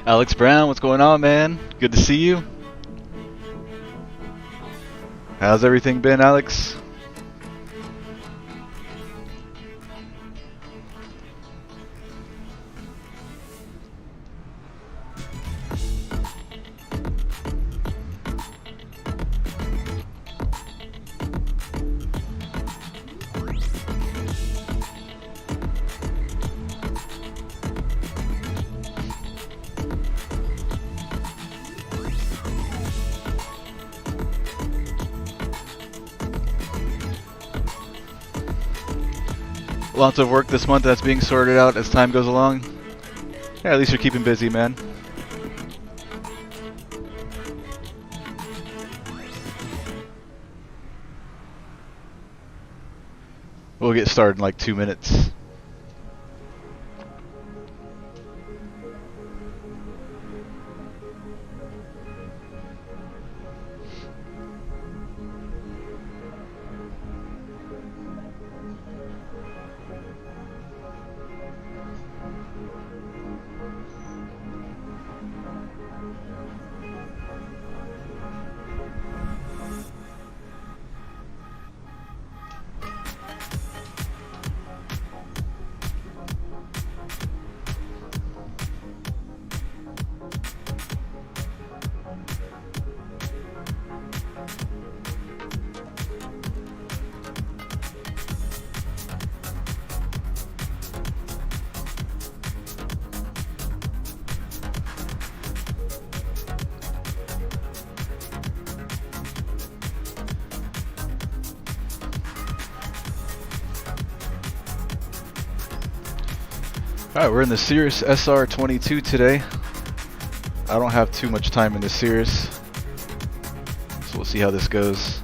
Alex Brown, what's going on, man? Good to see you. How's everything been, Alex? Lots of work this month that's being sorted out as time goes along. Yeah, at least you're keeping busy, man. We'll get started in like 2 minutes. Alright, we're in the Cirrus SR-22 today. I don't have too much time in the Cirrus, so we'll see how this goes.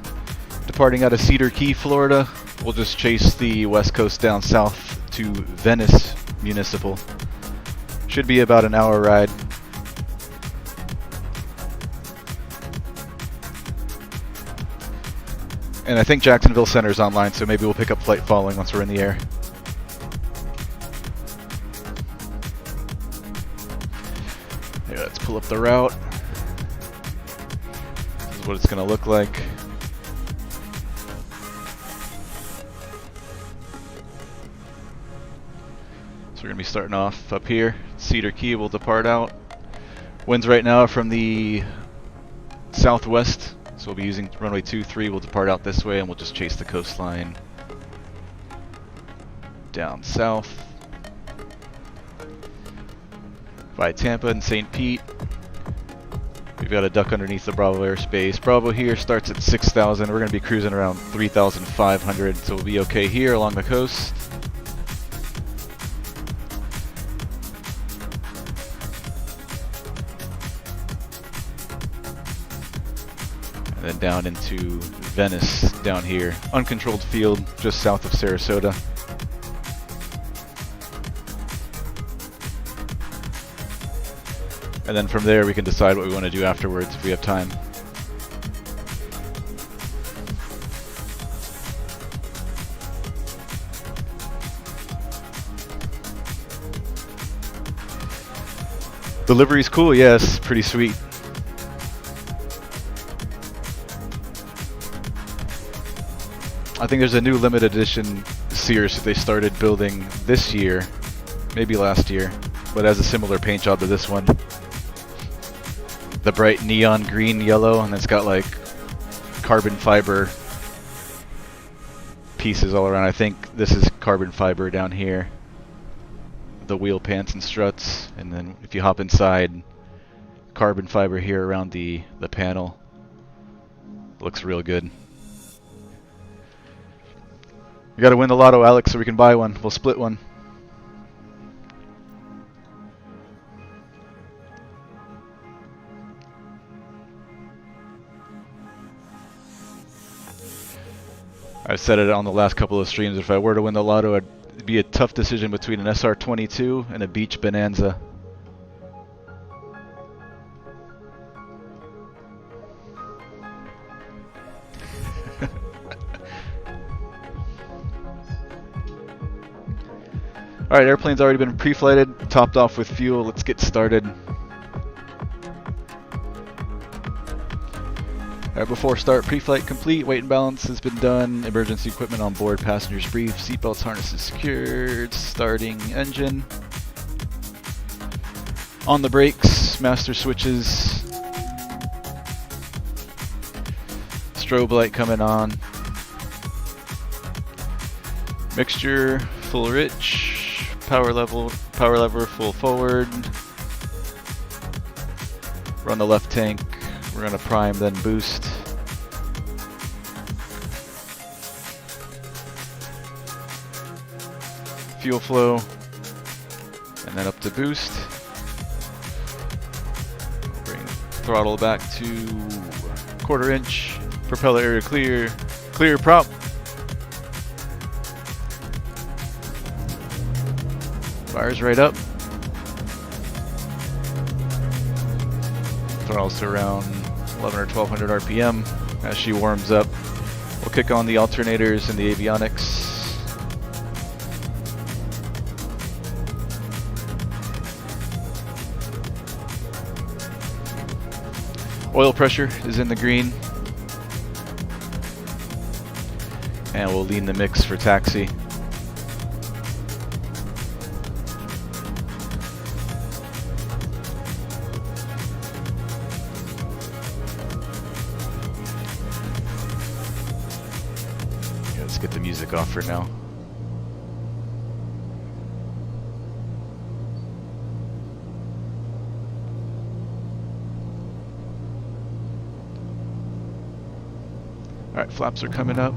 Departing out of Cedar Key, Florida, we'll just chase the west coast down south to Venice Municipal. Should be about an hour ride. And I think Jacksonville Center's online, so maybe we'll pick up flight following once we're in the air. Here, let's pull up the route. This is what it's going to look like. So we're going to be starting off up here. Cedar Key will depart out. Winds right now are from the southwest, so we'll be using runway 23. We'll depart out this way and we'll just chase the coastline down south by Tampa and St. Pete. We've got a duck underneath the Bravo airspace. Bravo here starts at 6,000. We're going to be cruising around 3,500, so we'll be okay here along the coast. And then down into Venice down here. Uncontrolled field just south of Sarasota. And then from there we can decide what we want to do afterwards if we have time. The livery's cool, yes, pretty sweet. I think there's a new limited edition Cirrus that they started building this year, maybe last year, but has a similar paint job to this one. The bright neon green yellow, and it's got like carbon fiber pieces all around. I think this is carbon fiber down here, the wheel pants and struts, and then if you hop inside, carbon fiber here around the panel. Looks real good. You gotta win the lotto, Alex, so we can buy one. We'll split one. I've said it on the last couple of streams, if I were to win the lotto, it'd be a tough decision between an SR-22 and a Beach Bonanza. Alright, airplane's already been pre-flighted, topped off with fuel. Let's get started. Before start, pre-flight complete, weight and balance has been done, emergency equipment on board, passengers briefed, seatbelts, harnesses secured, starting engine. On the brakes, master switches, strobe light coming on. Mixture, full rich, power lever, full forward. Run the left tank. We're going to prime, then boost. Fuel flow, and then up to boost. Bring throttle back to 1/4 inch. Propeller area clear. Clear prop. Fires right up. Throttles to around 11 or 1200 RPM. As she warms up, we'll kick on the alternators and the avionics. Oil pressure is in the green. And we'll lean the mix for taxi. Let's get the music off for now. Alright, flaps are coming up.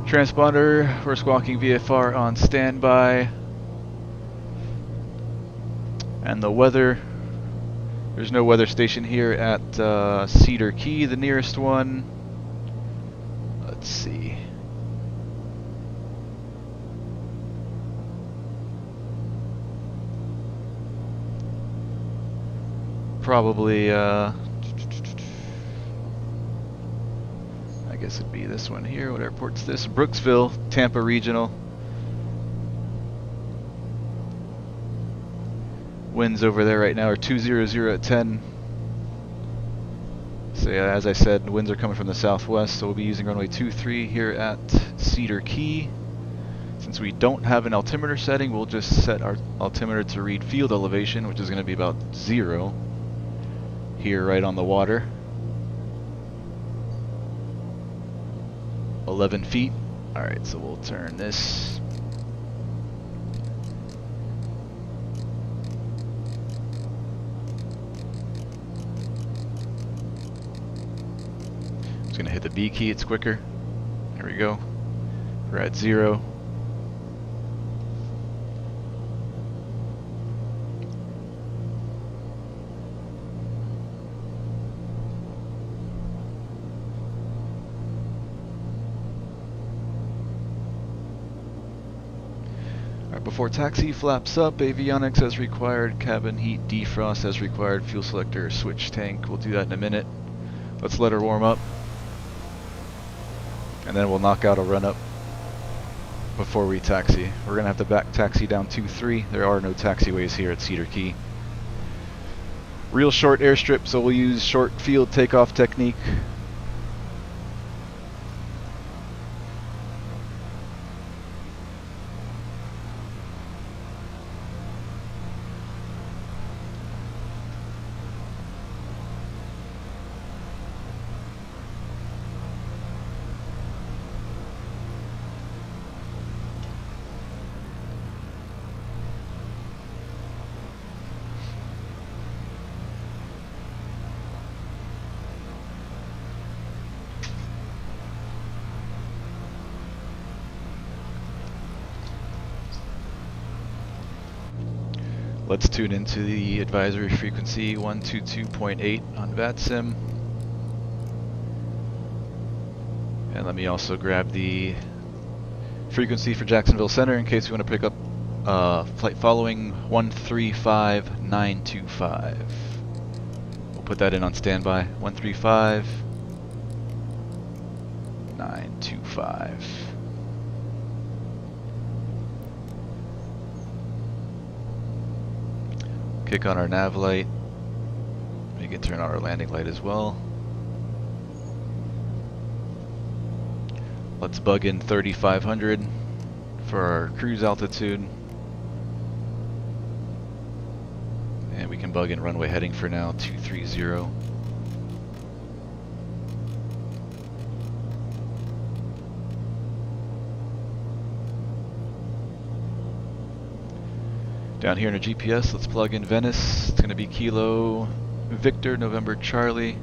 Transponder, we're squawking VFR on standby. And the weather, there's no weather station here at Cedar Key, the nearest one. Let's see. Probably, I guess it'd be this one here. What airport's this? Brooksville, Tampa Regional. Winds over there right now are 200 at 10. So yeah, as I said, winds are coming from the southwest, so we'll be using runway 23 here at Cedar Key. Since we don't have an altimeter setting, we'll just set our altimeter to read field elevation, which is going to be about 0 here right on the water. 11 feet. Alright, so we'll turn this. Just gonna hit the B key, it's quicker. There we go. We're at 0. Before taxi, flaps up, avionics as required, cabin heat defrost as required, fuel selector, switch tank. We'll do that in a minute. Let's let her warm up. And then we'll knock out a run up before we taxi. We're going to have to back taxi down 2-3. There are no taxiways here at Cedar Key. Real short airstrip, so we'll use short field takeoff technique. Let's tune into the advisory frequency 122.8 on VATSIM. And let me also grab the frequency for Jacksonville Center in case we want to pick up flight following 135925. We'll put that in on standby. 135925. Kick on our nav light. We can turn on our landing light as well. Let's bug in 3,500 for our cruise altitude. And we can bug in runway heading for now, 230. Down here in our GPS, let's plug in Venice. It's going to be Kilo Victor November Charlie.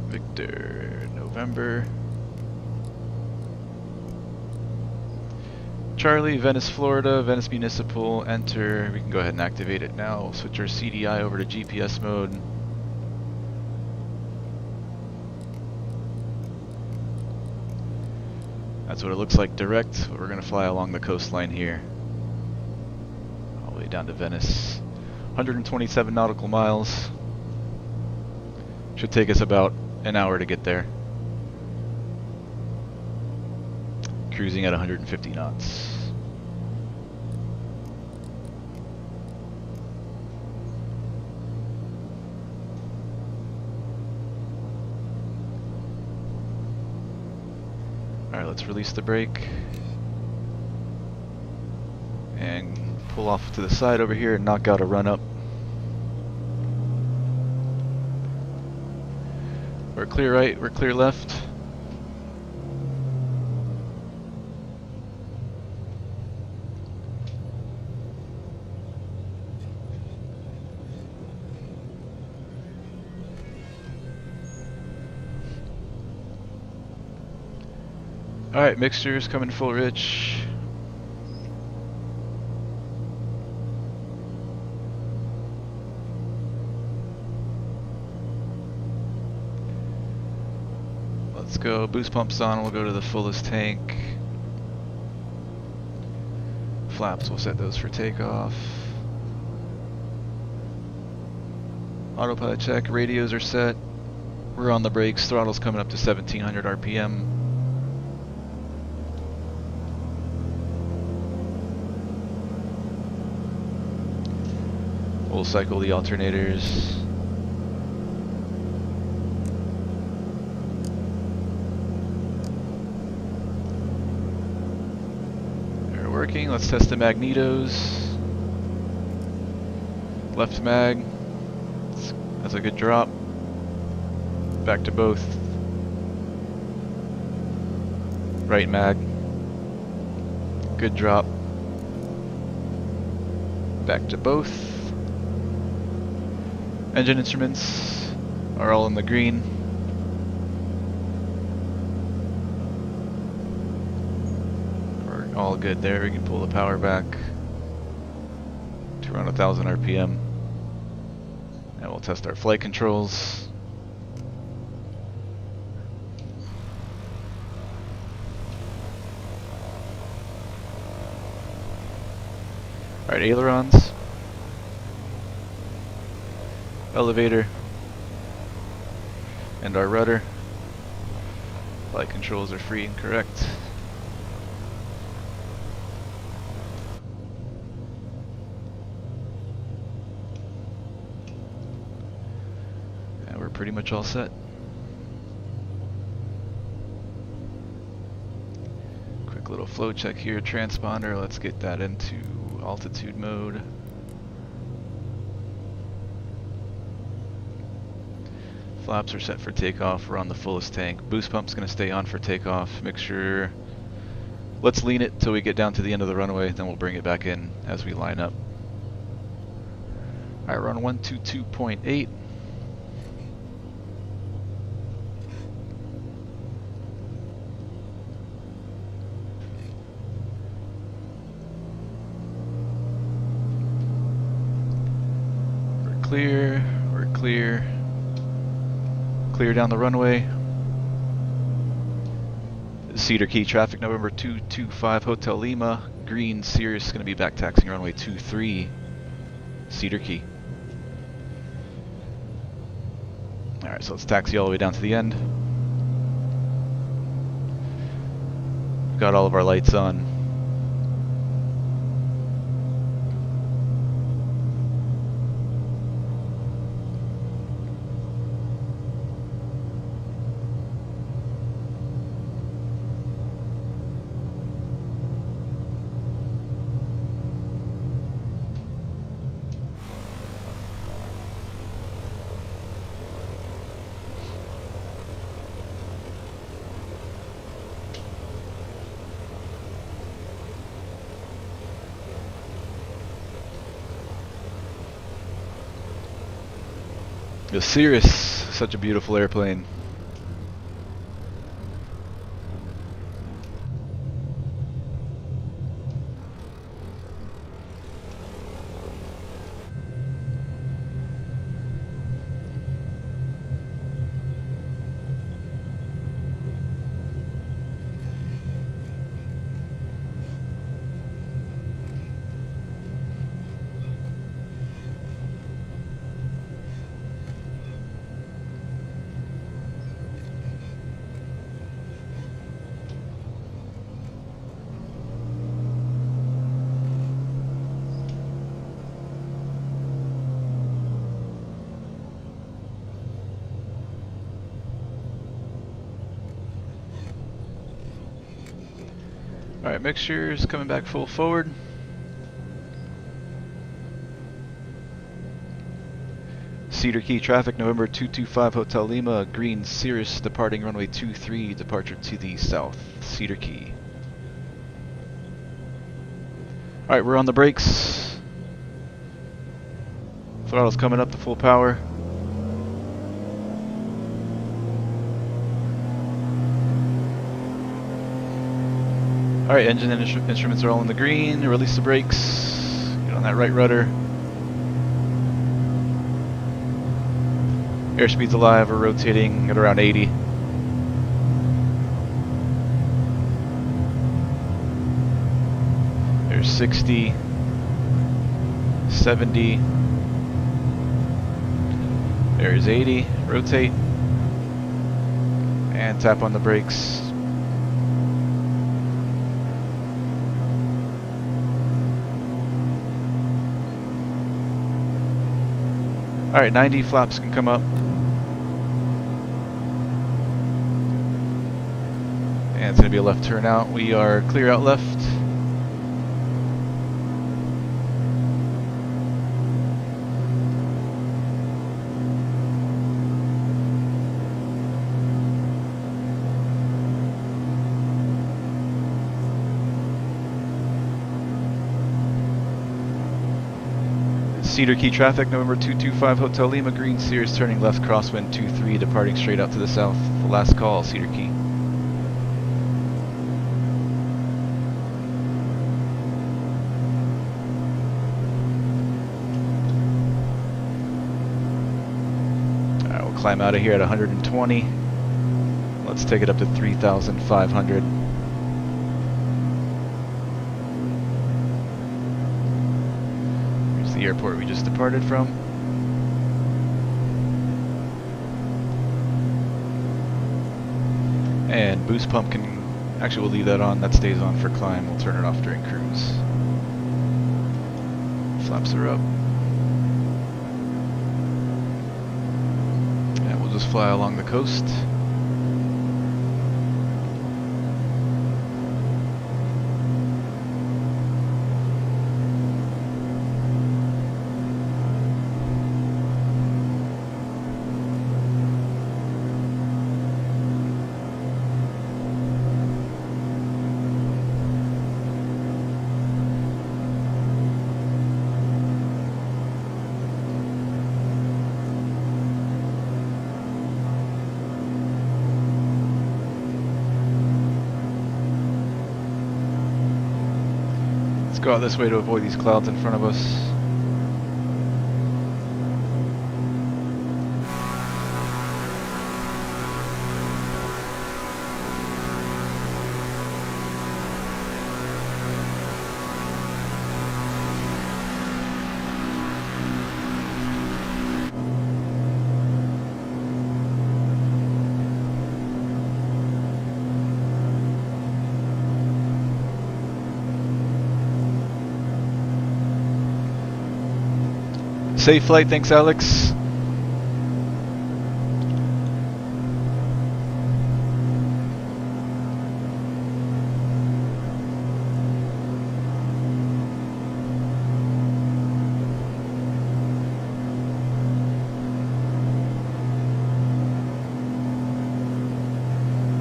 Victor November Charlie, Venice, Florida, Venice Municipal, enter. We can go ahead and activate it now. We'll switch our CDI over to GPS mode. That's what it looks like direct. We're going to fly along the coastline here, all the way down to Venice. 127 nautical miles. Should take us about an hour to get there. Cruising at 150 knots. Alright, let's release the brake and pull off to the side over here and knock out a run up. We're clear right, we're clear left. Alright, mixtures coming full rich. Let's go, boost pumps on, we'll go to the fullest tank. Flaps, we'll set those for takeoff. Autopilot check, radios are set. We're on the brakes, throttle's coming up to 1700 RPM. We'll cycle the alternators. They're working. Let's test the magnetos. Left mag. That's a good drop. Back to both. Right mag. Good drop. Back to both. Engine instruments are all in the green. We're all good there. We can pull the power back to around 1000 RPM. And we'll test our flight controls. Alright, ailerons. Elevator and our rudder. Flight controls are free and correct. And we're pretty much all set. Quick little flow check here, transponder. Let's get that into altitude mode. Flaps are set for takeoff. We're on the fullest tank. Boost pump's going to stay on for takeoff. Mixture. Let's lean it till we get down to the end of the runway, then we'll bring it back in as we line up. Alright, we're on 122.8. We're clear. We're clear. Clear down the runway. Cedar Key traffic, November 225 Hotel Lima. Green, Cirrus is going to be back taxiing runway 23, Cedar Key. Alright, so let's taxi all the way down to the end. got all of our lights on. The Cirrus, such a beautiful airplane. Alright, mixtures coming back full forward. Cedar Key traffic, November 225 Hotel Lima, green Cirrus departing runway 23, departure to the south, Cedar Key. Alright, we're on the brakes. Throttle's coming up to full power. Alright, engine and instruments are all in the green. Release the brakes. Get on that right rudder. Airspeed's alive. We're rotating at around 80. There's 60, 70. There's 80. Rotate. And tap on the brakes. Alright, 90 flaps can come up. And it's going to be a left turn out. We are clear out left. Cedar Key traffic, November 225 Hotel Lima, green Cirrus turning left crosswind 23, departing straight out to the south. The last call, Cedar Key. Alright, we'll climb out of here at 120. Let's take it up to 3,500. The airport we just departed from. And boost pump can, actually we'll leave that on, that stays on for climb, we'll turn it off during cruise. Flaps are up. And we'll just fly along the coast. Go out this way to avoid these clouds in front of us. Safe flight, thanks Alex.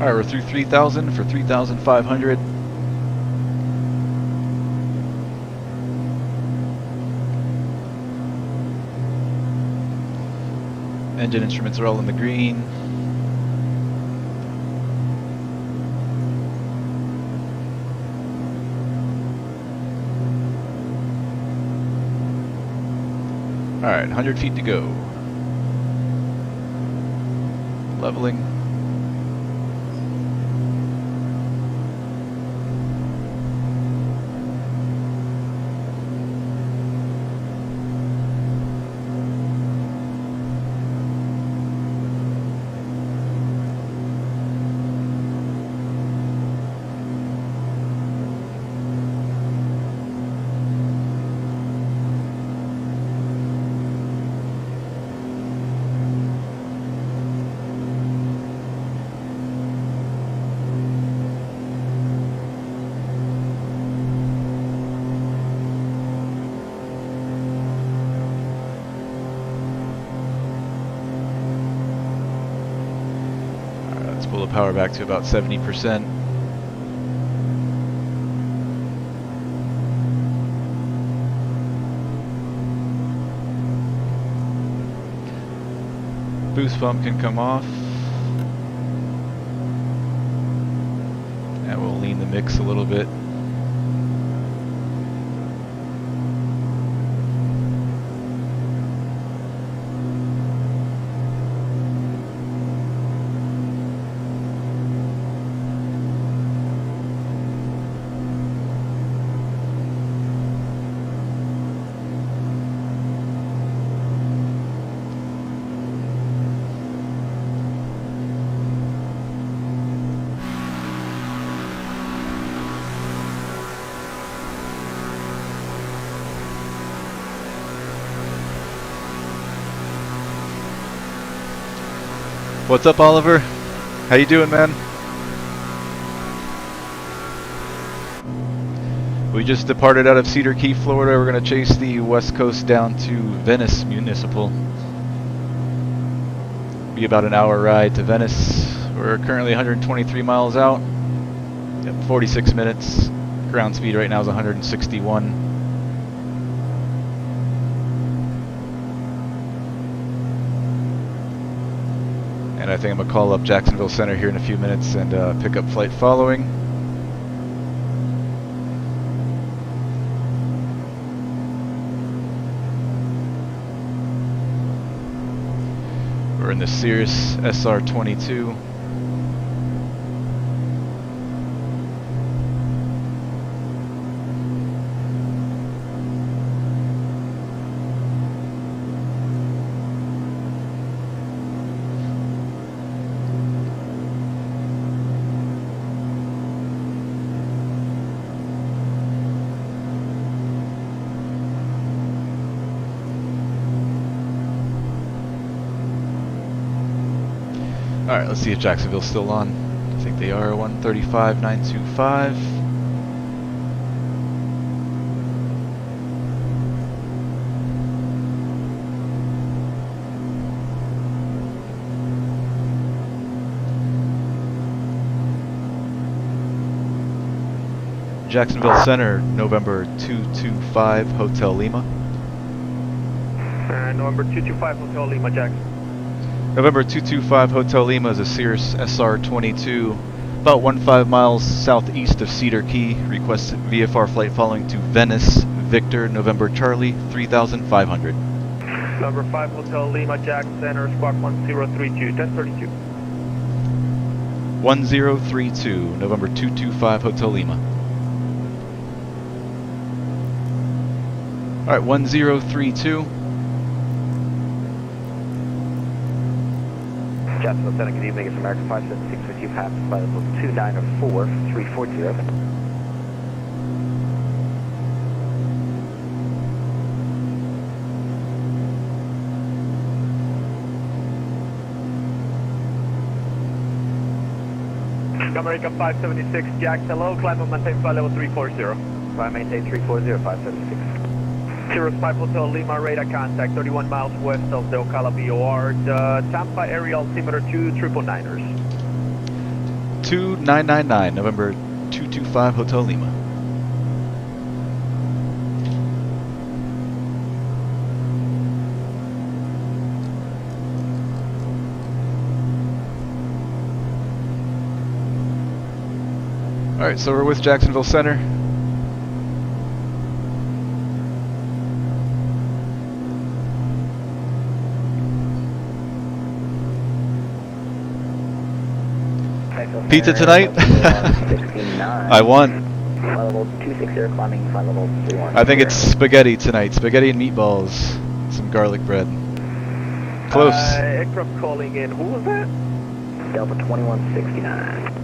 Alright, we're through 3,000 for 3,500. Engine instruments are all in the green. Alright, 100 feet to go. Leveling. Pull the power back to about 70%. Boost pump can come off. And we'll lean the mix a little bit. What's up, Oliver? How you doing, man? We just departed out of Cedar Key, Florida. We're going to chase the west coast down to Venice Municipal. Be about an hour ride to Venice. We're currently 123 miles out. Yep, 46 minutes. Ground speed right now is 161. And I think I'm going to call up Jacksonville Center here in a few minutes and pick up flight following. We're in the Cirrus SR-22. Alright, let's see if Jacksonville's still on. I think they are. 135.925. Jacksonville Center, November 225, Hotel Lima. November 225, Hotel Lima, Jackson. November 225 Hotel Lima is a Cirrus SR-22, about 15 miles southeast of Cedar Key. Requests VFR flight following to Venice, Victor, November Charlie, 3,500. Number 5 Hotel Lima, Jack Center, squawk 1032, 1032. 1032, November 225 Hotel Lima. Alright, 1032. Jacksonville Center, good evening. It's American 576 with you, pass by level 294, 340. American 576, Jack, hello, climb and maintain flight level 340. Climb maintain 340, 576. Cirrus 5 Hotel Lima, radar contact 31 miles west of the Ocala VOR, the Tampa area altimeter 2999ers. 2999, November 225 Hotel Lima. Alright, so we're with Jacksonville Center. Pizza tonight? I won. Level 260 climbing, flight level 31. I think it's spaghetti tonight. Spaghetti and meatballs. Some garlic bread. Close. Aircraft calling in. Who was that? Delta 2169.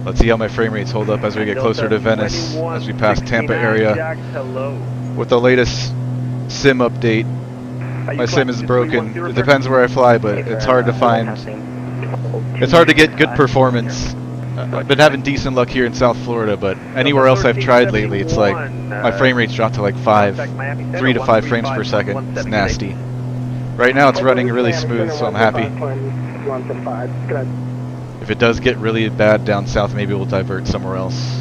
Let's see how my frame rates hold up as we get closer to Venice, as we pass Tampa area. Jack, hello. With the latest SIM update, my SIM is broken. It depends where I fly, but it's hard to find. It's hard to get good performance. I've been having decent luck here in South Florida, but anywhere else I've tried lately, it's like my frame rate's dropped to like 3 to 5 frames per second. It's nasty. Right now it's running really smooth, so I'm happy. If it does get really bad down south, maybe we'll divert somewhere else.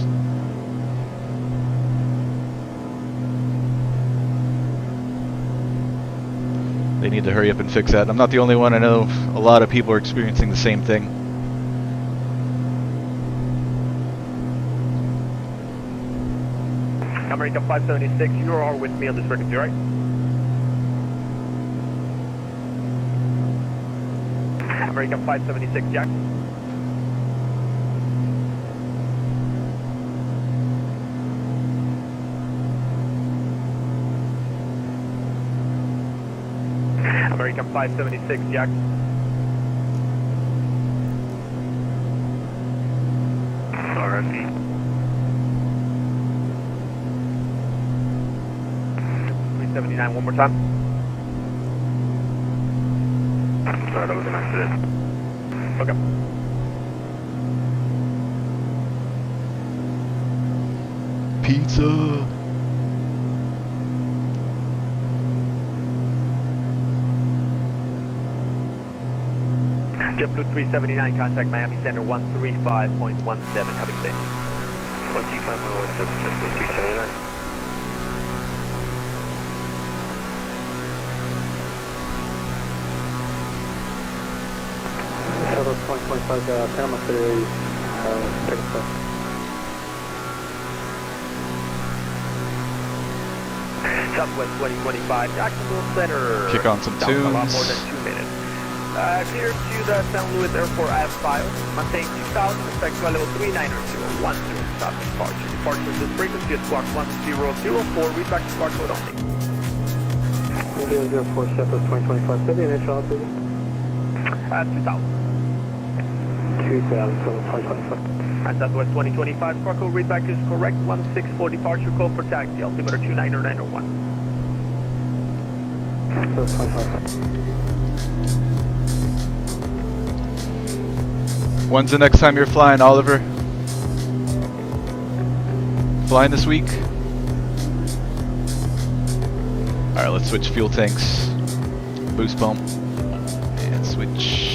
They need to hurry up and fix that. I'm not the only one. I know a lot of people are experiencing the same thing. American 576, you are with me on this frequency, right? American 576, Jack. American 576, Jack. RFE. 379, one more time. Sorry, that was an accident. Okay. Pizza. JetBlue 379, contact Miami Center 135.17, have a good day. 135.17, Shuttle 2025, Panama City, take a step. Southwest 2025, Jacksonville Center. Kick on some tunes. A lot more than 2 minutes. Clear to the St. Louis Airport IF5, maintain 2000, respect to level 39010, stop departure. Departure to frequency is squawk 1004, read back to squawk code only. 004 Shepard 2025, city initial altitude? 2000. 2025. And Southwest 2025, squawk code read back is correct, 164 departure code for taxi, altimeter 29901. When's the next time you're flying, Oliver? Flying this week? Alright, let's switch fuel tanks. Boost pump. And switch.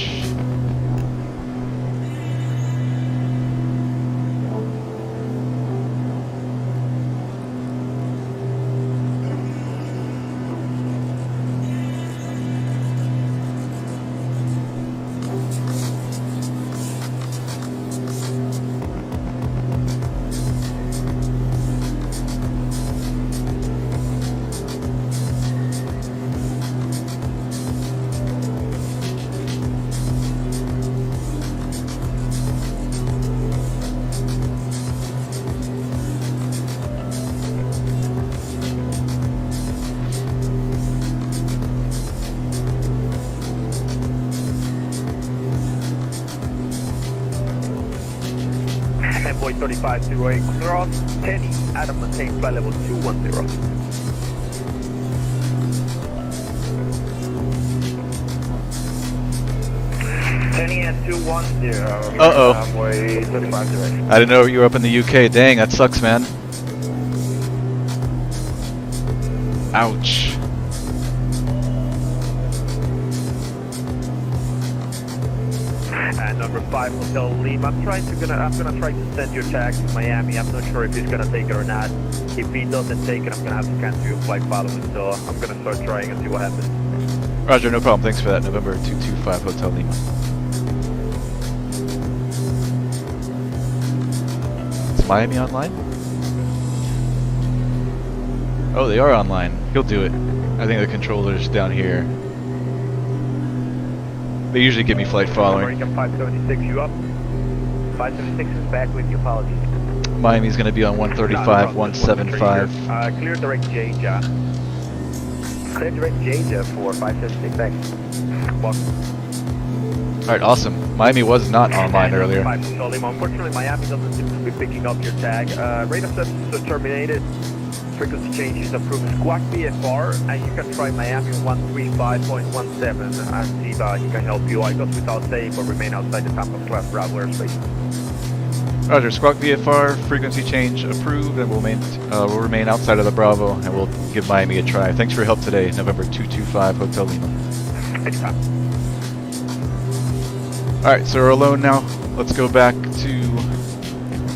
Boy 3508 cross, Teddy, Adam maintain flight level 210. Penny at 210. Uh-oh. Runway 35 direct. I didn't know you were up in the UK. Dang, that sucks, man. Ouch. And number 5 Hotel Lima. I'm gonna try to send your tag to Miami. I'm not sure if he's gonna take it or not. If he doesn't take it, I'm gonna have to cancel your flight following. So I'm gonna start trying and see what happens. Roger, no problem. Thanks for that. November 225 Hotel Lima. Is Miami online? Oh, they are online. He'll do it. I think the controller's down here. They usually give me flight following. American 576, you up? 576 is back with you, apologies. Miami's going to be on 135, 175. Clear direct J, John. Clear direct J for 576 back. Alright, awesome. Miami was not online earlier. Unfortunately, Miami doesn't seem to be picking up your tag. Radar systems are terminated. Frequency change is approved. Squawk VFR, and you can try Miami 135.17 and see if he can help you. I goes without saying, but remain outside the Tampa class Bravo airspace. Roger, Squawk VFR, frequency change approved, and we'll remain outside of the Bravo, and we'll give Miami a try. Thanks for your help today, November 225 Hotel Lima. Anytime. Alright, so we're alone now. Let's go back to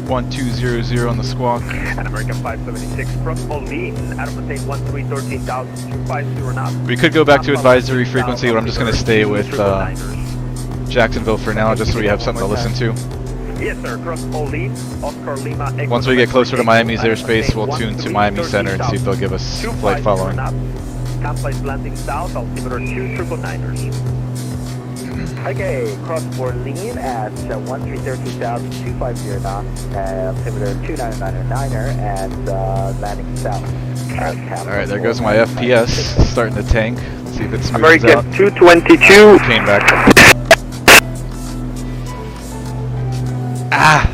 1200 on the squawk. And American 576 from Moline, Adam Attain 13,250 knots. We could go back to advisory frequency, but I'm just going to stay with Jacksonville for now, just so we have something to listen to. Yes, sir. Cross Moline, Oscar Lima. Once we get closer to Miami's airspace, we'll tune to Miami Center and see if they'll give us flight following. Tampa is landing south, altimeter 29ers. Okay, cross Moline at 13,250 knots, altimeter 299er, and landing south. Alright, there goes my FPS, starting to tank. Let's see if it smooths American out. 222. Came back. Ah!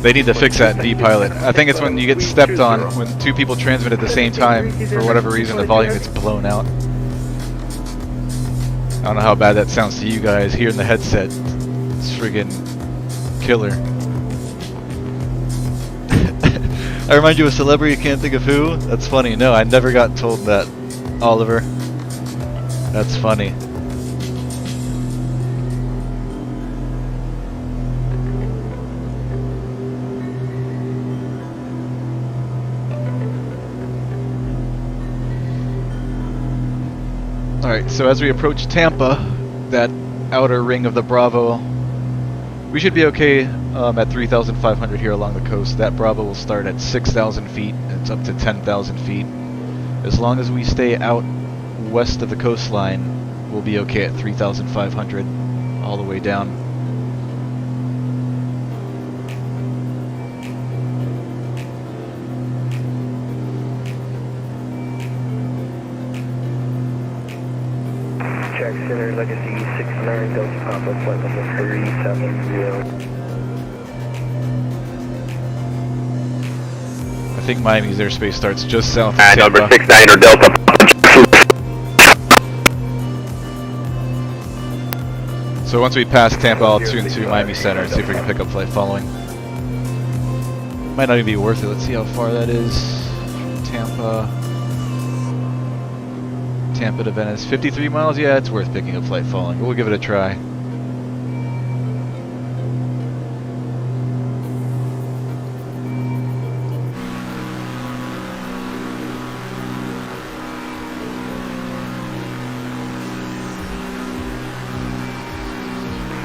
They need to fix that in D-Pilot. I think it's when you get stepped on, when two people transmit at the same time, for whatever reason the volume gets blown out. I don't know how bad that sounds to you guys. Here in the headset, it's friggin' killer. I remind you of a celebrity, can't think of who? That's funny. No, I never got told that, Oliver. That's funny. Alright, so as we approach Tampa, that outer ring of the Bravo, we should be okay at 3,500 here along the coast. That Bravo will start at 6,000 feet, and it's up to 10,000 feet. As long as we stay out west of the coastline, we'll be okay at 3,500 all the way down. Jack Center, Legacy 69, Delta Papa, flight number 370. I think Miami's airspace starts just south of And Tampa. number 69er Delta Papa. So once we pass Tampa, I'll tune to Miami Center and see if we can pick up flight following. Might not even be worth it. Let's see how far that is from Tampa. Tampa to Venice, 53 miles. Yeah, it's worth picking up flight following. We'll give it a try.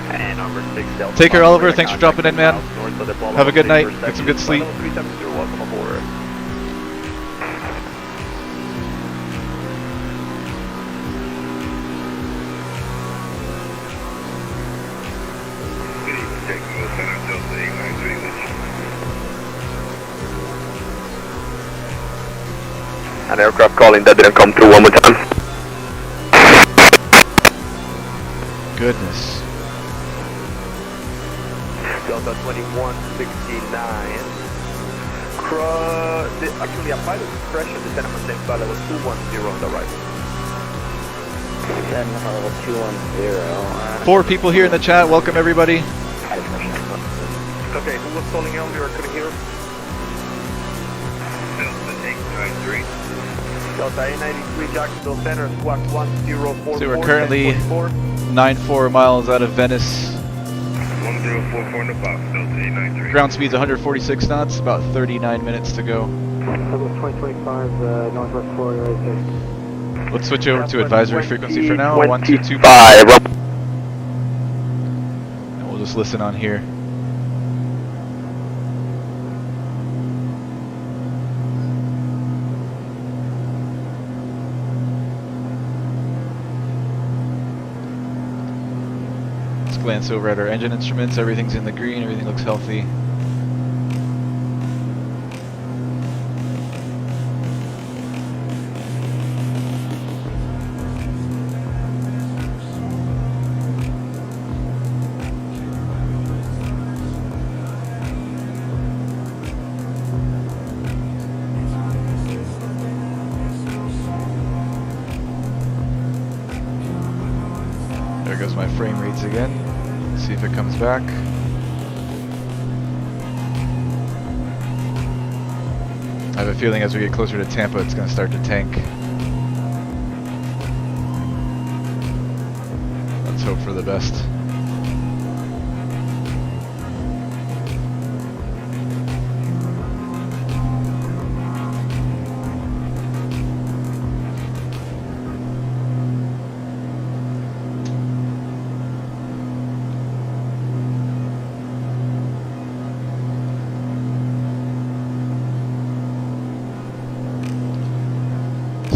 And number 6 Delta. Take care, Oliver. Thanks for dropping in, man. Have Have a good night. Get some good sleep. 370, welcome aboard. An aircraft calling that didn't come through one more time. Goodness. Delta 2169. Actually, a pilot discretion, descend and maintain flight level 210 on the right. Descend level 210. 4 people here in the chat. Welcome everybody. Okay, who was calling earlier? I couldn't hear. Delta 893. Delta 893, Jacksonville Center, squawk 1044. So we're currently 94 miles out of Venice. 1044 in the box, Delta 893. Ground speed's 146 knots, about 39 minutes to go. 2025 Northwest Florida right there. Let's switch over to advisory frequency for now, 122. 5. And we'll just listen on here. Let's glance over at our engine instruments. Everything's in the green, everything looks healthy. There goes my frame rates again. Let's see if it comes back. I have a feeling as we get closer to Tampa, it's going to start to tank. Let's hope for the best.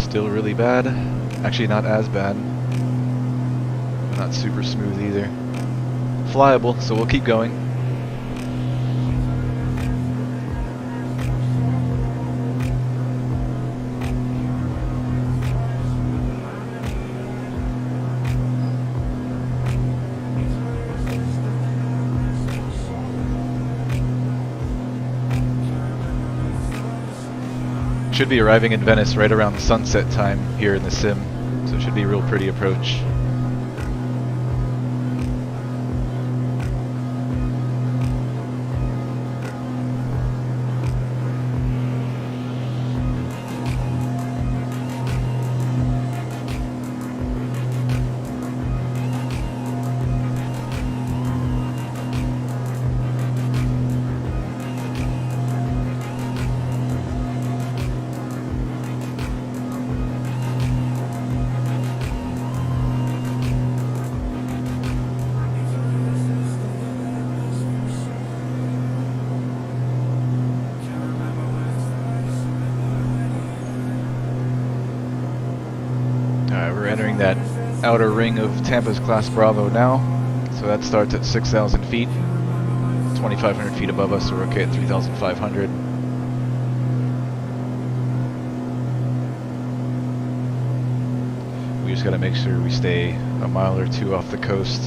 Still really bad. Actually, not as bad. But not super smooth either. Flyable, so we'll keep going. Should be arriving in Venice right around sunset time here in the sim, so it should be a real pretty approach. We're entering that outer ring of Tampa's Class Bravo now. So that starts at 6,000 feet, 2,500 feet above us, so we're okay at 3,500. We just gotta make sure we stay a mile or two off the coast,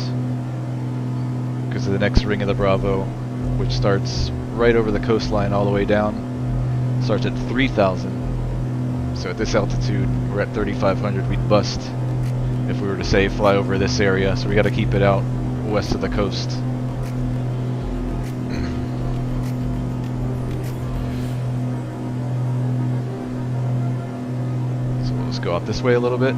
because of the next ring of the Bravo, which starts right over the coastline all the way down, starts at 3,000. So at this altitude, we're at 3,500, we'd bust if we were to say fly over this area, so we gotta keep it out west of the coast. So we'll just go out this way a little bit.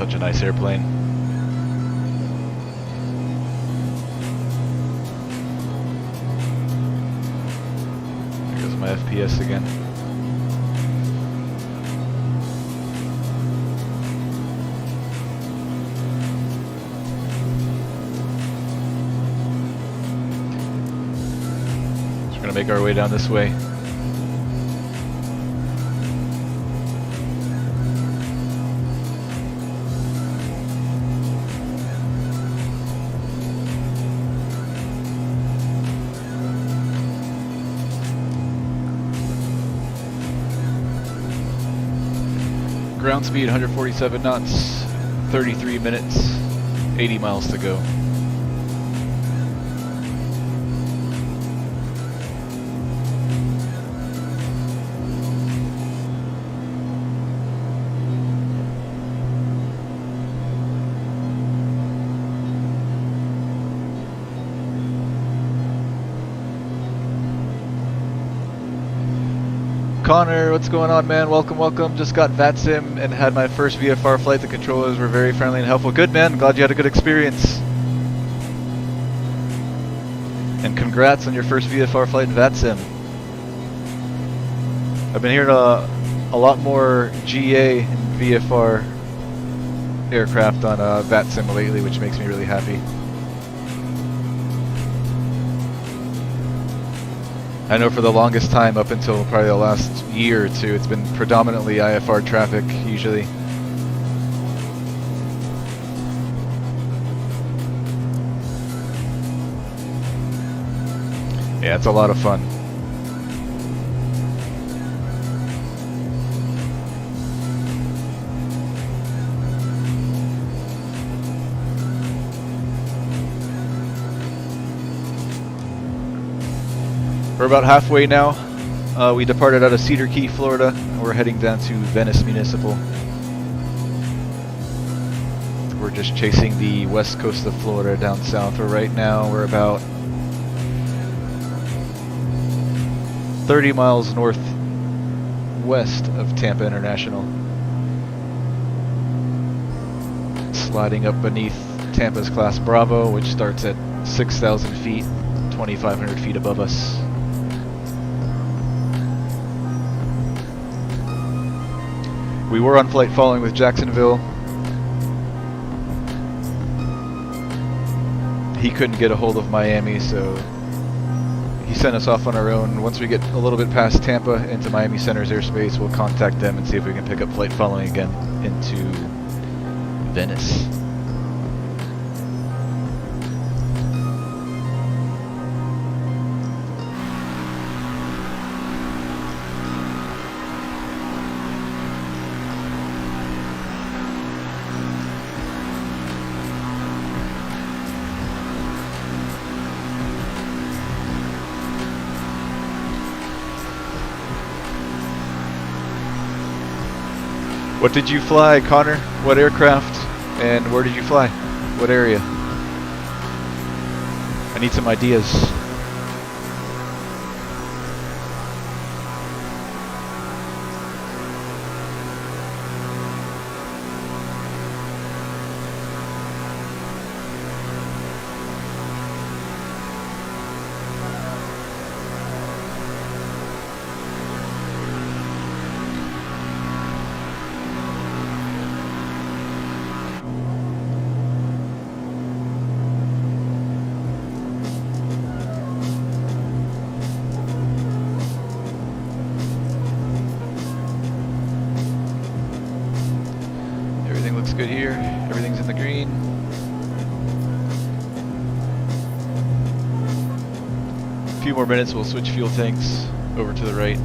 Such a nice airplane. There goes my FPS again. So we're gonna make our way down this way. Ground speed 147 knots, 33 minutes, 80 miles to go. Connor, what's going on, man? Welcome, welcome. Just got VATSIM and had my first VFR flight. The controllers were very friendly and helpful. Good, man. Glad you had a good experience. And congrats on your first VFR flight in VATSIM. I've been hearing a lot more GA and VFR aircraft on VATSIM lately, which makes me really happy. I know for the longest time, up until probably the last year or two, it's been predominantly IFR traffic, usually. Yeah, it's a lot of fun. We're about halfway now. We departed out of Cedar Key, Florida, and we're heading down to Venice Municipal. We're just chasing the west coast of Florida down south, where right now we're about 30 miles northwest of Tampa International. Sliding up beneath Tampa's Class Bravo, which starts at 6,000 feet, 2,500 feet above us. We were on flight following with Jacksonville. He couldn't get a hold of Miami, so he sent us off on our own. Once we get a little bit past Tampa into Miami Center's airspace, we'll contact them and see if we can pick up flight following again into Venice. What did you fly, Connor? What aircraft? And where did you fly? What area? I need some ideas. Good here. Everything's in the green. A few more minutes, we'll switch fuel tanks over to the right.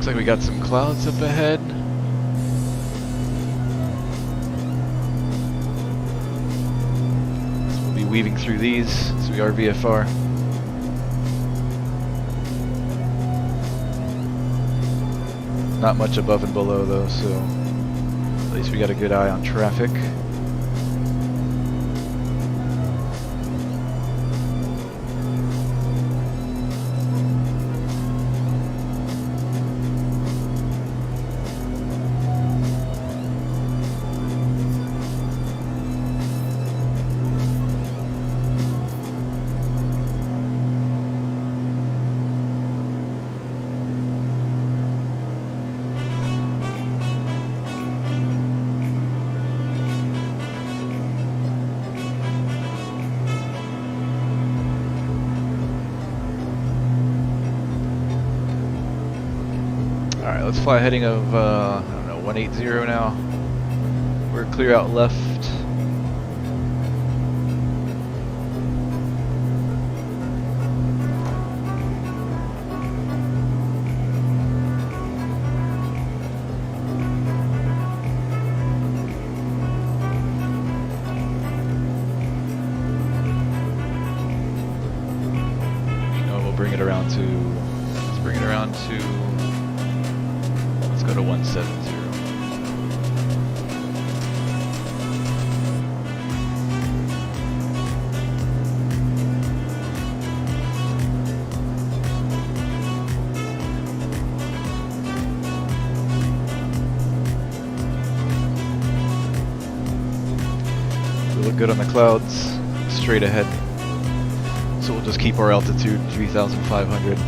like we got some clouds up ahead. So we'll be weaving through these as we are VFR. Not much above and below though, so at least we got a good eye on traffic. Alright, let's fly a heading of, I don't know, 180 now. We're clear out left. No, we'll bring it around to, let's bring it around to, let's go to 170. We look good on the clouds, straight ahead. So we'll just keep our altitude 3,500.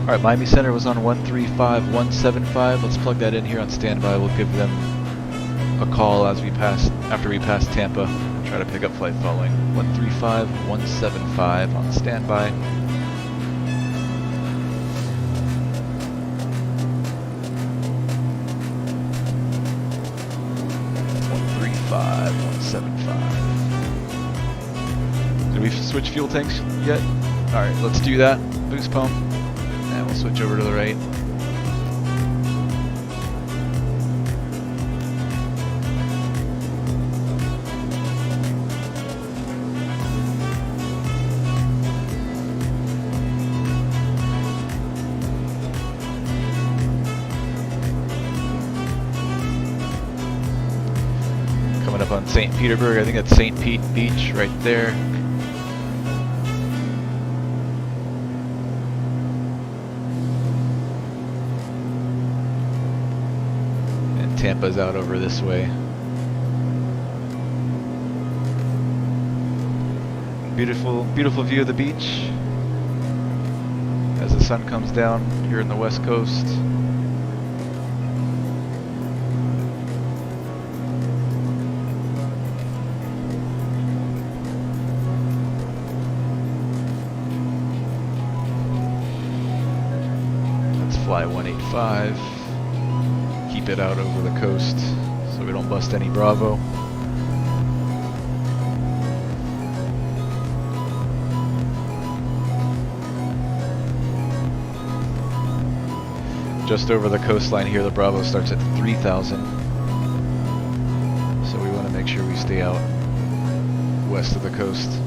Alright, Miami Center was on 135-175. Let's plug that in here on standby. We'll give them a call as we pass, after we pass Tampa, and try to pick up flight following. 135-175 on standby. Did we switch fuel tanks yet? Alright, let's do that. Boost pump. And we'll switch over to the right. Coming up on St. Petersburg, I think that's St. Pete Beach right there. Tampa's out over this way. Beautiful, beautiful view of the beach as the sun comes down here in the west coast. Let's fly 185. Keep it out over the coast so we don't bust any Bravo. Just over the coastline here, the Bravo starts at 3,000. So we want to make sure we stay out west of the coast.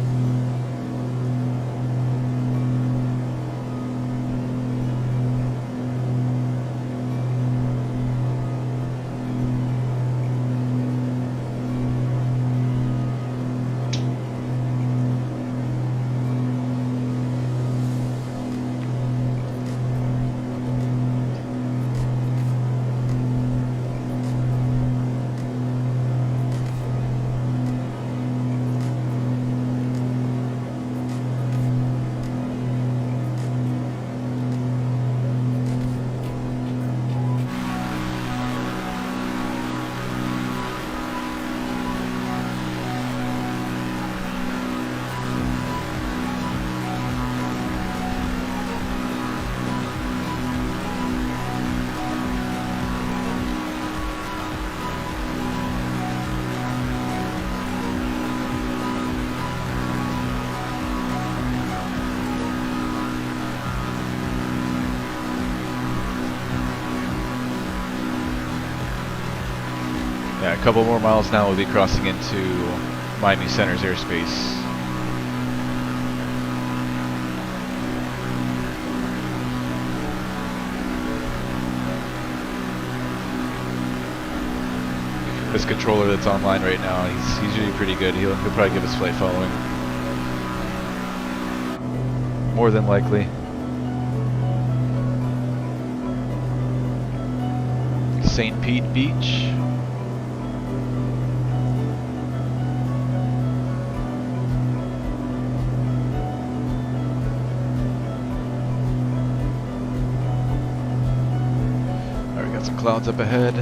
Yeah, a couple more miles now we'll be crossing into Miami Center's airspace. This controller that's online right now, he's usually pretty good. He'll probably give us flight following. More than likely. St. Pete Beach. Alright, we got some clouds up ahead.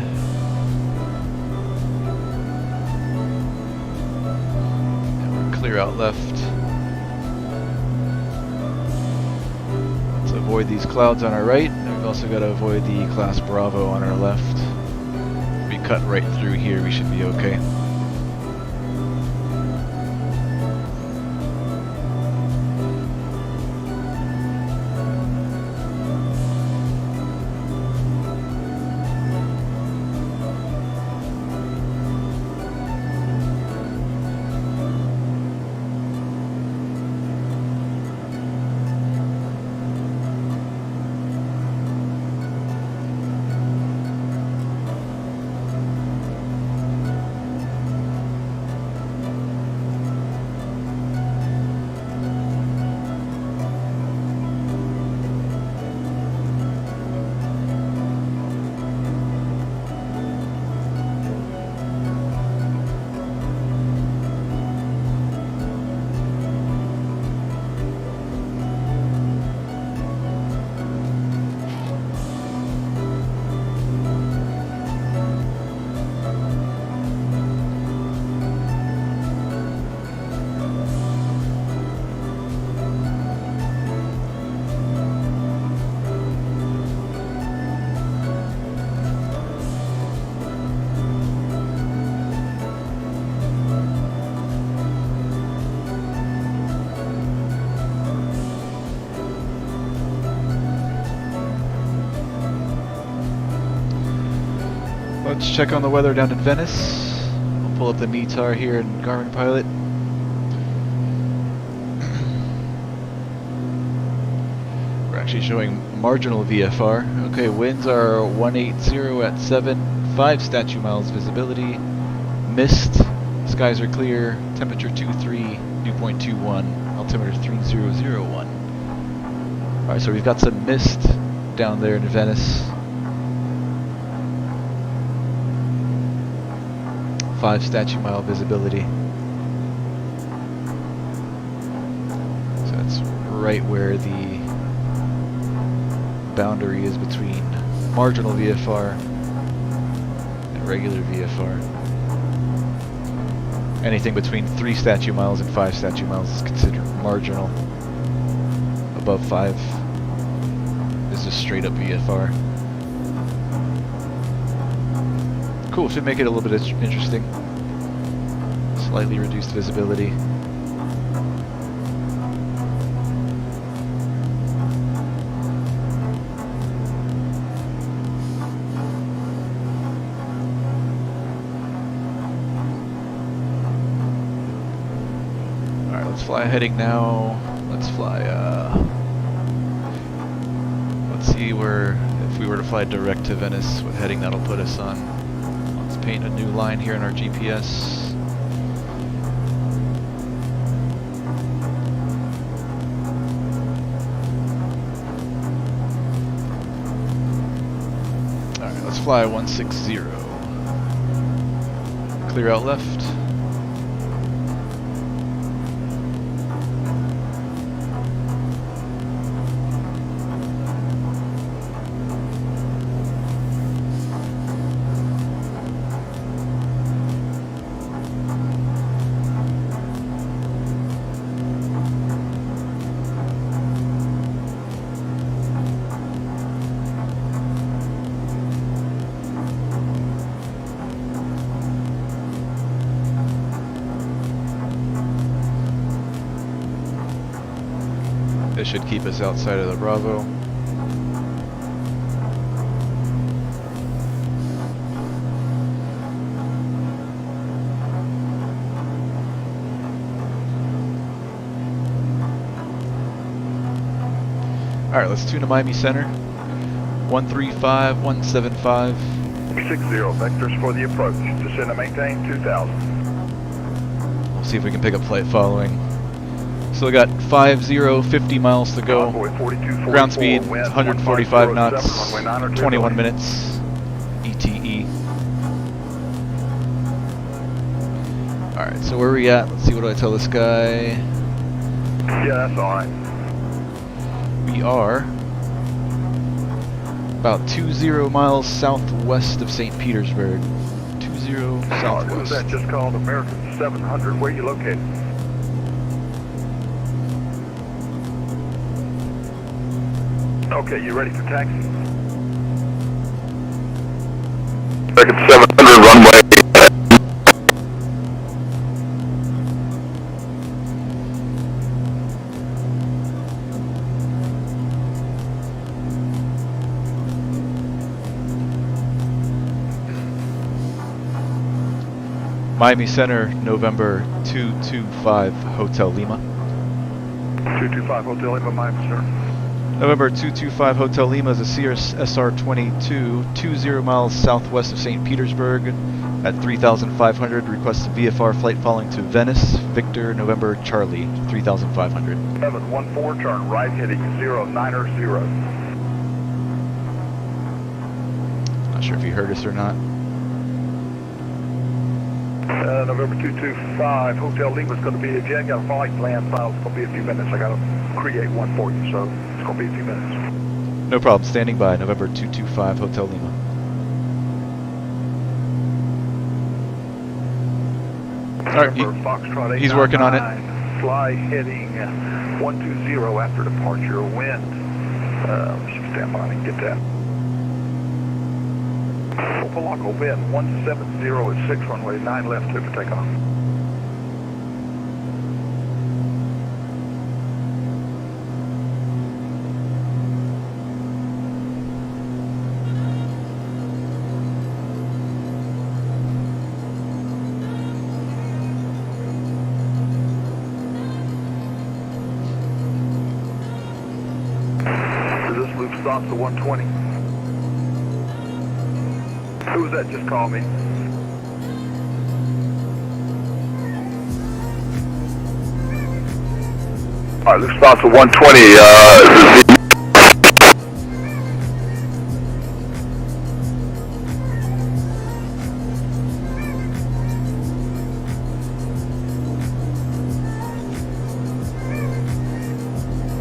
Clear out left. Let's avoid these clouds on our right, and we've also got to avoid the class Bravo on our left. If we cut right through here, we should be okay. Let's check on the weather down in Venice. We'll pull up the METAR here in Garmin Pilot. We're actually showing marginal VFR. Okay, winds are 180 at 7, 5 statute miles visibility. Mist, skies are clear, temperature 23, dew point 21, altimeter 3001. Alright, so we've got some mist down there in Venice. 5 statute mile visibility. So that's right where the boundary is between marginal VFR and regular VFR. Anything between 3 statute miles and 5 statute miles is considered marginal. Above 5 is just straight up VFR. Cool, should make it a little bit interesting. Slightly reduced visibility. Alright, let's fly heading now. Let's fly, let's see where, if we were to fly direct to Venice, what heading that'll put us on. Paint a new line here in our GPS. Alright, let's fly 160. Clear out left. This should keep us outside of the Bravo. Alright, let's tune to Miami Center. 135, 175. 60, vectors for the approach. Descend and maintain 2000. We'll see if we can pick up flight following. So we got 50 miles to go. Ground speed 145 knots, 21 minutes ETE. Alright, so where are we at? Let's see, what do I tell this guy? Yeah, that's alright. We are about 20 miles southwest of St. Petersburg. 20 Who's southwest. that? Just called American 700. Where are you located? Okay, you ready for taxi? American 700 runway. Miami Center, November 225 Hotel Lima. 225 Hotel Lima, Miami, sir. November 225 Hotel Lima is a Cirrus SR-22, 20 miles southwest of St. Petersburg at 3,500. Request VFR flight following to Venice, Victor, November, Charlie, 3,500. 714, turn right heading 090. Not sure if you heard us or not. November 225 Hotel Lima is going to be a jet. Got a flight plan file. It's going to be a few minutes. I got to create one for you, so it's going to be a few minutes. No problem. Standing by. November 225 Hotel Lima. Alright, Foxtrot he's working on it. Fly heading 120 after departure. Wind. Stand by and get that. Opalaco wind 170 at 6 runway 9 left clear for takeoff. This loop stops to 120. Who was that just called me? Alright, let's stop to 120.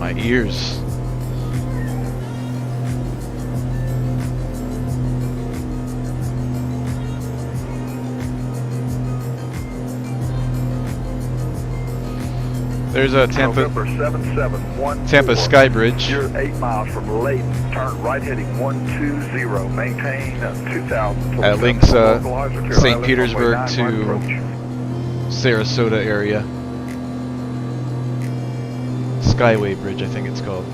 My ears. There's a Tampa Sky Bridge. You're 8 miles from Layton. Turn right heading 120. Maintain 2000. That links St. Petersburg to Sarasota area. Skyway Bridge, I think it's called.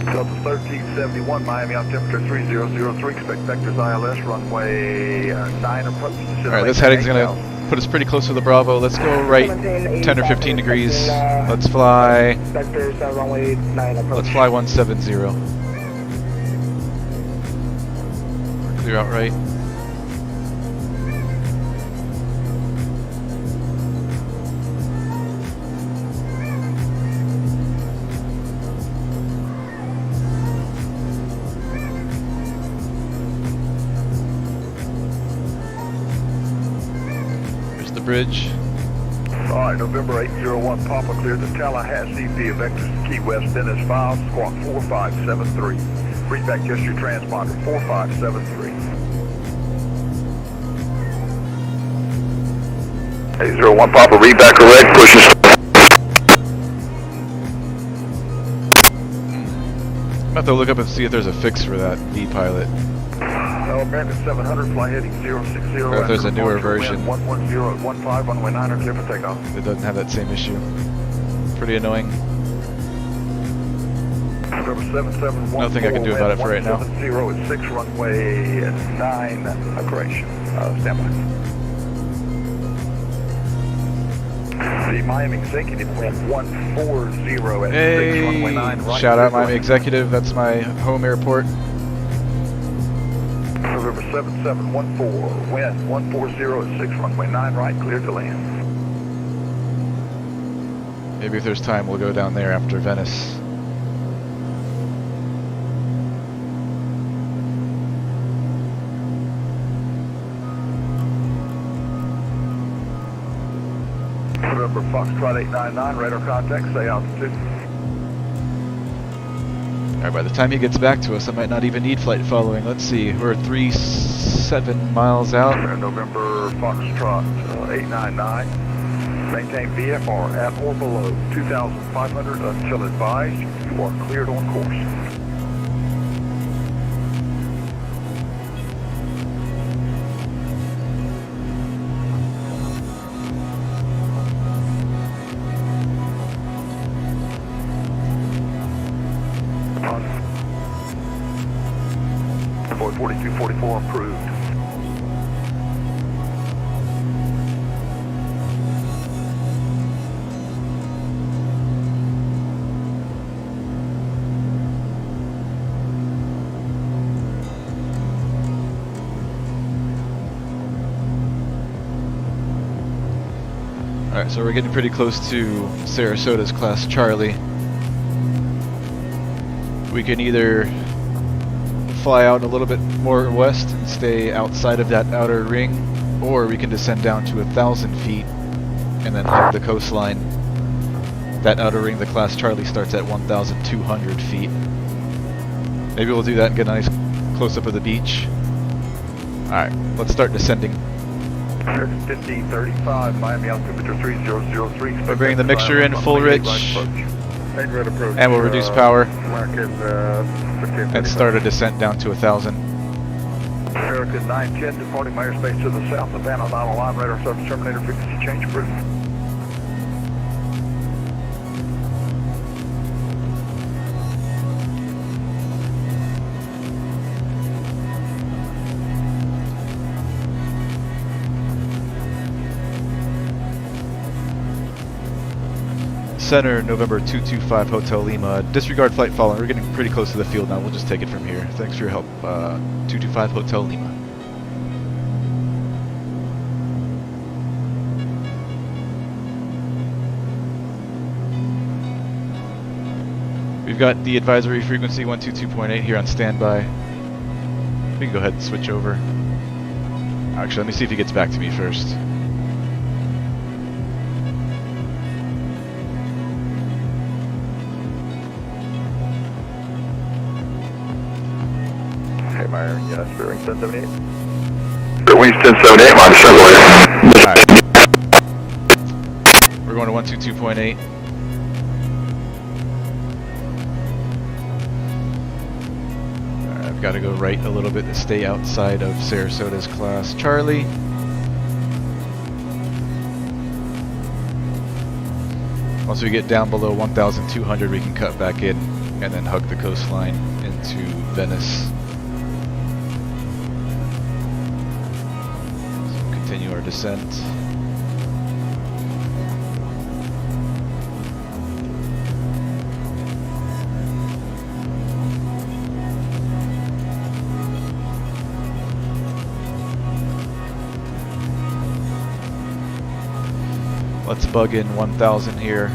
Delta 1371, Miami on temperature 3003. Expect vectors ILS, runway 9 approach. Alright, this heading's going to put us pretty close to the Bravo. Let's go right 10 or 15 degrees. Let's fly. Vectors, runway 9 approach. Let's fly 170. Clear out right. Bridge. Alright, November 801, Papa cleared to Tallahassee via vectors to Key West, Dennis Files, squawk 4573. Read back just your transponder, 4573. 801, Papa, read back correct, pushes. I'm about to look up and see if there's a fix for that V-Pilot. American 700, fly heading 060. Or if there's a newer version. 110 at 15, runway 9 clear for takeoff. It doesn't have that same issue. Pretty annoying. Nothing I can do about it for right now. 170 at 6, runway 9, correction. Stand by. The Miami Executive wind 140 at 6 runway 9 Hey, right. shout out Miami Executive. That's my home airport. November 7714, wind 140 at 6 runway 9 right, cleared to land. Maybe if there's time, we'll go down there after Venice. November Foxtrot 899, radar contact, say altitude. Alright, by the time he gets back to us, I might not even need flight following. Let's see, we're 37 miles out. November Foxtrot 899, maintain VFR at or below 2,500 until advised. You are cleared on course. Boy 4244 approved. Alright, so we're getting pretty close to Sarasota's class Charlie. We can either fly out a little bit more west and stay outside of that outer ring, or we can descend down to 1,000 feet and then hug the coastline. That outer ring, the class Charlie, starts at 1,200 feet. Maybe we'll do that and get a nice close-up of the beach. Alright, let's start descending. 1535, Miami altimeter 3003. We're bringing the mixture in full rich, and we'll reduce power and start a descent down to 1,000. American 910 departing my airspace to the south of Van Allen line, radar service terminator, frequency change approved. Center, November 225 Hotel Lima. Disregard flight following. We're getting pretty close to the field now. We'll just take it from here. Thanks for your help. 225 Hotel Lima. We've got the advisory frequency 122.8 here on standby. We can go ahead and switch over. Actually, let me see if he gets back to me first. Hey, Meyer, yes, bearing 1078. Wings 1078, minus Alright. We're going to 122.8. I've got to go right a little bit to stay outside of Sarasota's class Charlie. Once we get down below 1,200, we can cut back in and then hug the coastline into Venice. So we'll continue our descent. Let's bug in 1,000 here.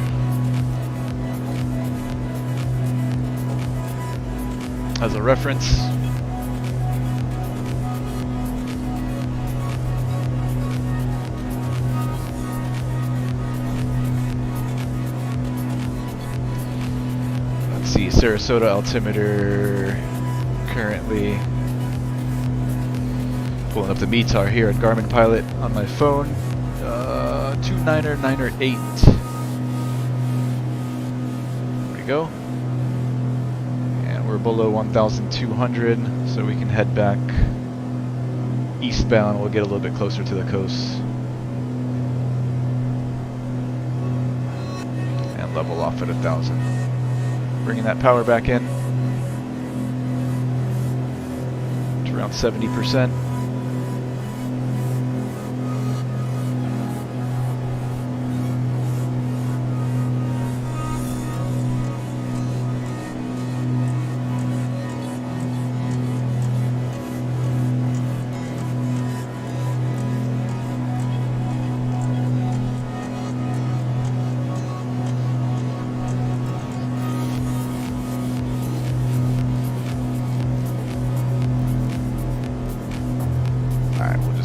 As a reference. Let's see, Sarasota altimeter currently pulling up the METAR here at Garmin Pilot on my phone. 29908. There we go. And we're below 1,200, so we can head back eastbound. We'll get a little bit closer to the coast. And level off at 1,000. Bringing that power back in to around 70%.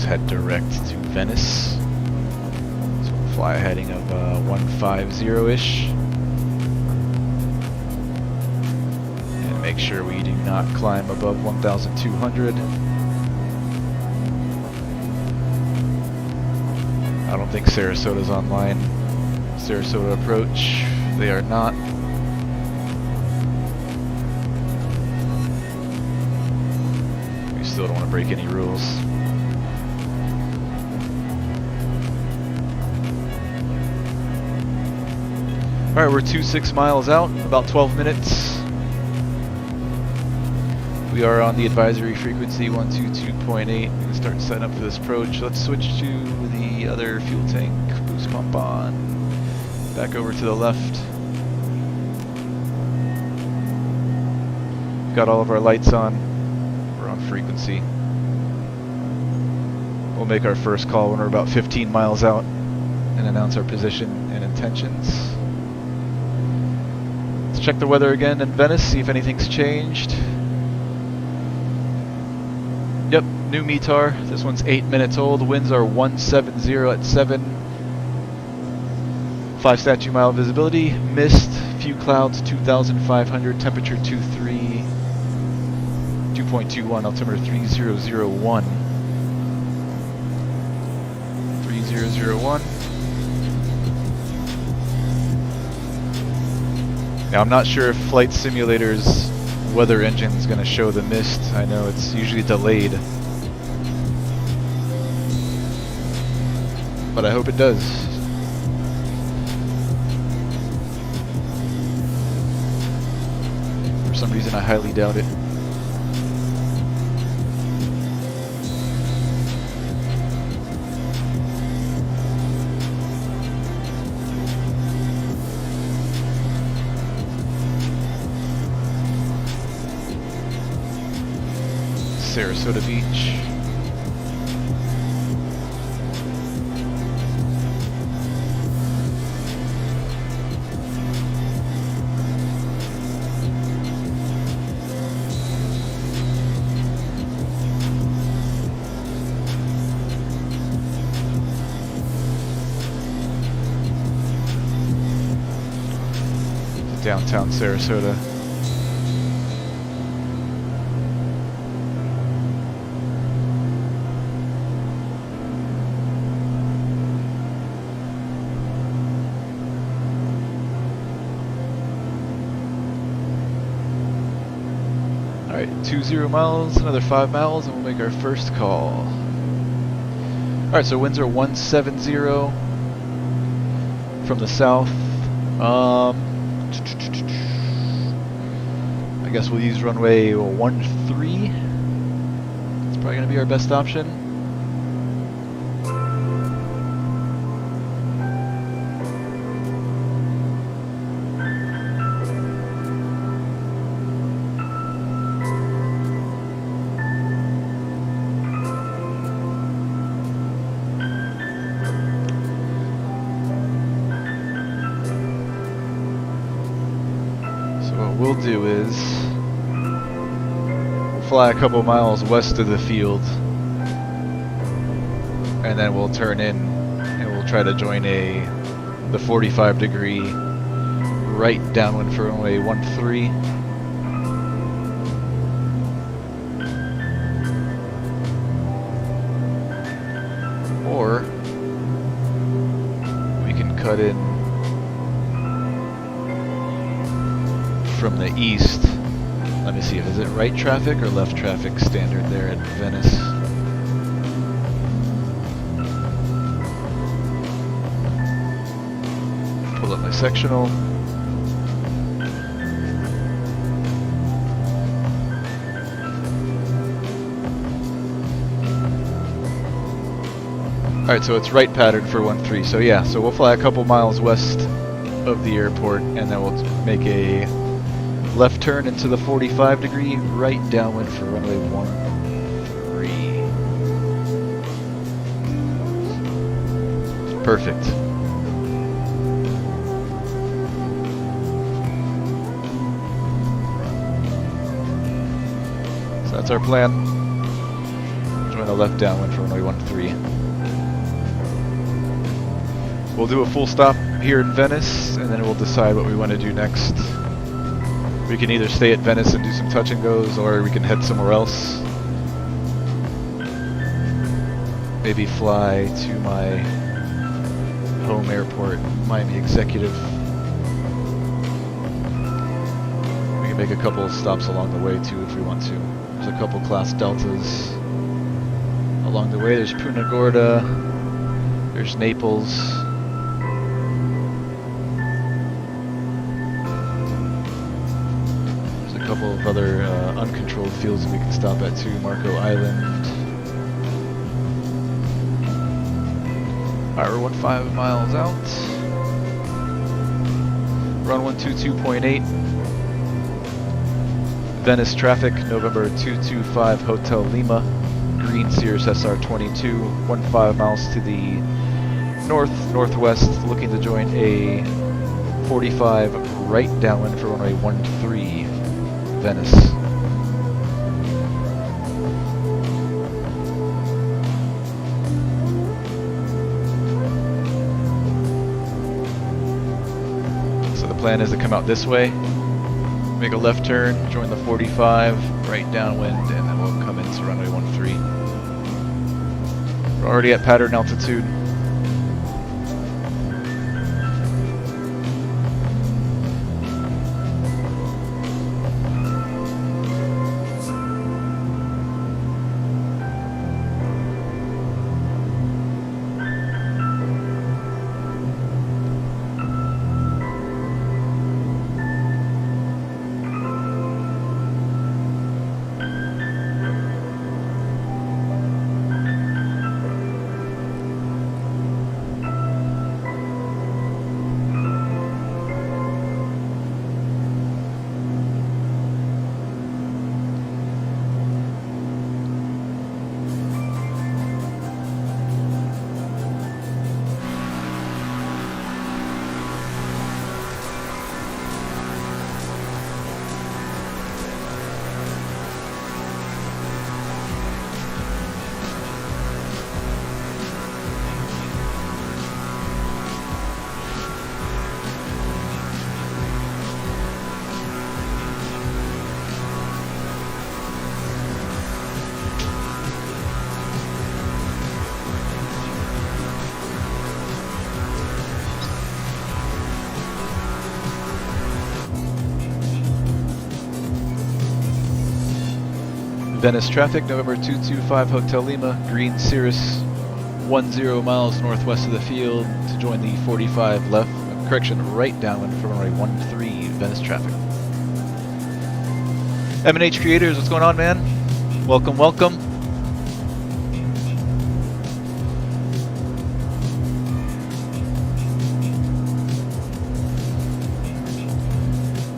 head direct to Venice. So we'll fly a heading of 150-ish. And make sure we do not climb above 1,200. I don't think Sarasota's online. Sarasota approach. They are not. We still don't want to break any rules. Alright, we're 26 miles out, about 12 minutes. We are on the advisory frequency 122.8. We can start setting up for this approach. Let's switch to the other fuel tank. Boost pump on. Back over to the left. Got all of our lights on. We're on frequency. We'll make our first call when we're about 15 miles out and announce our position and intentions. Let's check the weather again in Venice, see if anything's changed. Yep, new METAR. This one's 8 minutes old. Winds are 170 at 7. 5 statute mile visibility. Mist, few clouds, 2,500. Temperature 23. 2.21. Altimeter 3001. 3001. Now I'm not sure if Flight Simulator's weather engine is going to show the mist. I know it's usually delayed, but I hope it does. For some reason I highly doubt it. Sarasota Beach. Downtown Sarasota. Alright, 20 miles, another 5 miles, and we'll make our first call. Alright, so winds are 170 from the south. I guess we'll use runway 13. It's probably going to be our best option. What we'll do is we'll fly a couple miles west of the field, and then we'll turn in and we'll try to join the 45-degree right downwind for runway 13. Or we can cut in from the east. Let me see, is it right traffic or left traffic standard there at Venice? Pull up my sectional. Alright, so it's right pattern for 13. So yeah, so we'll fly a couple miles west of the airport, and then we'll make a left turn into the 45-degree right downwind for runway 13. Perfect. So that's our plan. Join join the left downwind for runway 13. We'll do a full stop here in Venice, and then we'll decide what we want to do next. We can either stay at Venice and do some touch and goes, or we can head somewhere else. Maybe fly to my home airport, Miami Executive. We can make a couple of stops along the way too if we want to. There's a couple Class Deltas along the way. There's Punta Gorda, there's Naples. There's a couple of other uncontrolled fields that we can stop at too. Marco Island. Alright, we're 15 miles out. Run 122.8. Venice traffic, November 225 Hotel Lima. Green Cirrus SR-22, 15 miles to the northwest, looking to join a 45 right downwind for runway 13, Venice. So the plan is to come out this way, make a left turn, join the 45 right downwind, and then we'll come into runway 13. We're already at pattern altitude. Venice traffic, November 225 Hotel Lima, Green Cirrus, 10 miles northwest of the field to join the 45 left, right downwind for runway 13, Venice traffic. M&H Creators, what's going on, man? Welcome, welcome.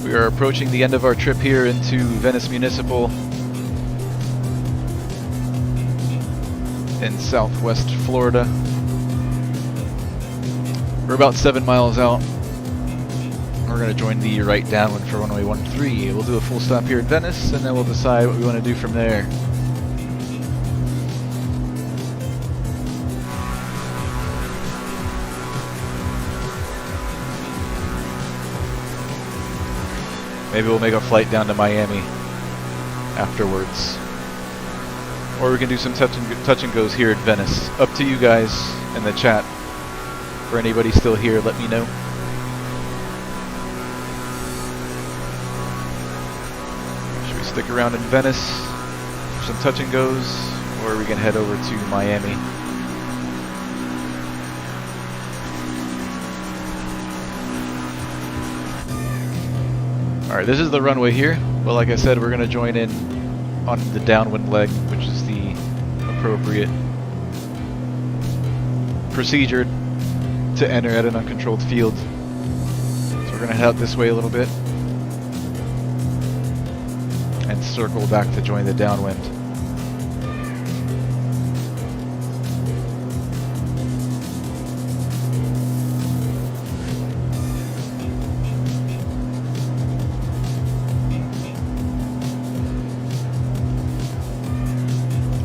We are approaching the end of our trip here into Venice Municipal in southwest Florida. We're about 7 miles out. We're going to join the right downwind for runway 13. We'll do a full stop here in Venice, and then we'll decide what we want to do from there. Maybe we'll make a flight down to Miami afterwards. Or we can do some touch and goes here at Venice. Up to you guys in the chat. For anybody still here, let me know. Should we stick around in Venice for some touch and goes, or we can head over to Miami? Alright, this is the runway here. Well, like I said, we're going to join in on the downwind leg, which is the appropriate procedure to enter at an uncontrolled field. So we're going to head out this way a little bit and circle back to join the downwind.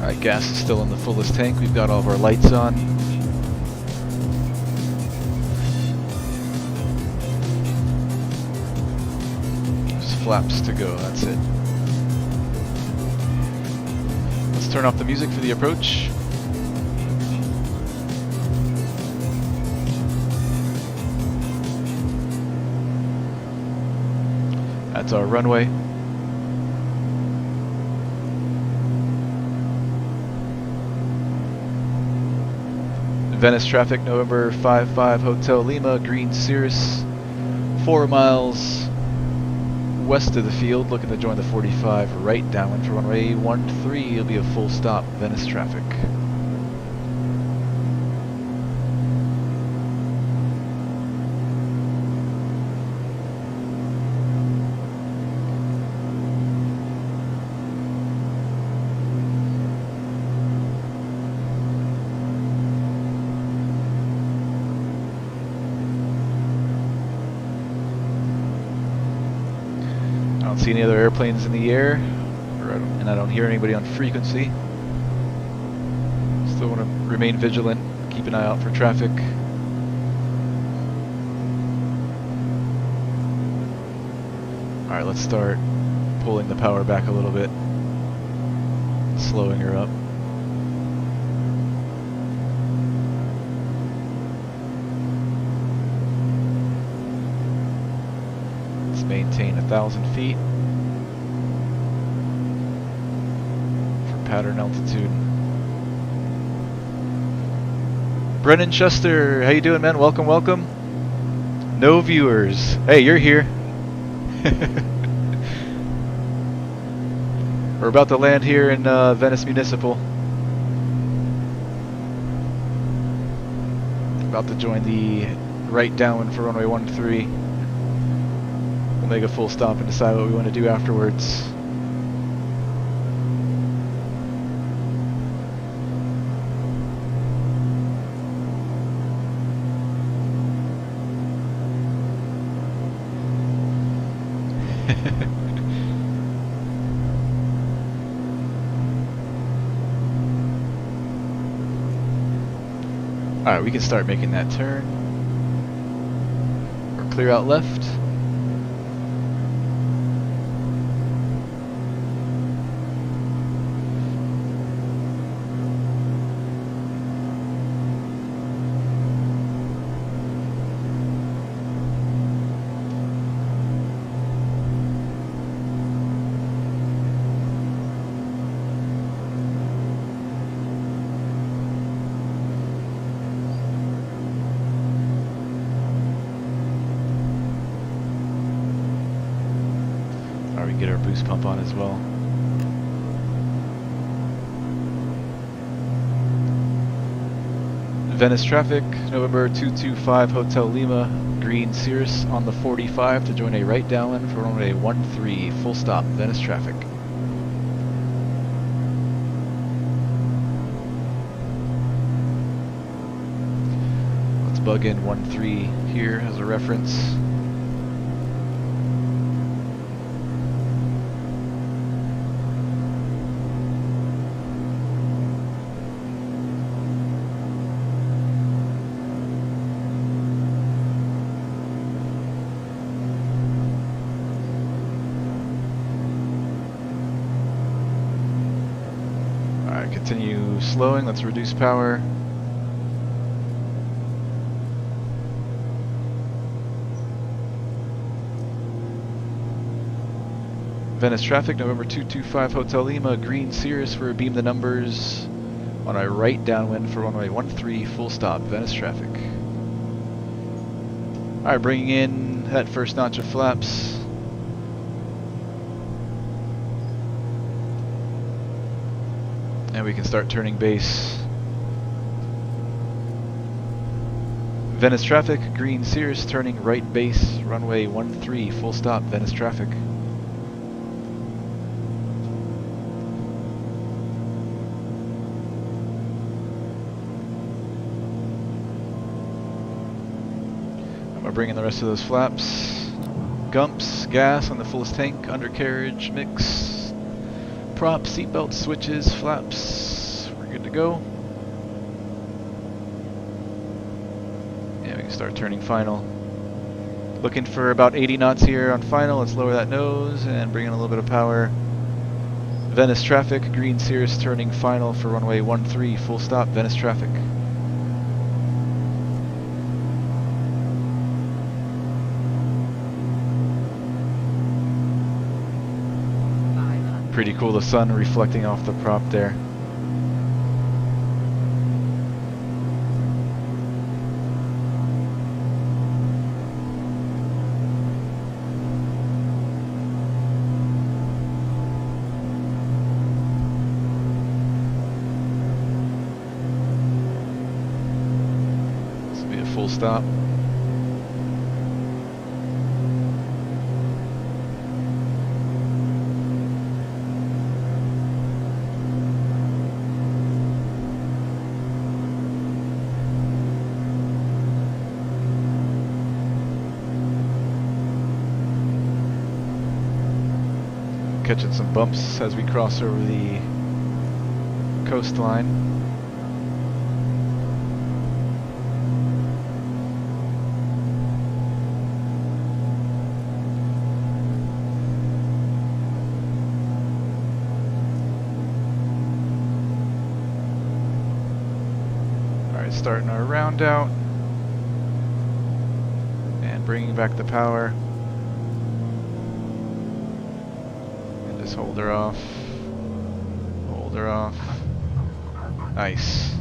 Alright, gas is still in the fullest tank. We've got all of our lights on. Just flaps to go, that's it. Let's turn off the music for the approach. That's our runway. Venice traffic, November 55 Hotel Lima, green Cirrus, 4 miles west of the field, looking to join the 45 right downwind for runway 13. It'll be a full stop, Venice traffic. I don't see any other airplanes in the air, and I don't hear anybody on frequency. Still want to remain vigilant, keep an eye out for traffic. Alright, let's start pulling the power back a little bit, slowing her up. Maintain 1,000 feet for pattern altitude. Brennan Schuster, how you doing, man? Welcome, welcome. No viewers. Hey, you're here. We're about to land here in Venice Municipal. About to join the right downwind for runway 13. We'll make a full stop and decide what we want to do afterwards. Alright, we can start making that turn. Or clear out left. We can get our boost pump on as well. Venice traffic, November 225 Hotel Lima, green Cirrus on the 45 to join a right downwind for runway 13, full stop, Venice traffic. Let's bug in 13 here as a reference. Continue slowing, let's reduce power. Venice traffic, November 225 Hotel Lima, green Cirrus for beam the numbers on a right downwind for runway 13, full stop, Venice traffic. Alright, bringing in that first notch of flaps. And we can start turning base. Venice traffic, green Cirrus turning right base, runway 13, full stop, Venice traffic. I'm gonna bring in the rest of those flaps. Gumps, gas on the fullest tank, undercarriage mix. Prop, seatbelt, switches, flaps. We're good to go. Yeah, we can start turning final. Looking for about 80 knots here on final. Let's lower that nose and bring in a little bit of power. Venice traffic, green Cirrus turning final for runway 13, full stop, Venice traffic. Pretty cool, the sun reflecting off the prop there. This will be a full stop. Catching some bumps as we cross over the coastline. Alright, starting our round out and bringing back the power. Just hold her off. Hold her off. Nice.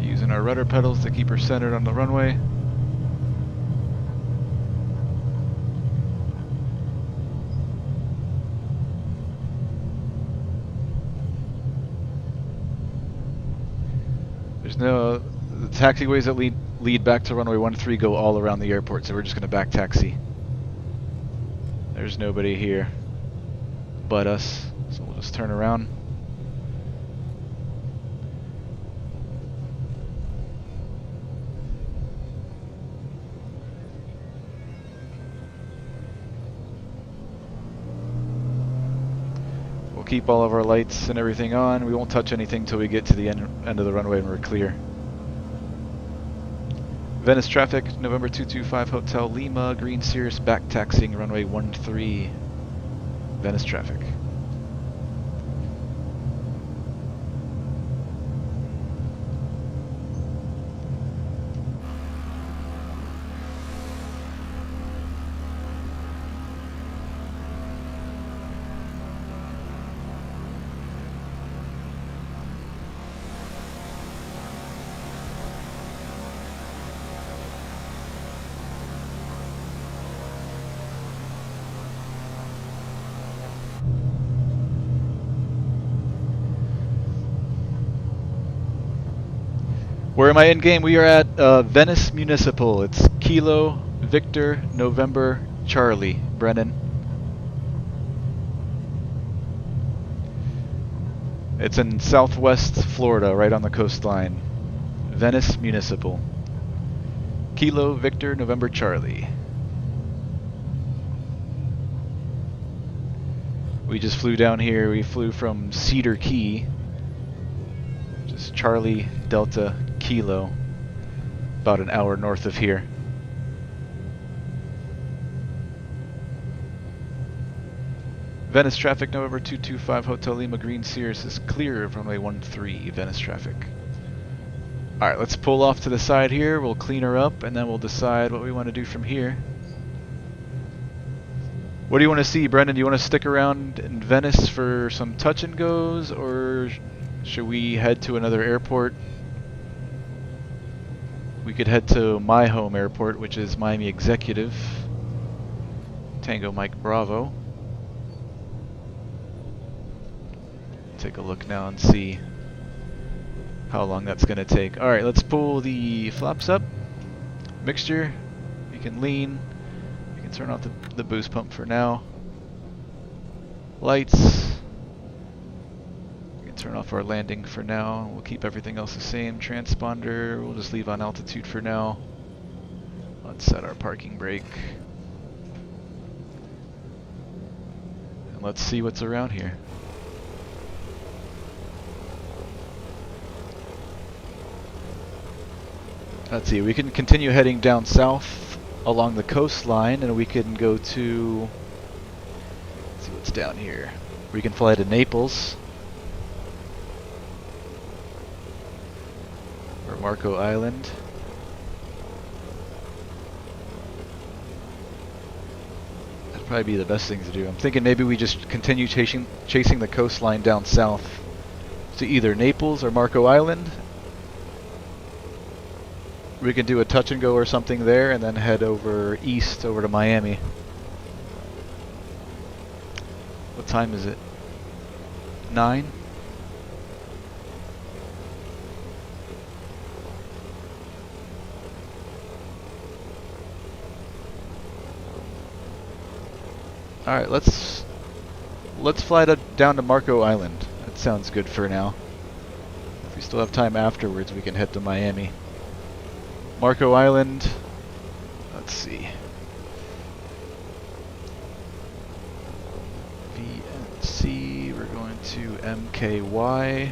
Using our rudder pedals to keep her centered on the runway. There's no... The taxiways that lead back to runway 13 go all around the airport, so we're just going to back taxi. There's nobody here but us, so we'll just turn around. We'll keep all of our lights and everything on. We won't touch anything till we get to the end of the runway and we're clear. Venice traffic, November 225 Hotel Lima, green Cirrus back taxiing runway 13, Venice traffic. Where am I in game? We are at Venice Municipal. It's Kilo, Victor, November, Charlie. Brennan. It's in southwest Florida, right on the coastline. Venice Municipal. Kilo, Victor, November, Charlie. We just flew down here. We flew from Cedar Key. Just Charlie, Delta, Kilo, about an hour north of here. Venice traffic, November 225 Hotel Lima, green Cirrus is clear of runway 13, Venice traffic. Alright, let's pull off to the side here, we'll clean her up, and then we'll decide what we want to do from here. What do you want to see, Brendan? Do you want to stick around in Venice for some touch and goes, or should we head to another airport? We could head to my home airport, which is Miami Executive. Tango Mike Bravo. Take a look now and see how long that's going to take. Alright, let's pull the flaps up. Mixture. You can lean. You can turn off the boost pump for now. Lights. Turn off our landing for now. We'll keep everything else the same. Transponder, we'll just leave on altitude for now. Let's set our parking brake. And let's see what's around here. Let's see, we can continue heading down south along the coastline, and we can go to, let's see what's down here. We can fly to Naples, or Marco Island. That'd probably be the best thing to do. I'm thinking maybe we just continue chasing the coastline down south to either Naples or Marco Island. We can do a touch and go or something there, and then head over east over to Miami. What time is it? 9? Alright, let's fly down to Marco Island. That sounds good for now. If we still have time afterwards, we can head to Miami. Marco Island, let's see. VNC, we're going to MKY.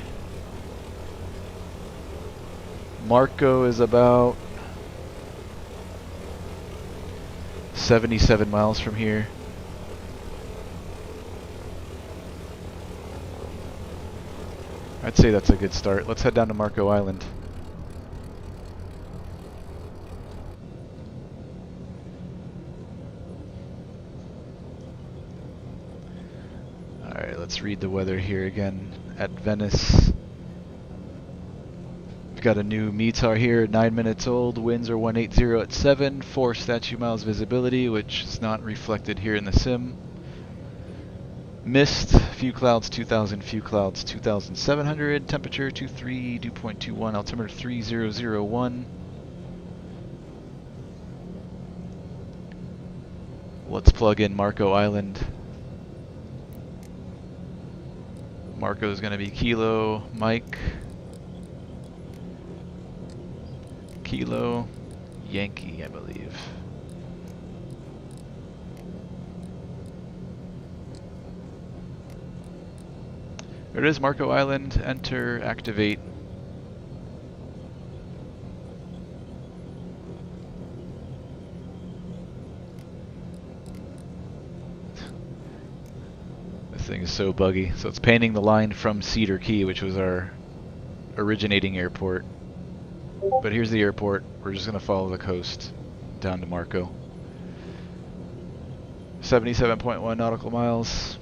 Marco is about 77 miles from here. I'd say that's a good start. Let's head down to Marco Island. Alright, let's read the weather here again at Venice. We've got a new METAR here, 9 minutes old. Winds are 180 at 7, 4 statute miles visibility, which is not reflected here in the sim. Mist, few clouds 2000, few clouds 2700, temperature 23, dew point 21, altimeter 3001. Let's plug in Marco Island. Marco is going to be Kilo, Mike, Kilo, Yankee, I believe. There it is, Marco Island. Enter, activate. This thing is so buggy. So it's painting the line from Cedar Key, which was our originating airport. But here's the airport. We're just going to follow the coast down to Marco. 77.1 nautical miles.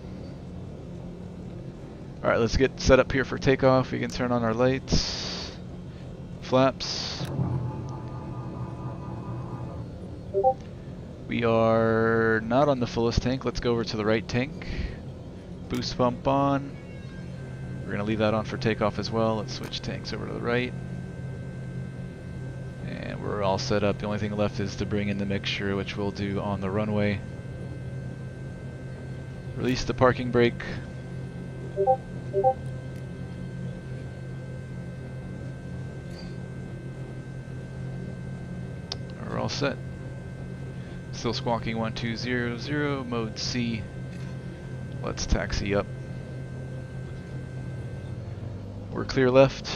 Alright, let's get set up here for takeoff. We can turn on our lights, flaps. We are not on the fullest tank. Let's go over to the right tank. Boost pump on. We're going to leave that on for takeoff as well. Let's switch tanks over to the right. And we're all set up. The only thing left is to bring in the mixture, which we'll do on the runway. Release the parking brake. We're all set. Still squawking 1200, mode C. Let's taxi up. We're clear left.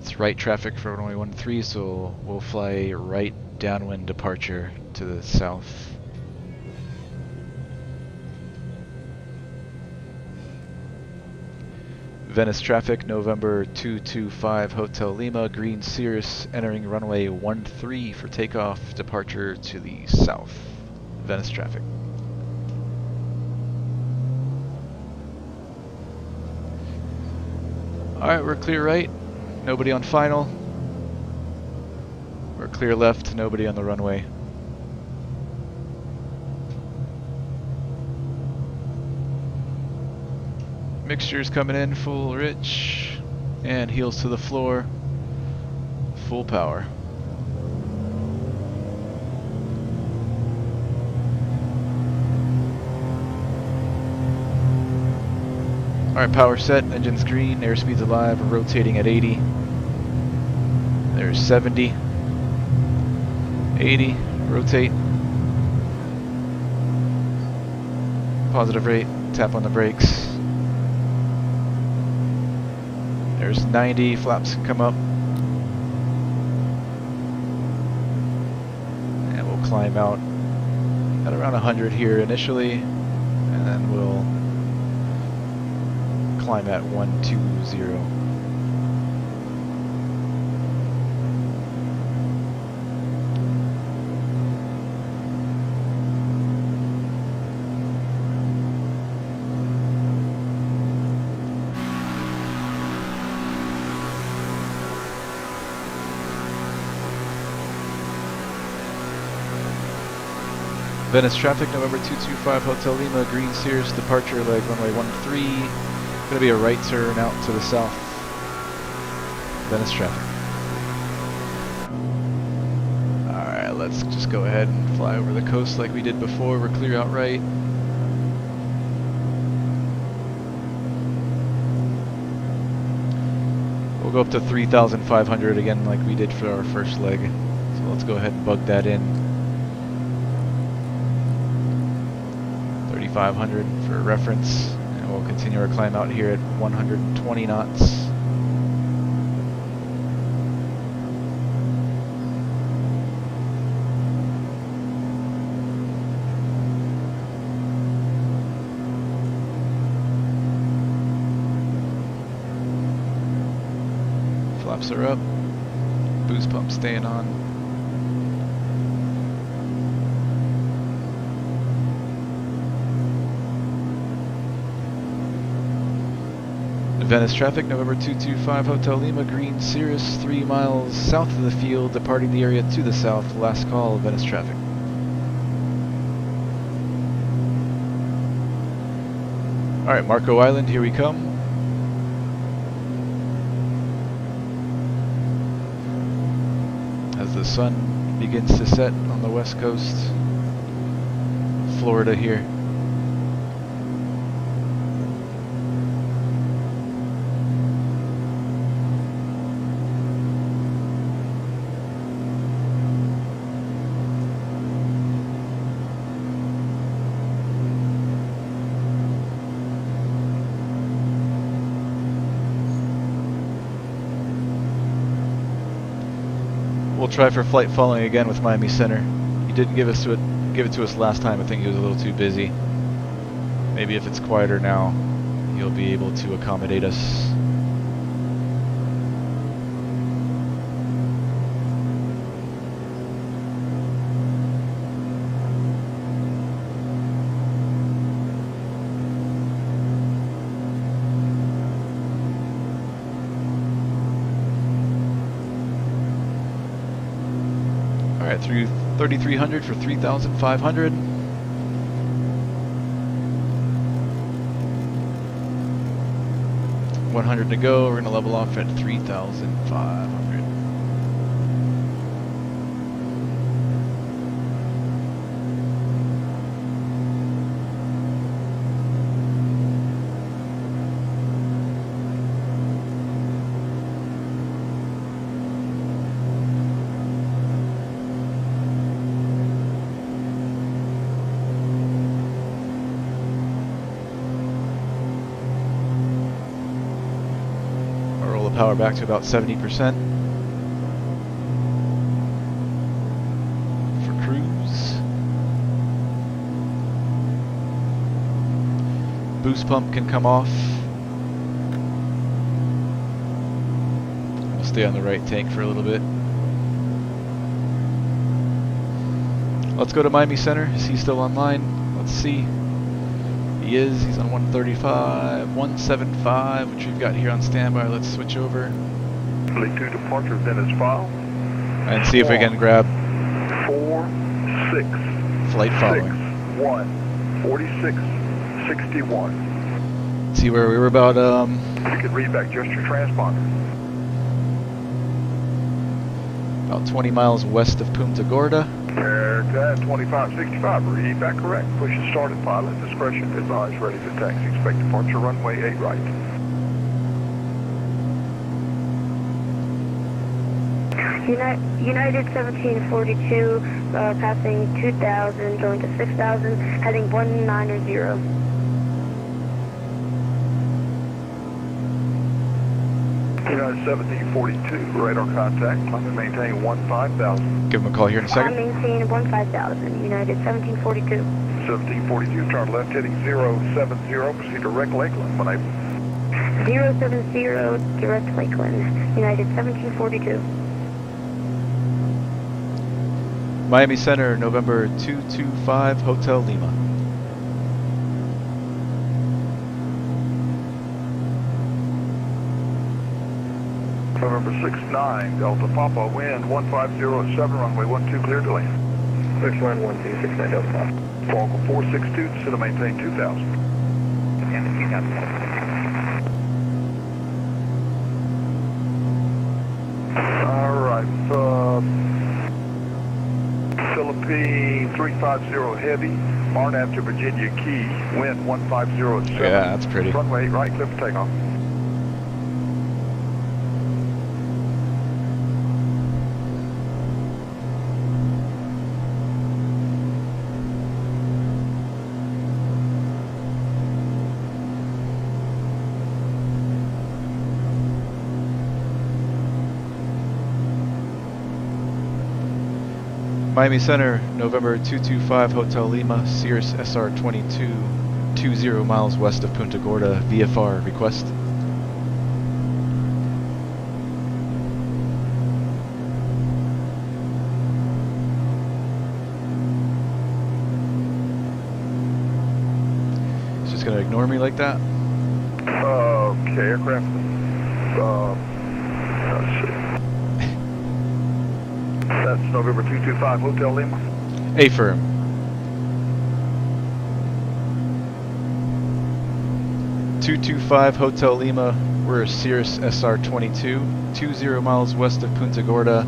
It's right traffic for runway 13, so we'll fly right downwind departure to the south. Venice traffic, November 225 Hotel Lima, green Cirrus, entering runway 13 for takeoff, departure to the south. Venice traffic. Alright, we're clear right, nobody on final. We're clear left, nobody on the runway. Mixture's coming in, full rich, and heels to the floor, full power. Alright, power set, engine's green, airspeed's alive, we're rotating at 80. There's 70. 80, rotate. Positive rate, tap on the brakes. There's 90, flaps can come up. And we'll climb out at around 100 here initially, and then we'll climb at 120. Venice traffic, November 225 Hotel Lima, green Cirrus, departure leg runway 13. Gonna be a right turn out to the south. Venice traffic. Alright, let's just go ahead and fly over the coast like we did before. We're clear out right. We'll go up to 3,500 again like we did for our first leg. So let's go ahead and bug that in. 3,500 for reference, and we'll continue our climb out here at 120 knots. Flaps are up, boost pump staying on. Venice traffic, November 225 Hotel Lima, green Cirrus, 3 miles south of the field, departing the area to the south. Last call, Venice traffic. Alright, Marco Island, here we come. As the sun begins to set on the west coast, Florida here. We'll try for flight following again with Miami Center. He didn't give it to us last time. I think he was a little too busy. Maybe if it's quieter now, he'll be able to accommodate us. Alright, through 3,300 for 3,500. $100 to go. We're going to level off at 3,500. Power back to about 70% for cruise. Boost pump can come off. We'll stay on the right tank for a little bit. Let's go to Miami Center. Is he still online? Let's see. He is. He's on 135, 175, which we've got here on standby. Let's switch over. Fleet 2 departure, Venice file. And see if we can grab 4, 6, flight following. 6, 1, 46, 61. See where we were about, You can read back just your transponder. about 20 miles west of Punta Gorda. Aircraft 2565, read back correct. Push is started, pilot discretion advised, ready to taxi. Expect departure runway 8 right. United 1742, passing 2,000, going to 6,000, heading 190. United 1742, radar contact, climb and maintain 15,000. Give him a call here in a second. Maintain 15,000, United 1742. 1742, turn left heading 070, proceed direct Lakeland when able. 070, direct Lakeland, United 1742. Miami Center, November 225, Hotel Lima. November 69, Delta Papa, wind 1507, runway 12 clear to land. 611269 Delta Papa. Falcon 462, descend to maintain 2000. Alright, Philippine 350 heavy, Arnab to Virginia Key, wind 1507. Yeah, that's pretty. Runway 8 right, clear for takeoff. Miami Center, November 225, Hotel Lima, Cirrus SR-22, 20 miles west of Punta Gorda, VFR request. He's just gonna ignore me like that? Okay, aircraft, let's see. That's November 225, Hotel Lima. A-firm. (225) Hotel Lima. We're Cirrus SR-22, 20 miles west of Punta Gorda,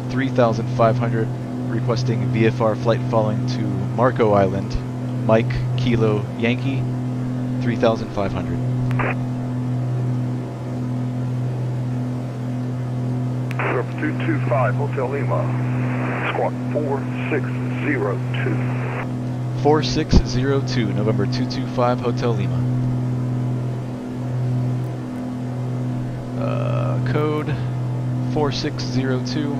3,500. Requesting VFR flight following to Marco Island, Mike Kilo Yankee, 3,500. November 225, Hotel Lima, squawk 4602. 4602, November 225, Hotel Lima. Code 4602.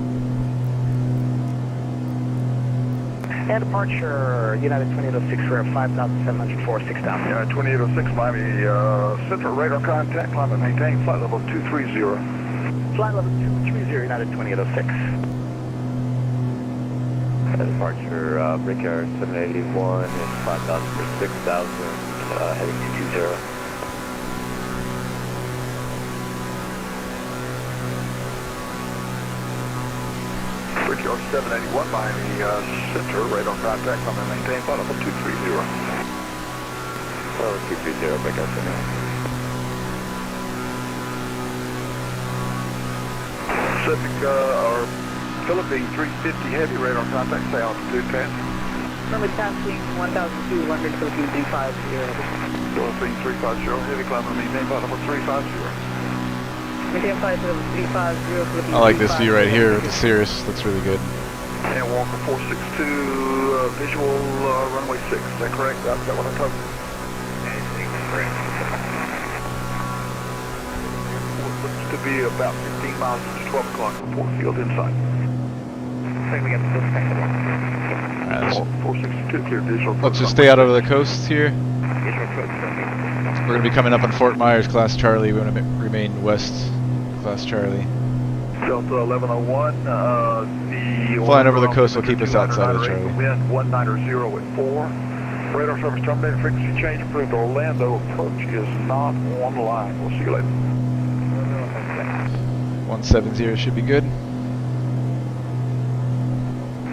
And departure, United 2806 for 5,704, 6,000. Yeah, 2806 Miami Central, radar contact, climb and maintain flight level 230. Flight level 230, United 2806. Departure, Brickyard 781 is 5,000 for 6,000, heading 220. Brickyard 781 Miami Center, radar contact, climb and maintain flight level 230. Level 230, Brickyard 781. Pacific, or Philippine 350 heavy, radar contact, stay altitude pass. Currently passing 1,200, Philippine 350. Philippine 350 heavy, climb and maintain flight level 350. Maintain flight level 350, Philippine I like this view right here with the Cirrus. Looks really good. And Walker 462, visual runway 6, is that correct? That's that what I told you? Looks to be about 15 miles to 12 o'clock from Port Field inside. Alright, 462, clear visual. let's just stay out over the coast here. We're going to be coming up on Fort Myers, Class Charlie. We want to remain west, Class Charlie. Delta 1101, the... Flying over the coast will keep us outside of Charlie. Wind 190 at 4. Radar service terminated, frequency change approved. Orlando approach is not online. We'll see you later. 170 should be good.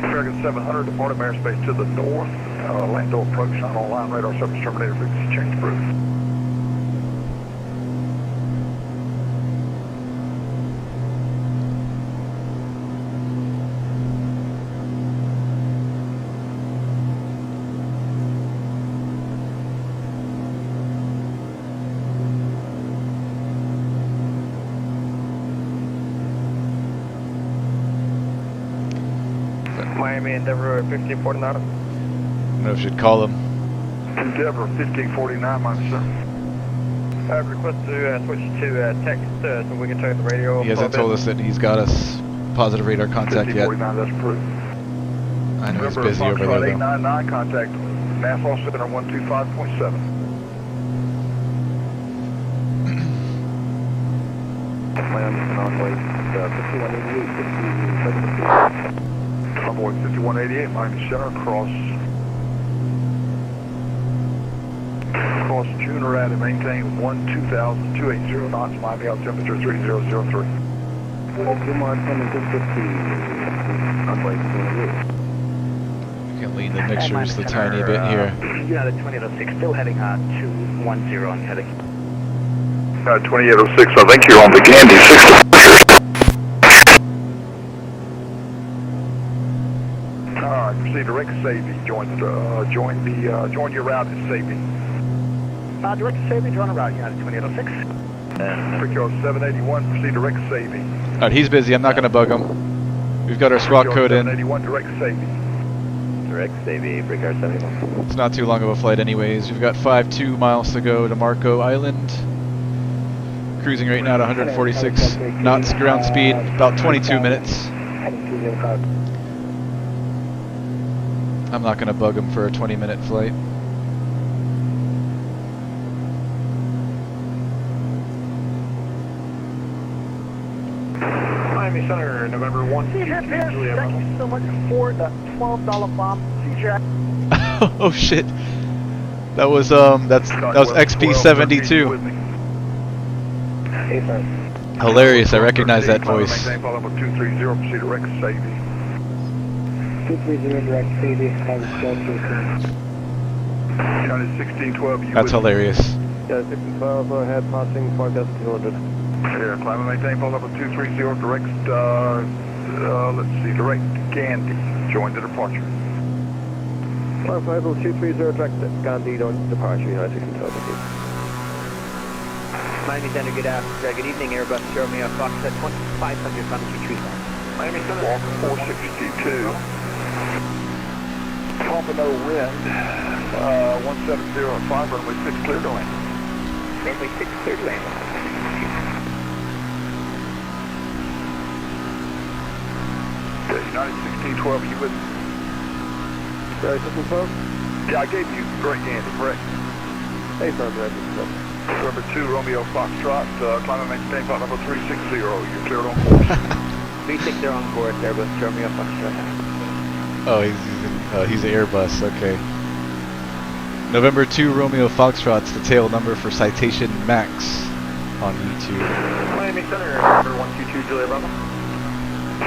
American 700, departing airspace to the north. Orlando approach not online. Radar service terminated, frequency change approved. Miami Endeavor 1549. I don't know if you should call him. Endeavor 1549, Miami Center. I request to switch to text so we can turn the radio. He hasn't told us that he's got us positive radar contact yet. 1549, that's approved. I know he's November busy over Foxtrot there though. 899, contact Nassau Center 125.7. Miami Envoy 5188. Envoy 5188, Miami Center, cross Junerat and maintain 280 knots, Miami out temperature 3003. You can lean the mixtures a tiny bit here. United 2006, still heading 210 on heading. 2806, I think you're on the Gandhi 6. Alright, proceed direct Savvy. Join your route at Savvy. Direct Savvy, join a route, United 2806. Brickyard 781, proceed direct Savvy. Alright, he's busy. I'm not going to bug him. We've got our squawk code in. 781, direct Savvy. Direct Savvy, Brickyard 781. It's not too long of a flight anyways. We've got 5.2 miles to go to Marco Island. Cruising right now at 146 knots ground speed, about 22 minutes. I'm not going to bug him for a 20-minute flight. Miami Center, November 1. Thank you so much for the $12 bomb, C-Jack. Oh shit. That was XP72. Hilarious, I recognize that voice. Maintain follow up 230, proceed direct Savvy. 230 direct Sadie, United 1612, That's hilarious. United 1612, ahead, passing 5200. Yeah, climb and maintain follow up 230, direct, let's see, direct Gandhi, join the departure. 230, direct Gandhi, on departure, United 1612. Miami Center, good evening, Airbus Romeo Fox at 2500 from retreat. Miami Center, walk 462. Pompano wind, 170.5, runway 6 clear to land. Runway 6 clear to land. Okay, United 1612, are you with me? United 1612? Yeah, I gave you direct Gandhi, correct? Hey, from United 1612. November 2, Romeo Foxtrot, climb and maintain flight number 360, you're cleared on course. 360 on course, Airbus Romeo Foxtrot. Oh, he's an Airbus, okay. November 2 Romeo Foxtrot's the tail number for Citation Max on YouTube. Miami Center, number 122 Juliet Bravo.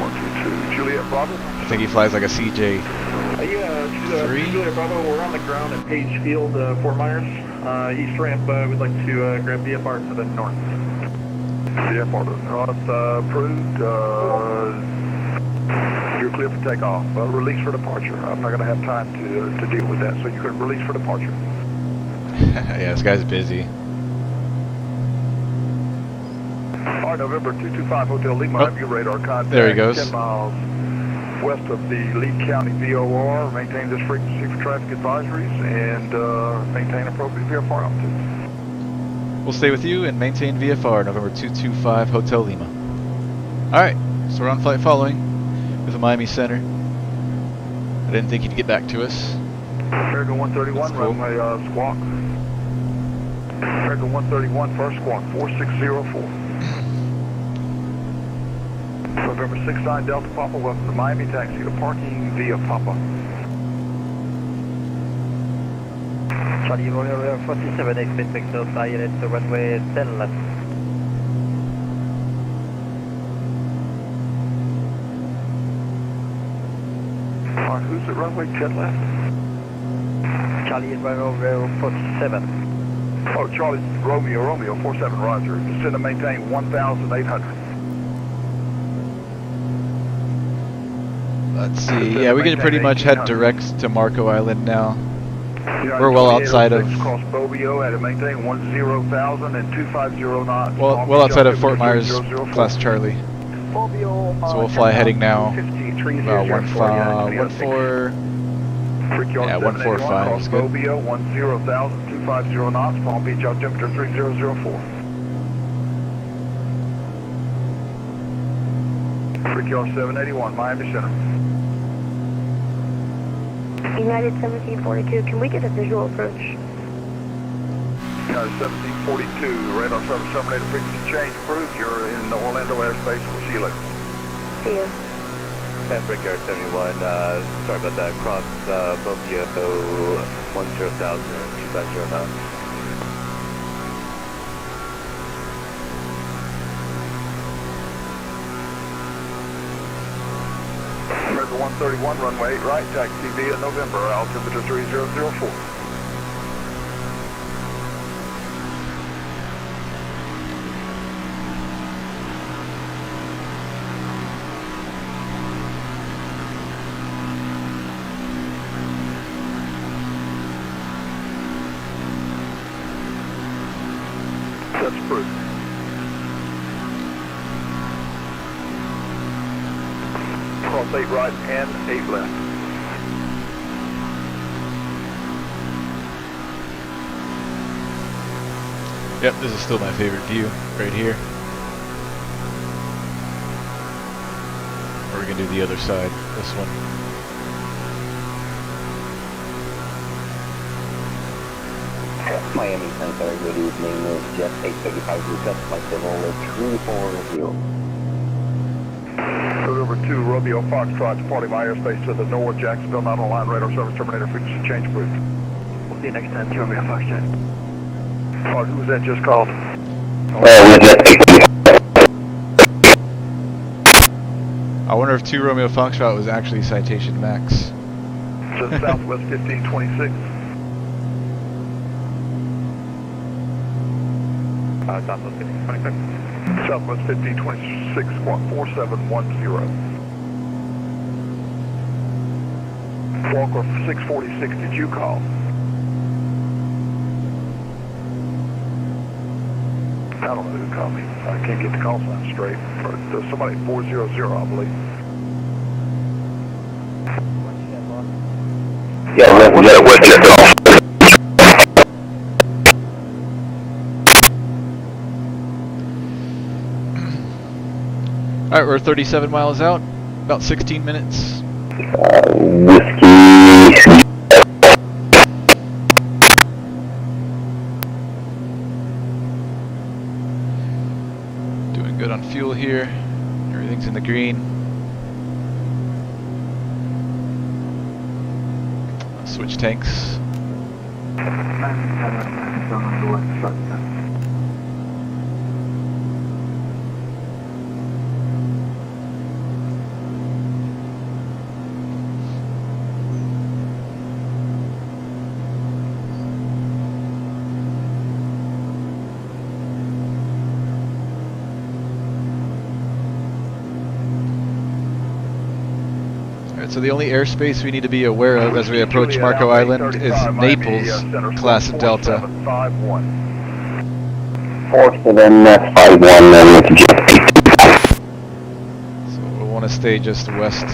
122 Juliet Bravo. I think he flies like a CJ. Three? Juliet Bravo, we're on the ground at Page Field, Fort Myers. East ramp, we'd like to grab VFR to the north. VFR to the north, approved. You're clear for takeoff. Release for departure. I'm not going to have time to deal with that, so you can release for departure. Yeah, this guy's busy. All right, November 225 Hotel Lima, have your radar contact. There he goes. 10 miles west of the Lee County VOR. Maintain this frequency for traffic advisories and maintain appropriate VFR altitude. We'll stay with you and maintain VFR, November 225 Hotel Lima. Alright, so we're on flight following with the Miami Center. I didn't think he'd get back to us. American 131, Cool. runway squawk. American 131, first squawk, 4604. November 69 Delta Papa, welcome to Miami, taxi to parking via Papa. Charlie Romeo 47, expect pixel fire at the runway 10 left. Alright, who's at runway 10 left? Charlie Romeo 47. Oh, Charlie Romeo 47, roger. Descend and maintain 1,800. Let's see, yeah, we can pretty much head direct to Marco Island now. United We're well outside of 2806, cross Bobbio at a maintain 10,000 and 250 knots. well outside of Fort Myers, class Charlie. Bobbio, So we'll fly heading now About 14. Brickyard Yeah, 781 145 across is good. Mobile, 10,250 knots, Palm Beach altimeter 3004. Brickyard 781, Miami Center. United 1742, can we get a visual approach? United 1742, radar service terminated, frequency change approved. You're in the Orlando airspace. We'll see you later. See you. Brickyard 71, sorry about that, cross Mobile 10,250 knots. America 131, runway 8 right, taxi via November, altimeter 3004. That's approved. Cross 8 right and 8 left. Yep, this is still my favorite view, right here. Or we're gonna do the other side, this one. Miami Center, good evening, Jet 835 request flight level 340. Over 2, Romeo Foxtrot, departing my airspace to the north, Jacksonville, not on line, radar service terminator, frequency change approved. We'll see you next time, Romeo Foxtrot. Who was that just called? I wonder if 2 Romeo Foxtrot was actually Citation Max. To Southwest 1526. Southwest 1526. Southwest 1526, squawk 4710. Walker 646, did you call? I don't know who called me. I can't get the call sign straight. Somebody 400, I believe. Yeah, what's your call? Alright, we're 37 miles out, about 16 minutes. Whiskey. Doing good on fuel here. Everything's in the green. Switch tanks. So the only airspace we need to be aware of as we approach Marco Island is Naples, class of Delta. 4751 So we'll want to stay just west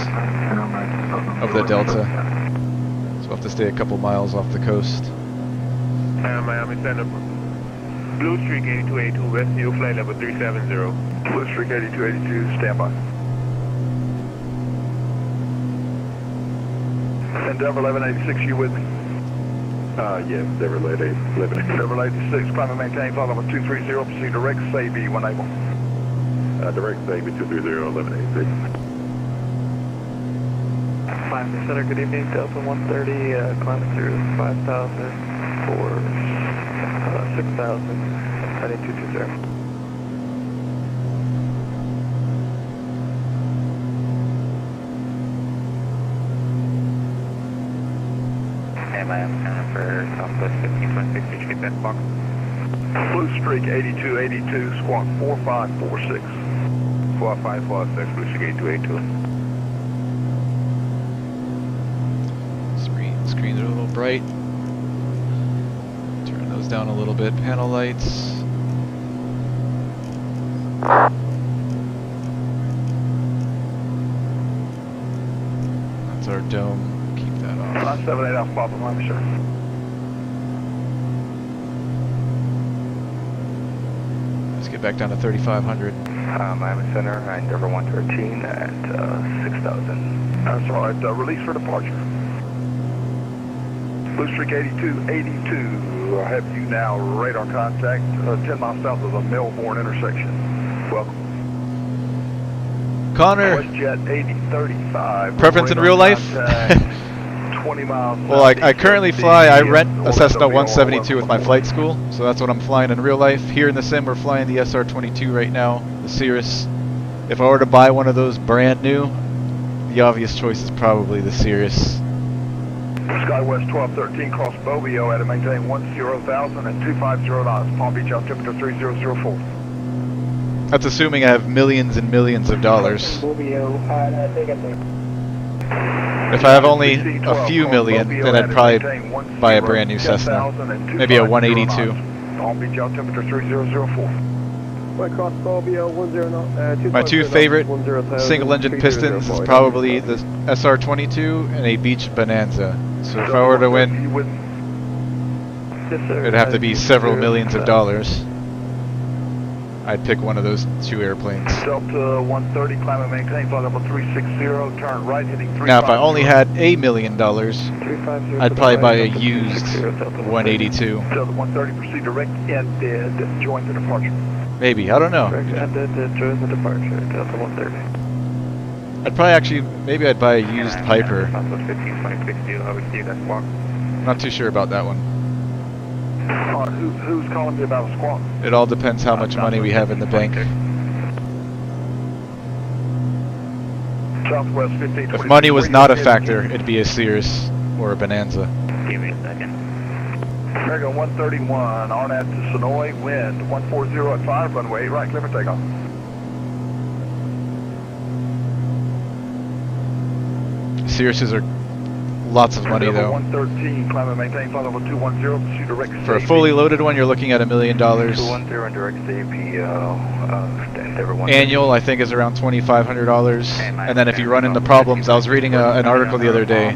of the Delta. So we'll have to stay a couple miles off the coast. Miami Center, Blue Streak 8282, West View, flight level 370. Blue Streak 8282, standby. Endeavor 1186, you with me? Yes, Endeavor 1186. Endeavor 86, climb and maintain, flight level 230, proceed direct, SAB when able. Direct SAB 230, 1186. Miami Center, good evening, Delta 130, climbing through 5,000 for 6,000, heading 220. Miami Center for Southwest 1526, did you get that box? Blue Streak 8282, squawk 4546. 4546, Blue Streak 8282. Screens are a little bright. Turn those down a little bit. Panel lights. dome. Keep that off. 578 Alpha Papa, Miami, sir. Let's get back down to 3,500. Miami Center, Endeavor 113 at 6,000. That's all right. Release for departure. Blue Streak 8282. I have you now radar contact 10 miles south of the Melbourne intersection. Welcome. Connor, WestJet 8035. preference in real life? 20 miles. Well, I currently fly, I rent a Cessna 172 with my flight school, so that's what I'm flying in real life. Here in the sim, we're flying the SR-22 right now, the Cirrus. If I were to buy one of those brand new, the obvious choice is probably the Cirrus. SkyWest 1213, cross Bovio at a maintain 10,000 and 250 knots. Palm Beach altimeter 3004. That's assuming I have millions and millions of dollars. If I have only a few million, then I'd probably buy a brand new Cessna. Maybe a 182. Palm Beach altimeter 3004. My two favorite single-engine pistons is probably the SR-22 and a Beach Bonanza. So if I were to win, it'd have to be several millions of dollars. I'd pick one of those two airplanes. Delta 130, climb and maintain, flight level 360, turn right, hitting 350. Now if I only had $1 million, I'd probably buy a used 182. Delta 130, proceed direct and dead, join the departure. Maybe, I don't know. Join the departure, Delta 130. I'd probably actually, maybe I'd buy a used Piper. I'm not too sure about that one. Who's calling me about a squawk? It all depends how much money we have in the bank. Southwest 1526. If money was not a factor, it'd be a Cirrus or a Bonanza. Give me a second. American 131, Arnett to Sonoy, wind 140 at 5, runway right, clear for takeoff. Cirruses are lots of money though. 113, climb and maintain, flight level 210, pursue direct For a fully loaded one, you're looking at $1 million. 210 and direct safety, Endeavor 130. Annual, I think, is around $2,500. And then if you run into problems, I was reading an article the other day.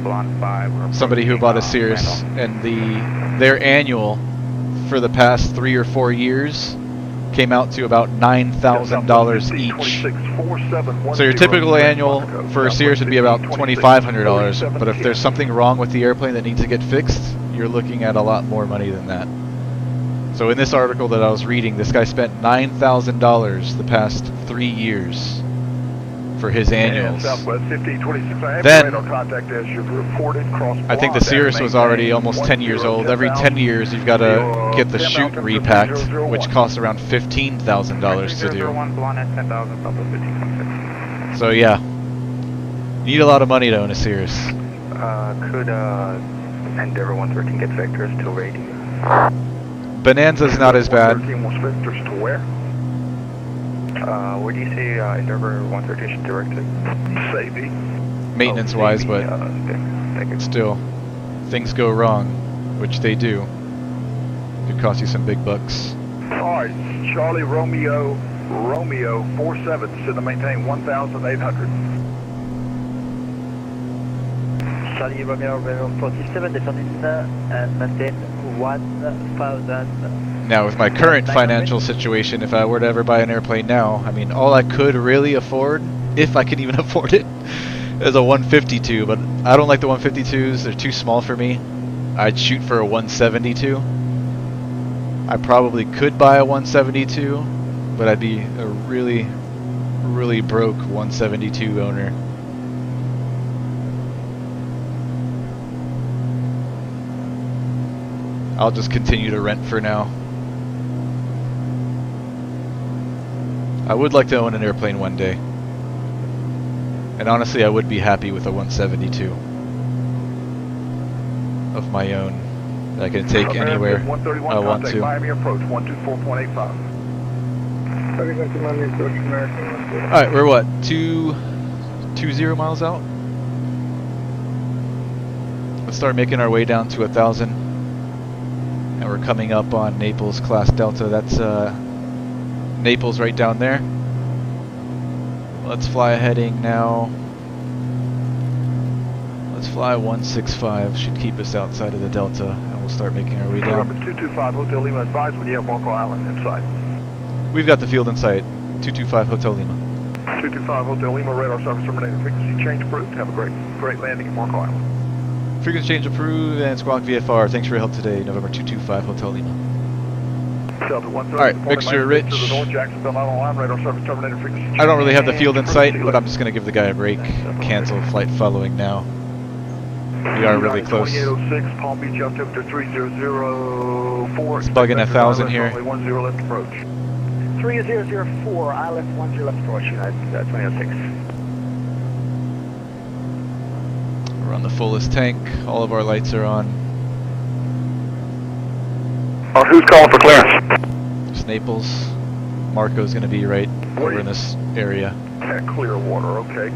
Somebody who bought a Cirrus, and their annual for the past 3 or 4 years came out to about $9,000 each. So your typical annual for a Cirrus would be about $2,500, but if there's something wrong with the airplane that needs to get fixed, you're looking at a lot more money than that. So in this article that I was reading, this guy spent $9,000 the past 3 years for his annuals. Then, I think the Cirrus was already almost 10 years old. Every 10 years you've got to get the chute repacked, which costs around $15,000 to do. So yeah, you need a lot of money to own a Cirrus. Could Endeavor 113 get vectors to radio? Bonanza's not as bad. Where do you say Endeavor 113 should direct it? Savvy. Maintenance-wise, but okay. still, things go wrong, which they do. It could cost you some big bucks. Alright, Charlie Romeo 47, should have maintained 1,800. Charlie Romeo 47, descend and maintain 1,000. Now, with my current financial situation, if I were to ever buy an airplane now, I mean, all I could really afford, if I can even afford it, is a 152, but I don't like the 152s. They're too small for me. I'd shoot for a 172. I probably could buy a 172, but I'd be a really, really broke 172 owner. I'll just continue to rent for now. I would like to own an airplane one day. And honestly, I would be happy with a 172 of my own that I can take anywhere I want to. Miami approach 124.85. Alright, we're what? 220 miles out? Let's start making our way down to 1,000. And we're coming up on Naples class Delta. That's Naples right down there. Let's fly a heading now. Let's fly 165 should keep us outside of the delta, and we'll start making our way down. Number 225 Hotel Lima, advise when you have Marco Island in sight. We've got the field in sight. 225 Hotel Lima. 225 Hotel Lima, radar service terminated, frequency change approved. Have a great landing at Marco Island. Frequency change approved and squawk VFR. Thanks for your help today, November 225 Hotel Lima. Delta 130, Alright, Mixture Rich. To the north, Jacksonville, not online, radar service terminated, frequency I don't really have the change field in approved. sight, but I'm just going to give the guy a break. Cancel flight following now. We are really close. 2806, Palm Beach, altimeter 3004. It's bugging 1,000 here. Only 10 left approach. 3004, ILS 10 left approach, United 2006. We're on the fullest tank. All of our lights are on. Who's calling for clearance? It's Naples. Marco's going to be right over in this area. At Clearwater, okay.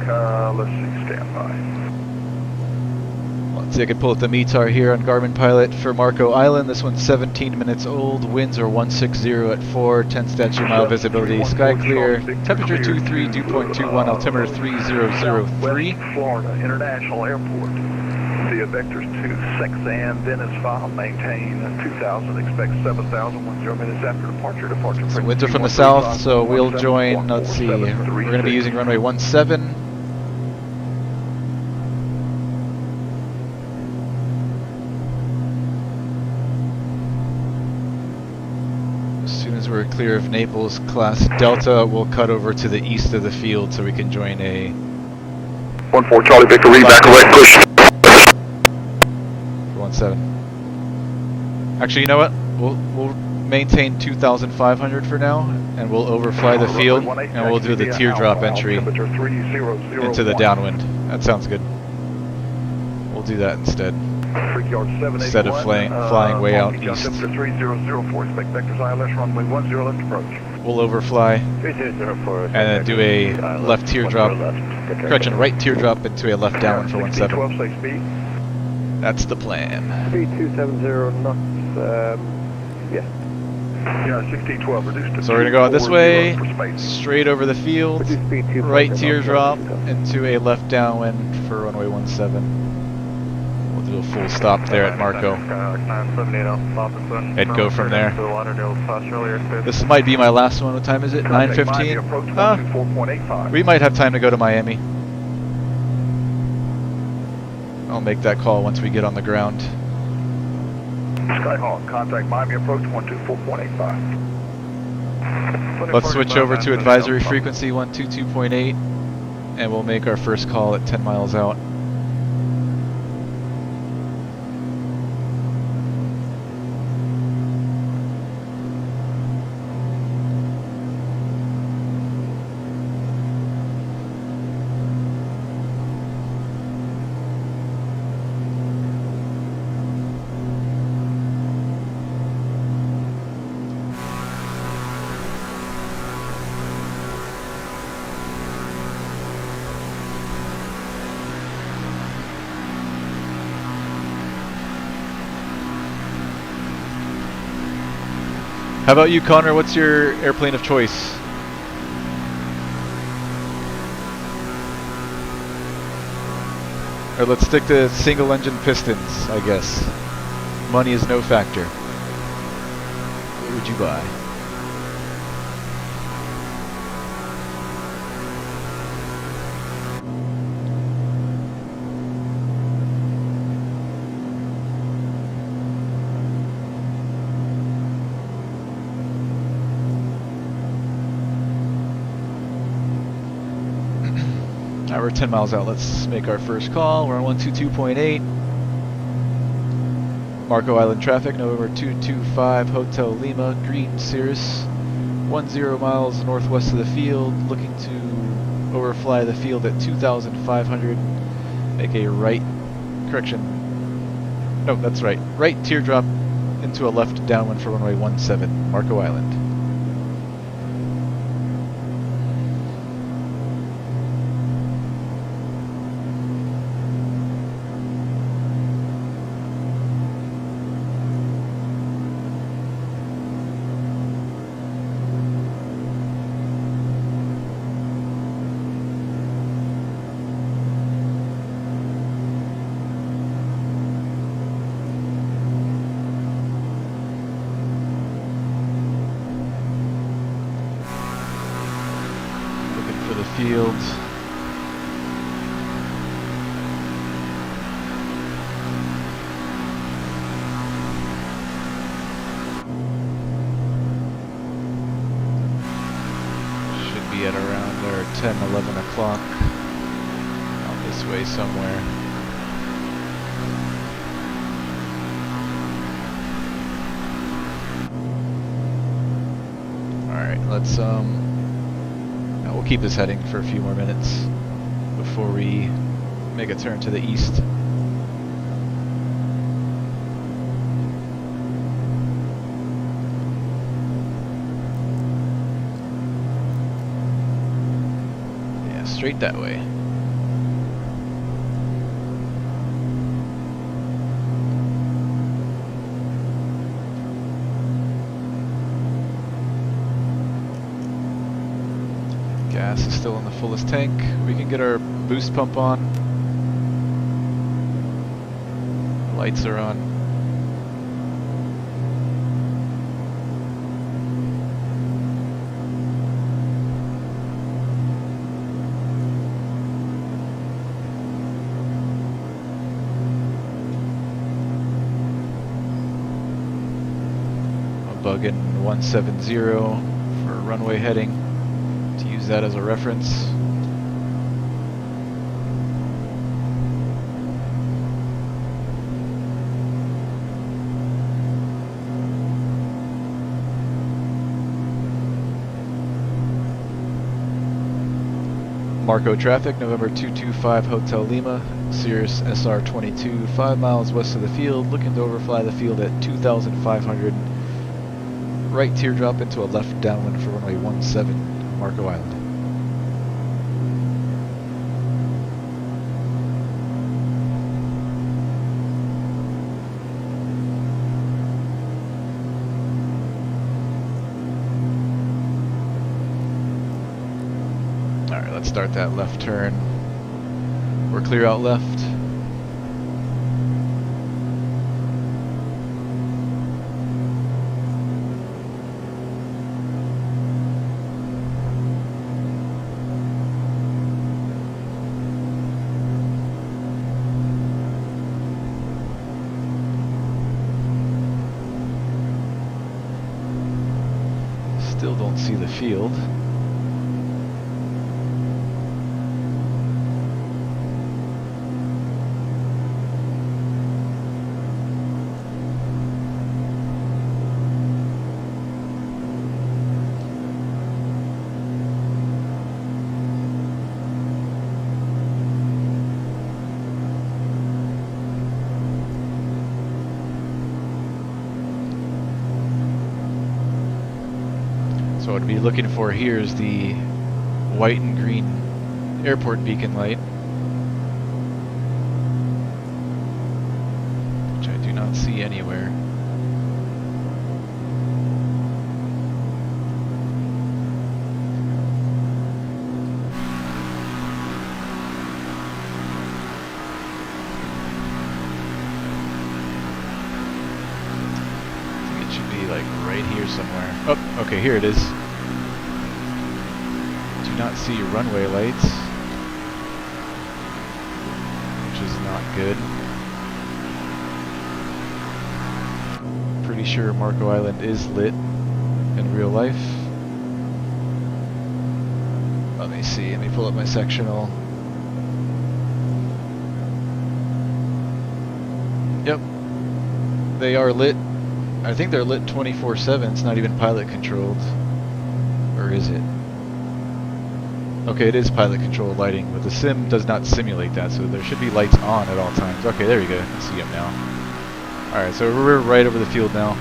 Let's see, stand by. Let's see, I can pull up the METAR here on Garmin Pilot for Marco Island. This one's 17 minutes old. Winds are 160 at 4, 10 statute mile visibility. Sky clear. Temperature 23, dew point 21, altimeter 3003. West Florida International Airport. Via vectors to Sexan, Venice file, maintain 2000, expect 7000, 10 minutes after departure. So winds are from the south, so we'll join, let's see, we're going to be using runway 17. As soon as we're clear of Naples, class Delta, we'll cut over to the east of the field so we can join a 14 Charlie Victor, read back away, push. 17. Actually, you know what? We'll maintain 2,500 for now, and we'll overfly the field, and we'll do the teardrop entry into the downwind. That sounds good. We'll do that instead. Instead of flying way out east. We'll overfly, and then do a left teardrop, correction, right teardrop into a left downwind for 17. That's the plan. Speed 270 knots, yeah. Yeah, 1612, reduced to So we're going to go out this way, for space. straight over the field, right teardrop into a left downwind for runway 17. We'll do a full stop there at Marco. And go from there. This might be my last one. What time is it? 9:15? We might have time to go to Miami. I'll make that call once we get on the ground. Skyhawk, contact Miami approach 124.85. Let's switch over to advisory frequency 122.8, and we'll make our first call at 10 miles out. How about you, Connor? What's your airplane of choice? Or let's stick to single engine pistons, I guess. Money is no factor. What would you buy? Now we're 10 miles out. Let's make our first call. We're on 122.8. Marco Island traffic, November 225, Hotel Lima, green Cirrus. 10 miles northwest of the field, looking to overfly the field at 2,500. Make a right, correction. No, that's right. Right teardrop into a left downwind for runway 17, Marco Island. field. Should be at around or 10, 11 o'clock. Out this way somewhere. Alright, let's we'll keep this heading for a few more minutes before we make a turn to the east. Yeah, straight that way. Gas is still in the fullest tank. We can get our boost pump on. Lights are on. I'll bug in 170 for runway heading. Use that as a reference. Marco traffic, November 225 Hotel Lima, Cirrus SR-22, 5 miles west of the field, looking to overfly the field at 2,500. Right teardrop into a left downwind for runway 17. Marco Island. Alright, let's start that left turn. We're clear out left. Still don't see the field. So what I'd be looking for here is the white and green airport beacon light, which I do not see anywhere. I think it should be like right here somewhere. Oh, okay, here it is. Do not see runway lights, which is not good. Pretty sure Marco Island is lit in real life. Let me see, let me pull up my sectional. Yep, they are lit. I think they're lit 24/7. It's not even pilot controlled. Or is it? Okay, it is pilot controlled lighting, but the sim does not simulate that, so there should be lights on at all times. Okay, there you go. I see them now. Alright, so we're right over the field now.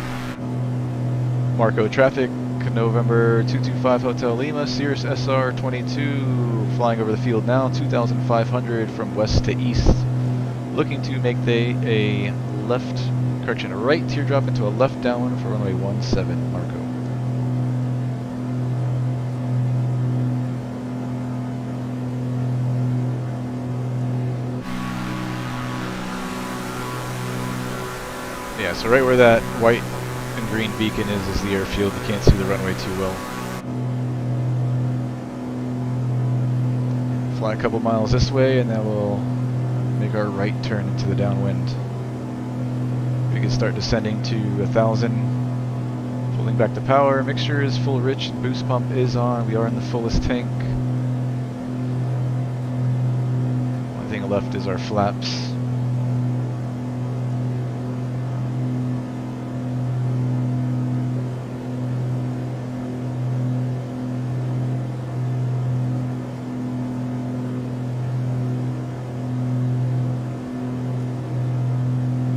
Marco traffic, November 225 Hotel Lima, Cirrus SR-22, flying over the field now, 2,500 from west to east. Looking to make a left, correction, a right teardrop into a left downwind for runway 17, Marco. Yeah, so right where that white and green beacon is the airfield. You can't see the runway too well. Fly a couple miles this way and then we'll make our right turn into the downwind. We can start descending to 1,000. Pulling back the power. Mixture is full rich and boost pump is on. We are in the fullest tank. Only thing left is our flaps.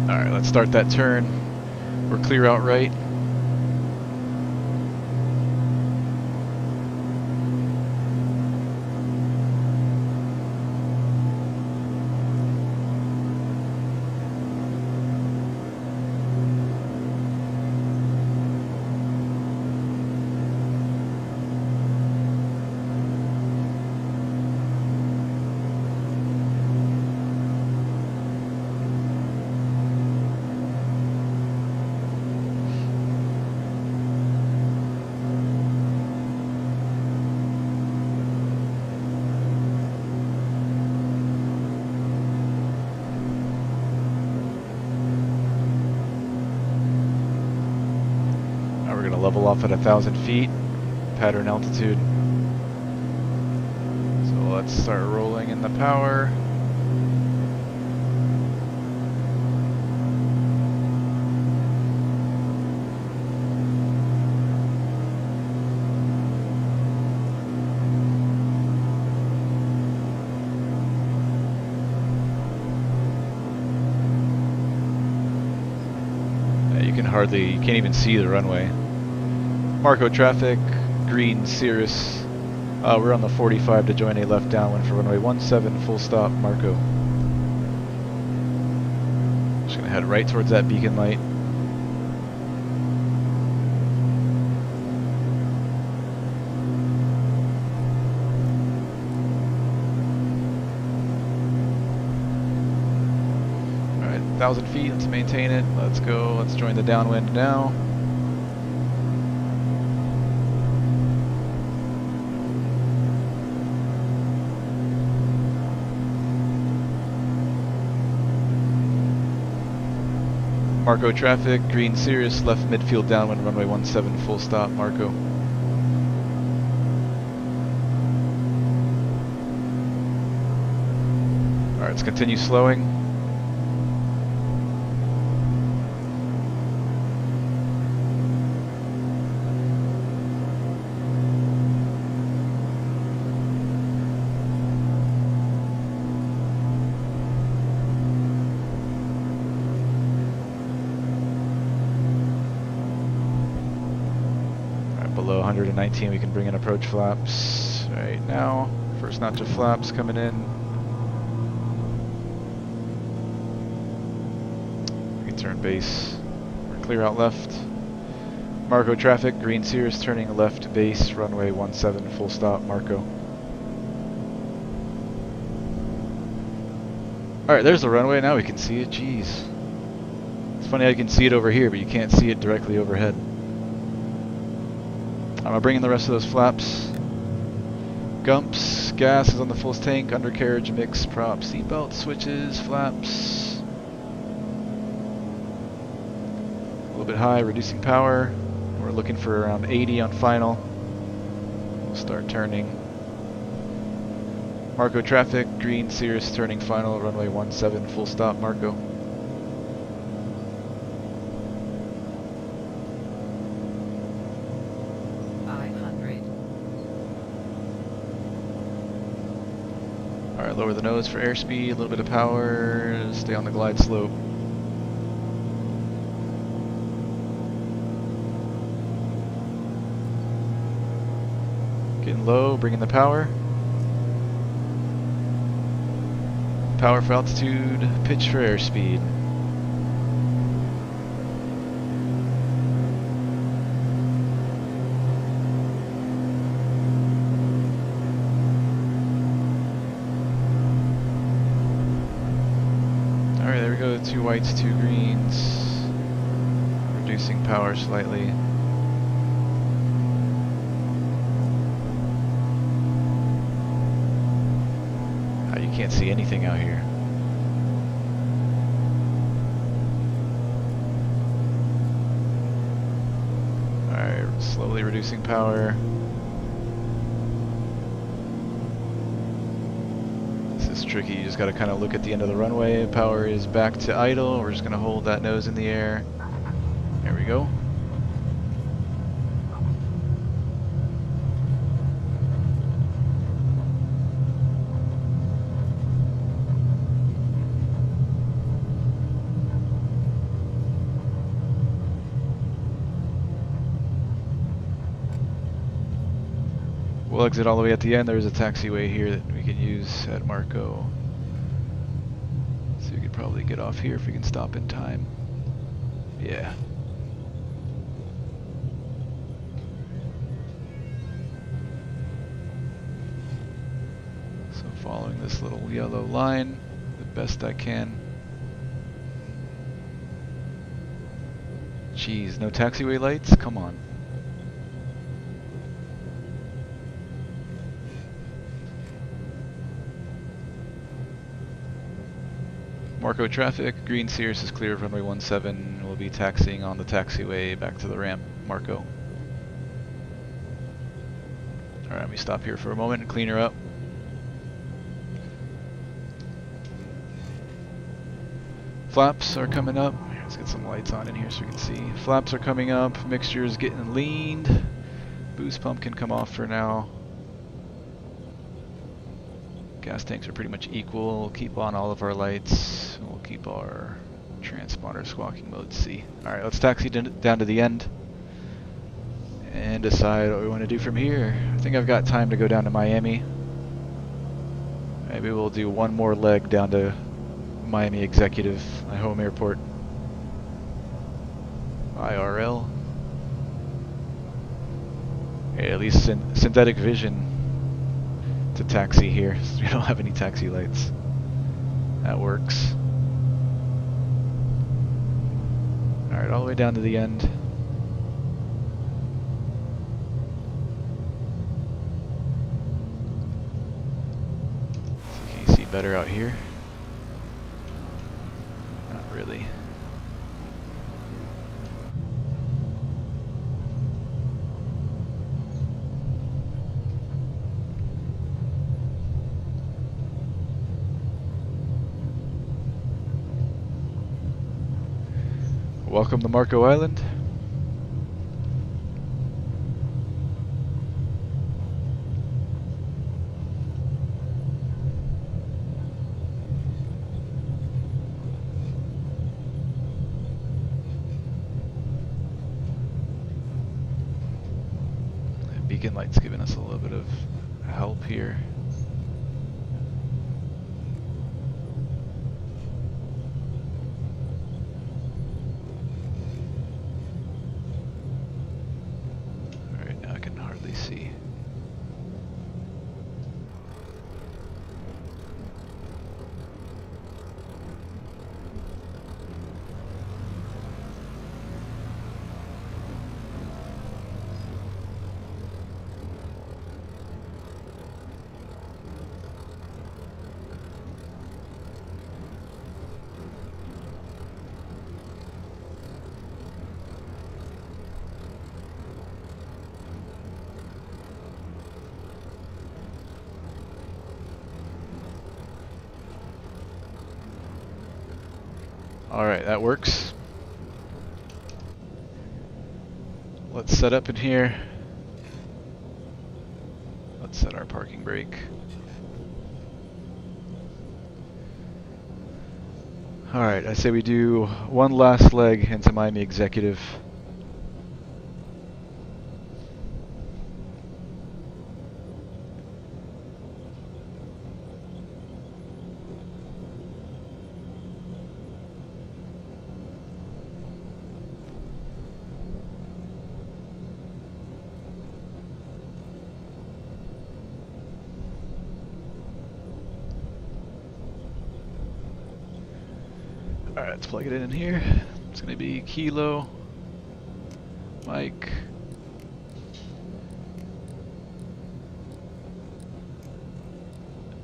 Alright, let's start that turn. We're clear out right. We're going to level off at 1,000 feet, pattern altitude. So let's start rolling in the power. You can't even see the runway. Marco traffic, green Cirrus. We're on the 45 to join a left downwind for runway 17, full stop, Marco. Just gonna head right towards that beacon light. Alright, 1,000 feet, let's maintain it. Let's go, let's join the downwind now. Marco traffic, green Cirrus, left midfield downwind, runway 17, full stop, Marco. Alright, let's continue slowing. Below 119, we can bring in approach flaps right now. First notch of flaps coming in. We can turn base. We're clear out left. Marco traffic, green Cirrus turning left base, runway 17, full stop, Marco. Alright, there's the runway. Now we can see it. Jeez. It's funny how you can see it over here, but you can't see it directly overhead. I'm going to bring in the rest of those flaps. Gumps, gas is on the fullest tank, undercarriage, mix, prop, seatbelt, switches, flaps. A little bit high, reducing power. We're looking for around 80 on final. We'll start turning. Marco traffic, green Cirrus turning final, runway 17, full stop, Marco. Alright, lower the nose for airspeed, a little bit of power, stay on the glide slope. Getting low, bring in the power. Power for altitude, pitch for airspeed. Alright, there we go, 2 whites, 2 greens. Reducing power slightly. can't see anything out here. Alright, slowly reducing power. This is tricky, you just gotta kind of look at the end of the runway. Power is back to idle. We're just gonna hold that nose in the air. There we go. We'll exit all the way at the end. There's a taxiway here that we can use at Marco. So we could probably get off here if we can stop in time. Yeah. So following this little yellow line the best I can. Jeez, no taxiway lights? Come on. Marco traffic, green Cirrus is clear of runway 17. We'll be taxiing on the taxiway back to the ramp, Marco. Alright, let me stop here for a moment and clean her up. Flaps are coming up. Let's get some lights on in here so we can see. Flaps are coming up, mixture is getting leaned. Boost pump can come off for now. Gas tanks are pretty much equal. We'll keep on all of our lights. We'll keep our transponder squawking mode C. Alright, let's taxi down to the end and decide what we want to do from here. I think I've got time to go down to Miami. Maybe we'll do one more leg down to Miami Executive, my home airport. IRL. Hey, at least synthetic vision to taxi here. We don't have any taxi lights. That works. Alright, all the way down to the end. So can you see better out here? Not really. Welcome to Marco Island. The beacon light's giving us a little bit of help here. See. Alright, that works. Let's set up in here. Let's set our parking brake. Alright, I say we do one last leg into Miami Executive. Alright, let's plug it in here. It's going to be Kilo, Mike,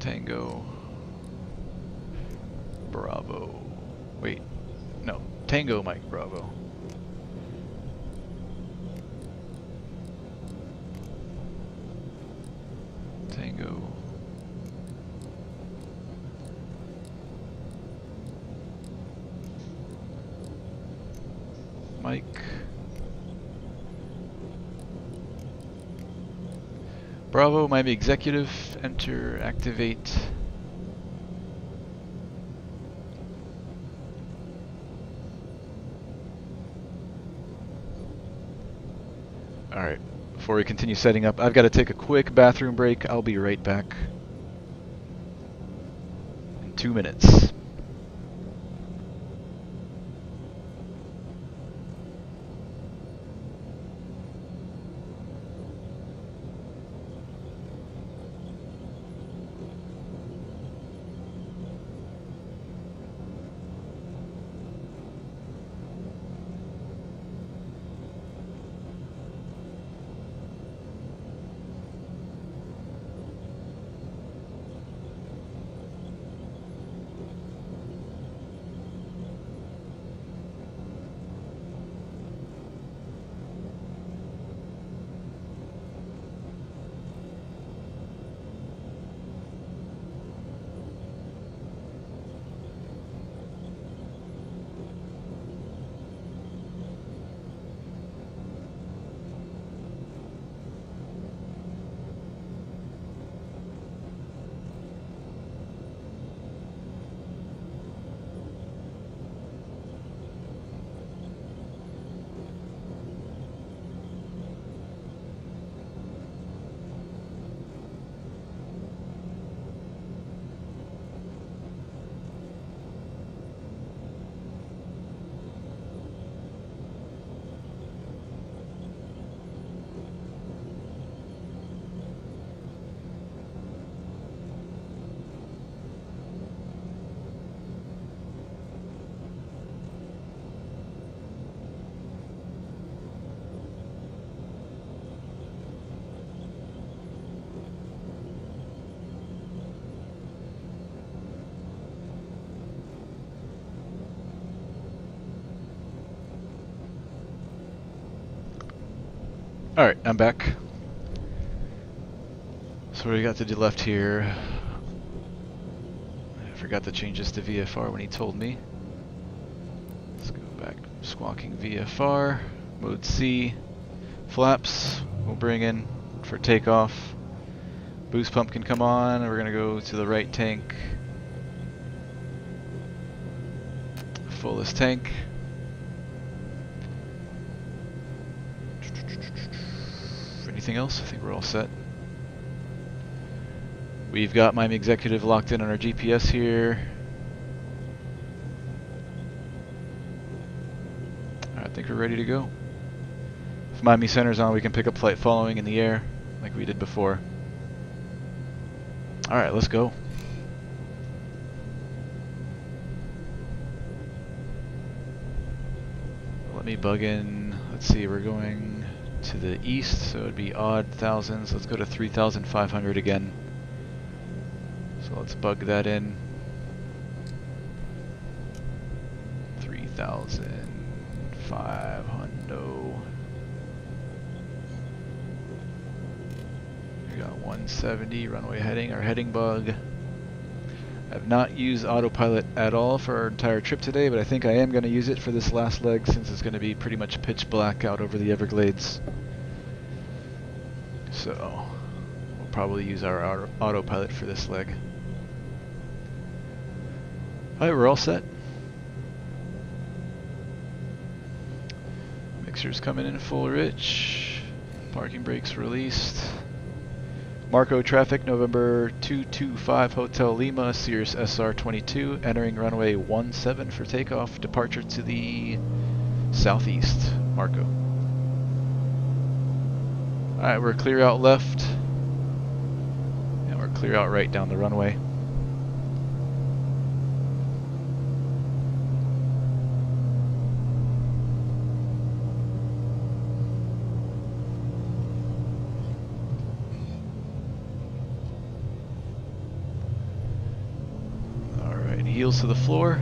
Tango, Bravo. Wait, no. Tango Mike Bravo. Tango. Mike. Bravo, Miami Executive. Enter, activate. Alright, before we continue setting up, I've got to take a quick bathroom break. I'll be right back in 2 minutes. Alright, I'm back. So what do we got to the left here? I forgot to change this to VFR when he told me. Let's go back. Squawking VFR. Mode C. Flaps we'll bring in for takeoff. Boost pump can come on. We're going to go to the right tank. Fullest tank. Anything else? I think we're all set. We've got Miami Executive locked in on our GPS here. I think we're ready to go. If Miami Center's on, we can pick up flight following in the air, like we did before. Alright, let's go. Let me bug in. Let's see, we're going to the east, so it'd be odd thousands. Let's go to 3,500 again. So let's bug that in. 3,500. We got 170 runway heading, our heading bug. I've not used autopilot at all for our entire trip today, but I think I am going to use it for this last leg since it's going to be pretty much pitch black out over the Everglades. So we'll probably use our autopilot for this leg. Alright, we're all set. Mixer's coming in full rich. Parking brakes released. Marco traffic, November 225 Hotel Lima, Cirrus SR-22, entering runway 17 for takeoff, departure to the southeast, Marco. Alright, we're clear out left, and we're clear out right down the runway. heels to the floor.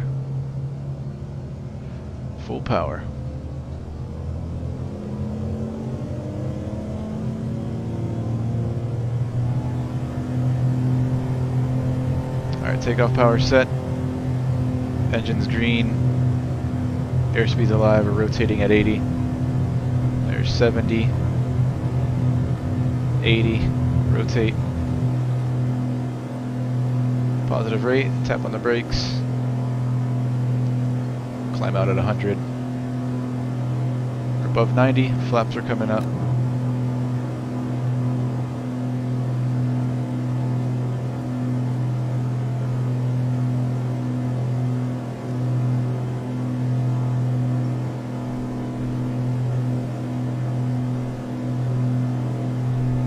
Full power. Alright, takeoff power set. Engine's green. Airspeed's alive. We're rotating at 80. There's 70. 80. Rotate. Positive rate. Tap on the brakes. Climb out at 100. We're above 90. Flaps are coming up.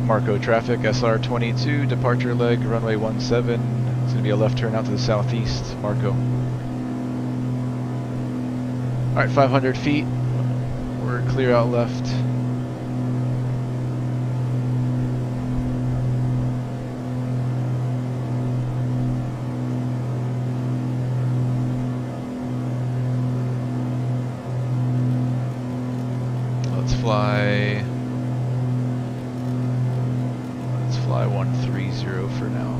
Marco traffic, SR-22, departure leg, runway 17. It's going to be a left turn out to the southeast, Marco. Alright, 500 feet. We're clear out left. Let's fly 130 for now.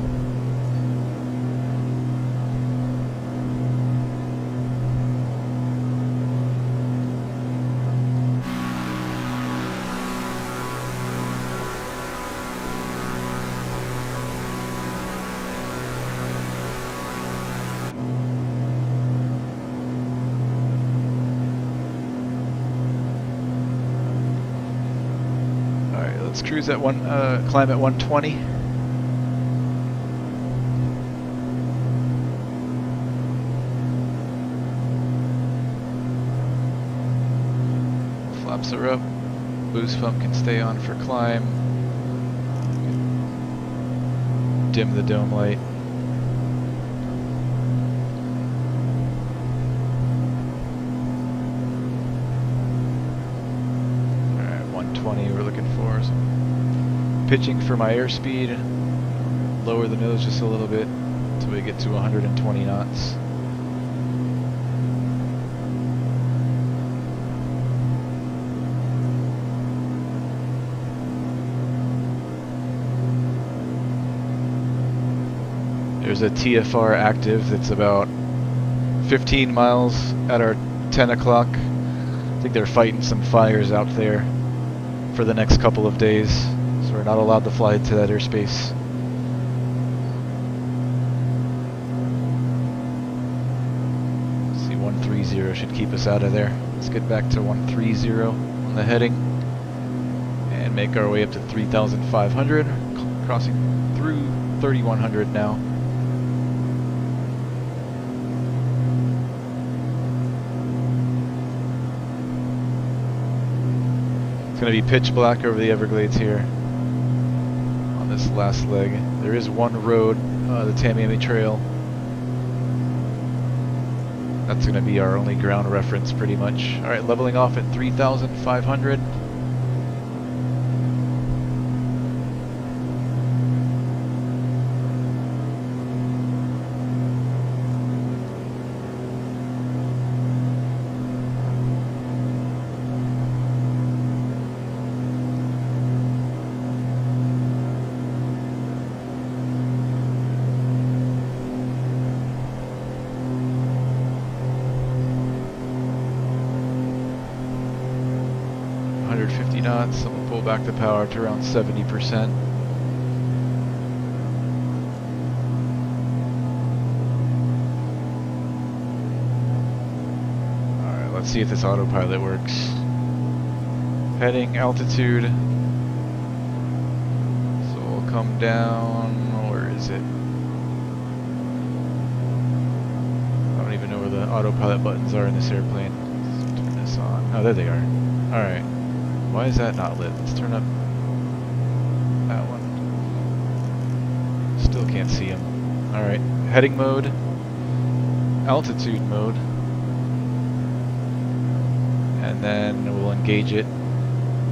Alright, let's cruise at climb at 120. Flaps are up. Boost pump can stay on for climb. Dim the dome light. Alright, 120 we're looking for. So pitching for my airspeed. Lower the nose just a little bit until we get to 120 knots. There's a TFR active that's about 15 miles at our 10 o'clock. I think they're fighting some fires out there for the next couple of days, so we're not allowed to fly to that airspace. Let's see, 130 should keep us out of there. Let's get back to 130 on the heading and make our way up to 3,500, crossing through 3,100 now. It's going to be pitch black over the Everglades here on this last leg. There is one road, the Tamiami Trail. That's going to be our only ground reference pretty much. Alright, leveling off at 3,500. Knots, so we'll pull back the power to around 70%. Alright, let's see if this autopilot works. Heading altitude. So we'll come down, where is it? I don't even know where the autopilot buttons are in this airplane. Let's turn this on. Oh, there they are. Alright. Why is that not lit? Let's turn up that one. Still can't see him. Alright, heading mode, altitude mode, and then we'll engage it.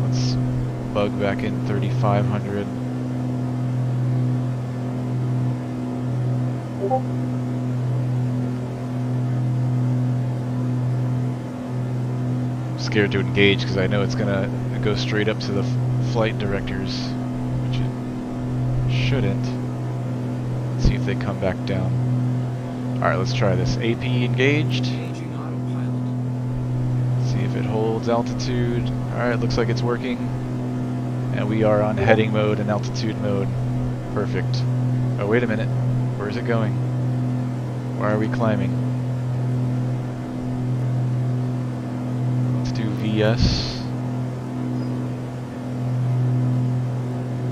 Let's bug back in 3,500. scared to engage because I know it's gonna go straight up to the flight directors, which it shouldn't. Let's see if they come back down. Alright, let's try this. AP engaged. Let's see if it holds altitude. Alright, looks like it's working. And we are on heading mode and altitude mode. Perfect. Oh, wait a minute. Where's it going? Why are we climbing? Let's do VS.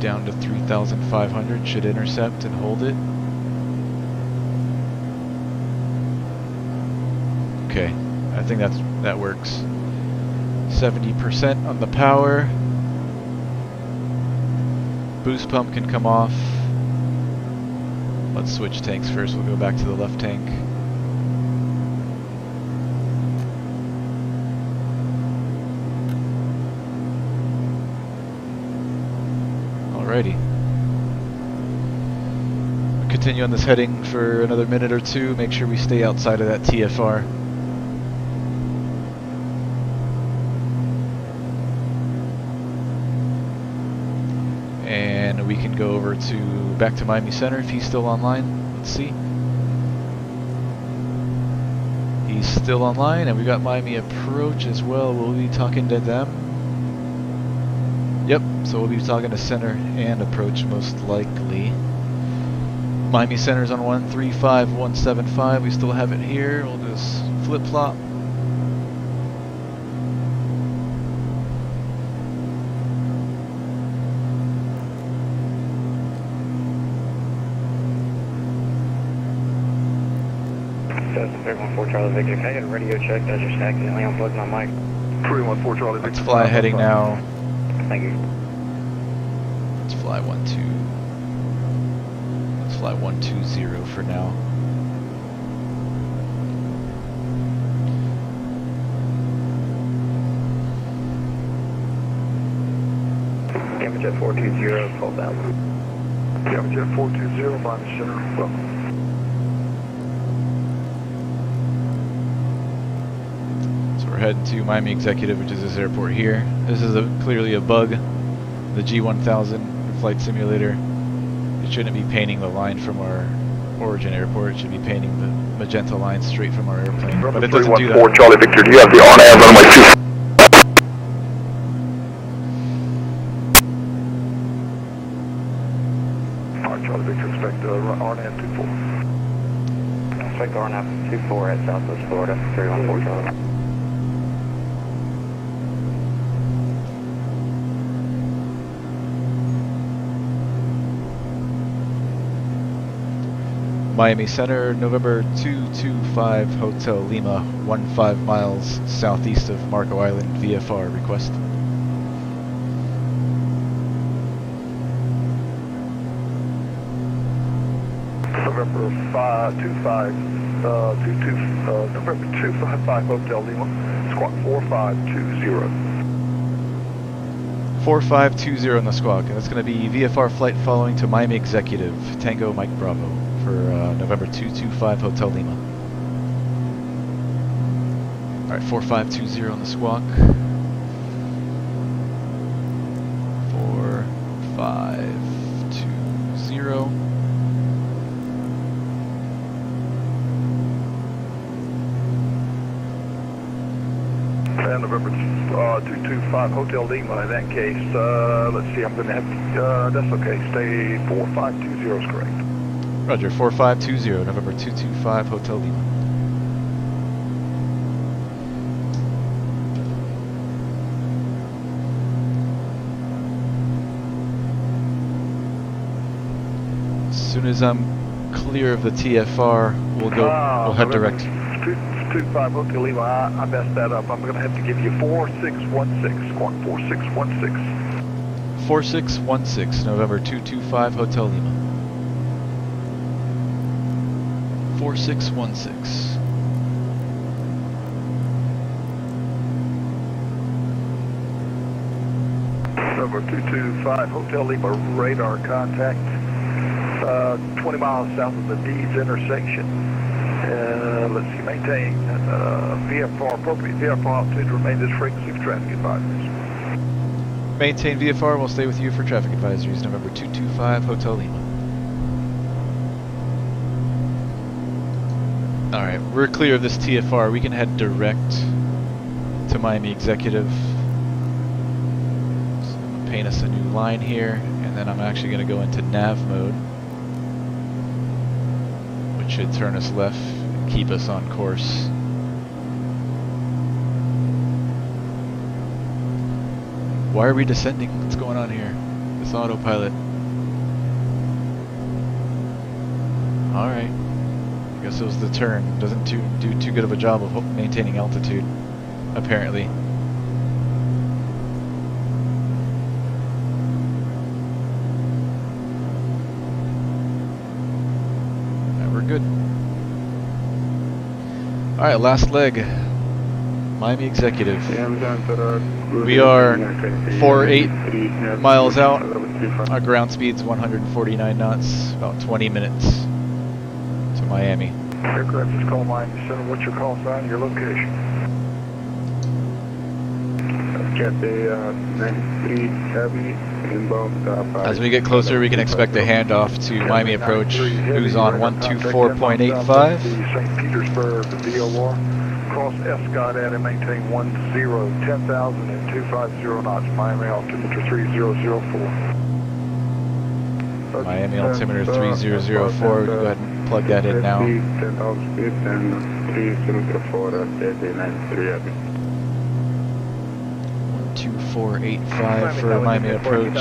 Down to 3,500. Should intercept and hold it. Okay, I think that works. 70% on the power. Boost pump can come off. Let's switch tanks first. We'll go back to the left tank. Alrighty. We'll continue on this heading for another minute or two. Make sure we stay outside of that TFR. And we can go over to back to Miami Center if he's still online. Let's see. He's still online, and we got Miami Approach as well. We'll be talking to them. Yep, so we'll be talking to Center and Approach most likely. Miami Center's on 135175. We still have it here. We'll just flip-flop. That's 314 Charlie Victor. Can I get a radio check? I just accidentally unplugged my mic. 314 Charlie Victor. Let's fly heading now. Thank you. Let's fly 12. Let's fly 120 for now. Gamma Jet 420, 12,000. Gamma Jet 420, Miami Center. Welcome. We're heading to Miami Executive, which is this airport here. This is clearly a bug. The G1000 flight simulator. It shouldn't be painting the line from our origin airport. It should be painting the magenta line straight from our airplane. But it doesn't do that. 314 Charlie Victor, do you have the RNAV runway 2? Alright, Charlie Victor, expect RNAV 24. Expect RNAV 24 at Southwest Florida, 314 Charlie. Miami Center, November 225 Hotel Lima, 15 miles southeast of Marco Island, VFR request. November 255 Hotel Lima, squawk 4520. 4520 on the squawk, and that's going to be VFR flight following to Miami Executive, Tango Mike Bravo, for November 225 Hotel Lima. Alright, 4520 on the squawk. 4520. And November 225 Hotel Lima. In that case, let's see, I'm going to have to, that's okay, stay 4520 is correct. Roger, 4520, November 225 Hotel Lima. As soon as I'm clear of the TFR, we'll head direct. 225 Hotel Lima, I messed that up. I'm going to have to give you 4616, squawk 4616. 4616, November 225 Hotel Lima. 4616. Number 225 Hotel Lima, radar contact, 20 miles south of the Deeds intersection. Let's see, maintain VFR, appropriate VFR altitude, remain this frequency for traffic advisories. Maintain VFR, we'll stay with you for traffic advisories. November 225, Hotel Lima. Alright, we're clear of this TFR. We can head direct to Miami Executive. So I'm gonna paint us a new line here, and then I'm actually going to go into nav mode, which should turn us left and keep us on course. Why are we descending? What's going on here? This autopilot. Alright. I guess it was the turn. Doesn't do too good of a job of maintaining altitude, apparently. Alright, we're good. Alright, last leg. Miami Executive. We are 48 miles out. Our ground speed's 149 knots. About 20 minutes to Miami. Aircraft is call Miami Center. What's your call sign, your location? As we get closer, we can expect a handoff to Miami Approach, who's on 124.85. St. Petersburg, the DOR. Cross Escott and maintain 10,000 and 250 knots. Miami altimeter 3004. Miami altimeter 3004. Go ahead and plug that in now. 12485 for Miami Approach.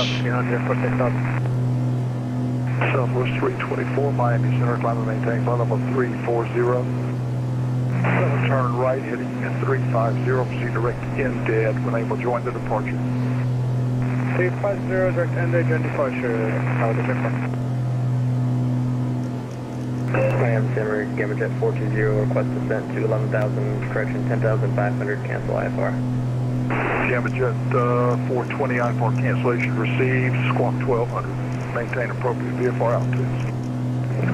Southwest 324, Miami Center, climb and maintain flight level 340. Turn right, heading 350, proceed direct in dead when able, join the departure. 350, direct end join departure. Miami Center, Gamma Jet 420, request descent to 11,000, correction 10,500, cancel IFR. Gamma Jet 420, IFR cancellation received, squawk 1200. Maintain appropriate VFR altitudes.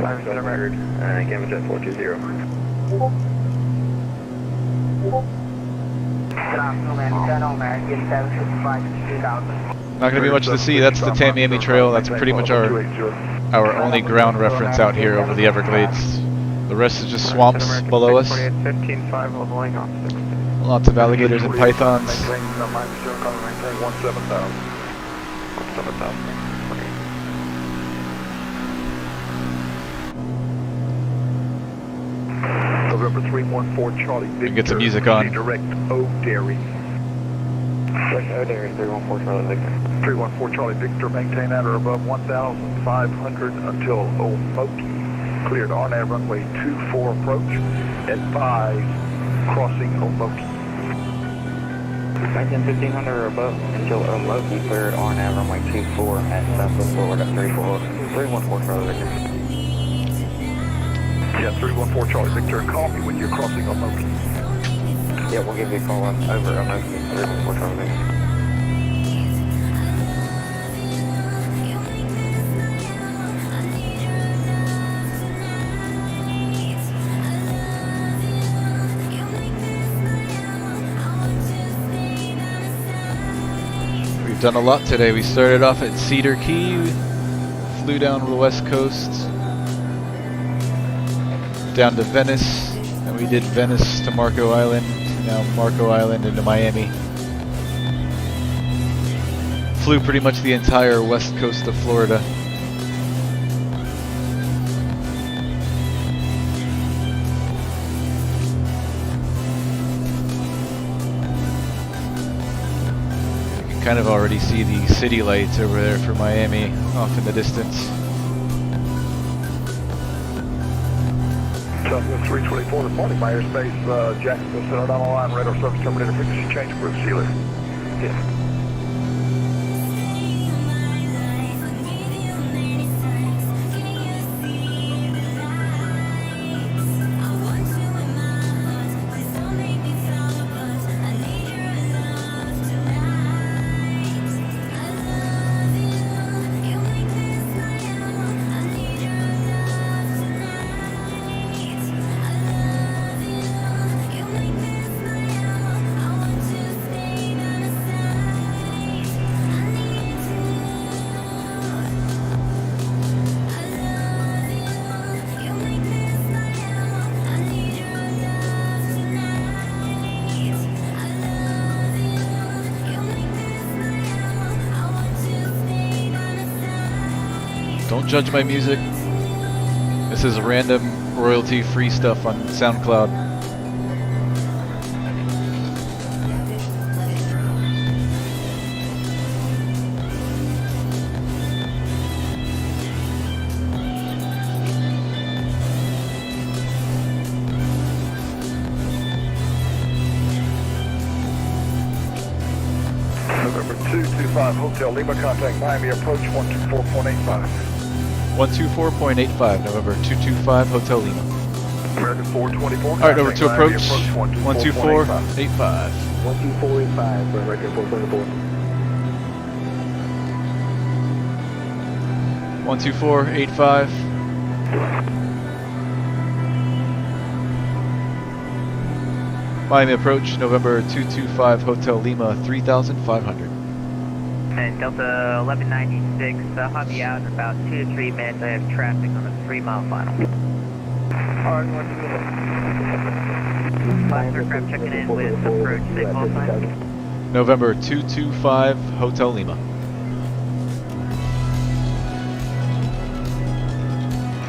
Miami Center, record, Gamma Jet 420. Not going to be much to see. That's the Tamiami Trail. That's pretty much our only ground reference out here over the Everglades. The rest is just swamps below us. Lots of alligators and pythons. Maintain 17,000. 17,000. November 314 Charlie Victor. Get some music on. Direct O'Dairy. O'Dairy 314 Charlie Victor. 314 Charlie Victor, maintain at or above 1,500 until Omoki. Cleared on air runway 24 approach at 5 crossing Omoki. Maintain 1,500 or above until Omoki, cleared on air runway 24 at Southwest Florida 314 Charlie Victor. Yeah, 314 Charlie Victor, call me when you're crossing Omoki. Yeah, we'll give you a call up over Omoki, 314 Charlie Victor. We've done a lot today. We started off at Cedar Key, flew down the west coast, down to Venice, and we did Venice to Marco Island, now Marco Island into Miami. Flew pretty much the entire west coast of Florida. You can kind of already see the city lights over there for Miami off in the distance. Southwest 324, reporting my airspace, Jacksonville Center, down the line, radar service terminated, frequency change, approved, see you later. Yeah. Don't judge my music. This is random royalty-free stuff on SoundCloud. November 225 Hotel Lima, contact Miami approach 124.85. 124.85, November 225 Hotel Lima. American 424. Alright, over to Miami approach 124.85. 12485 for American 424. 124.85. Miami approach, November 225 Hotel Lima, 3,500. And Delta 1196, I'll be out in about 2 to 3 minutes. I have traffic on a 3-mile final. Alright, last aircraft checking in with approach signal sign. November 225 Hotel Lima.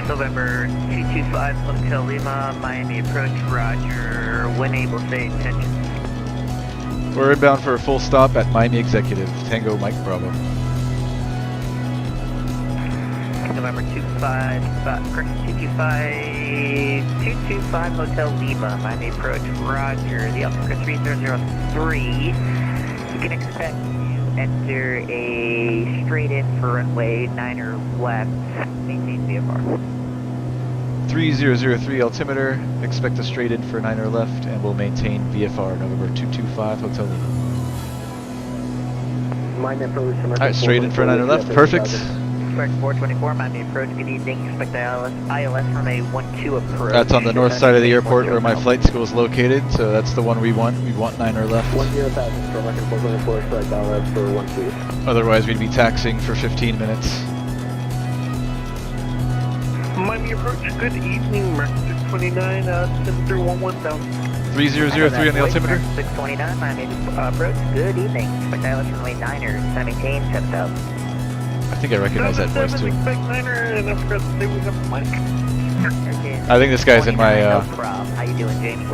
November 225 Hotel Lima, Miami approach, roger. When able, say attention. We're inbound for a full stop at Miami Executive, Tango Mike Bravo. November 225 Hotel Lima, Miami approach, roger. The Alpha 3003. You can expect to enter a straight in for runway 9er left. Maintain VFR. 3003 altimeter, expect a straight in for 9er left, and we'll maintain VFR, November 225 Hotel Lima. Alright, straight in for 9er left, perfect. Expect 424, Miami approach, good evening. Expect ILS from a 12 approach. That's on the north side of the airport where my flight school is located, so that's the one we want. We want 9er left. 10,000 for American 424, expect ILS for 12. Otherwise we'd be taxiing for 15 minutes. Miami approach, good evening, American 629, send through 11 down. 3003 on the altimeter. 629, Miami approach, good evening. Expect ILS from a 9er, maintain 10,000. I think I recognize that voice too. Expect 9er, and I'm going to say we have Mike. I think this guy's in my No problem. How you doing, Jamie?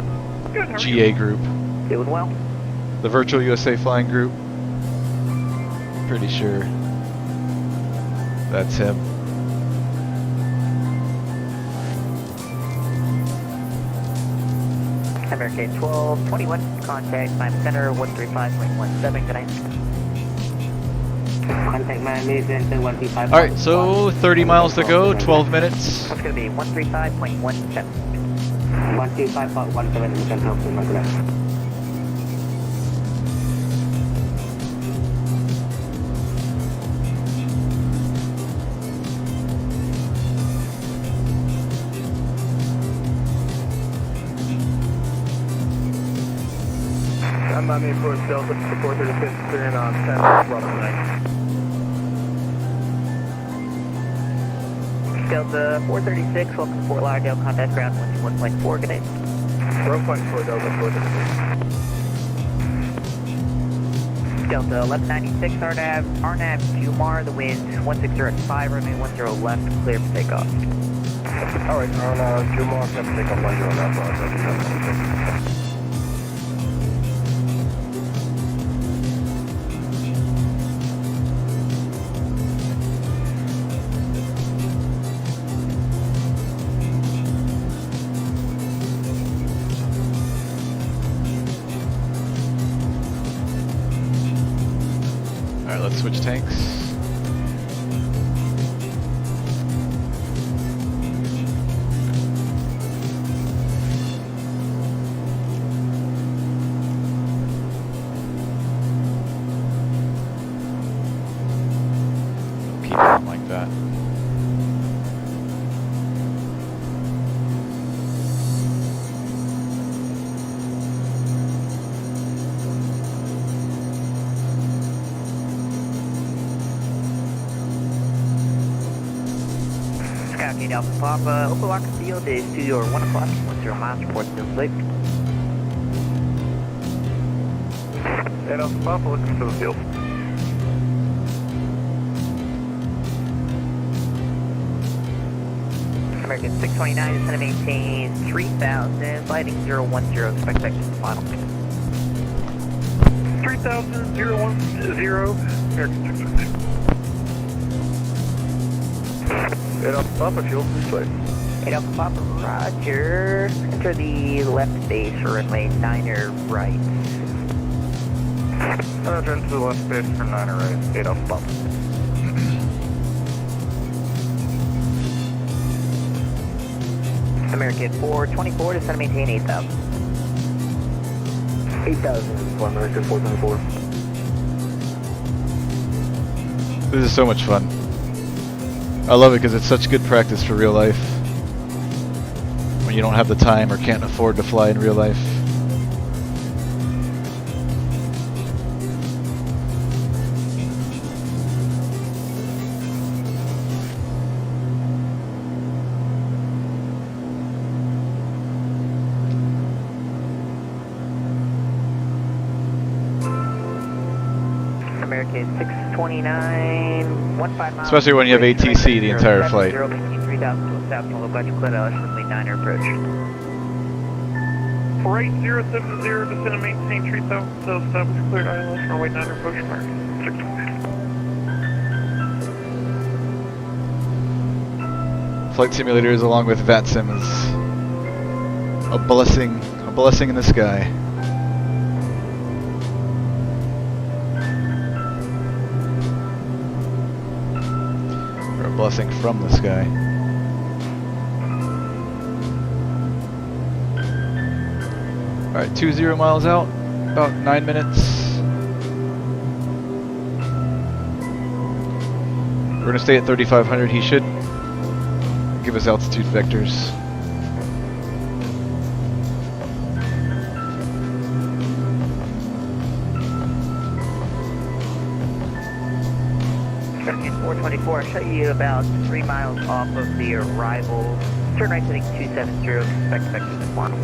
Good, how are you? GA group, Doing well. the Virtual USA Flying Group. Pretty sure that's him. American 1221, contact Miami Center 135.17 tonight. Contact Miami Center 135. Alright, so 30 miles to go, 12 minutes. It's going to be 135.17. 135.17 in Central Florida. I'm Miami approach, Delta 436, clearing on 10, Bravo 9. Delta 436, welcome to Fort Lauderdale, contact ground 121.4, good day. 0.4 Delta 436. Delta 1196, RNAV 2MAR, the wind 160 at 5, remain 10 left, clear for takeoff. Alright, on Jumar, have to take off 10 left, Alright, let's switch tanks. Keep it like that. Skycade Alpha Papa, Okalaka Field is to your 1 o'clock, 10 miles, report still safe. And Alpha Papa, looking for the field. American 629 is going to maintain 3000, flighting 010, expect back to the final. 3000, 010, American 629. 8 Alpha Papa, fuel, please play. 8 Alpha Papa, roger. Enter the left base for runway 9er right. Turn to the left base for 9er right, 8 Alpha Papa. American 424 is going to maintain 8000. 8,000, American 424. This is so much fun. I love it because it's such good practice for real life. When you don't have the time or can't afford to fly in real life. American 629, 15 miles. Especially when you have ATC the entire flight. 3000 to south, low budget, clear to runway 9er approach. Right 070, descend and maintain 3000, so establish cleared ILS, runway 9er approach, American 629. Flight simulators along with VATSIM is a blessing in the sky. Or a blessing from the sky. Alright, 20 miles out, about 9 minutes. We're gonna stay at 3500, he should give us altitude vectors. American 424, I'll show you about 3 miles off of the arrival. Turn right heading 270, expect back to the final.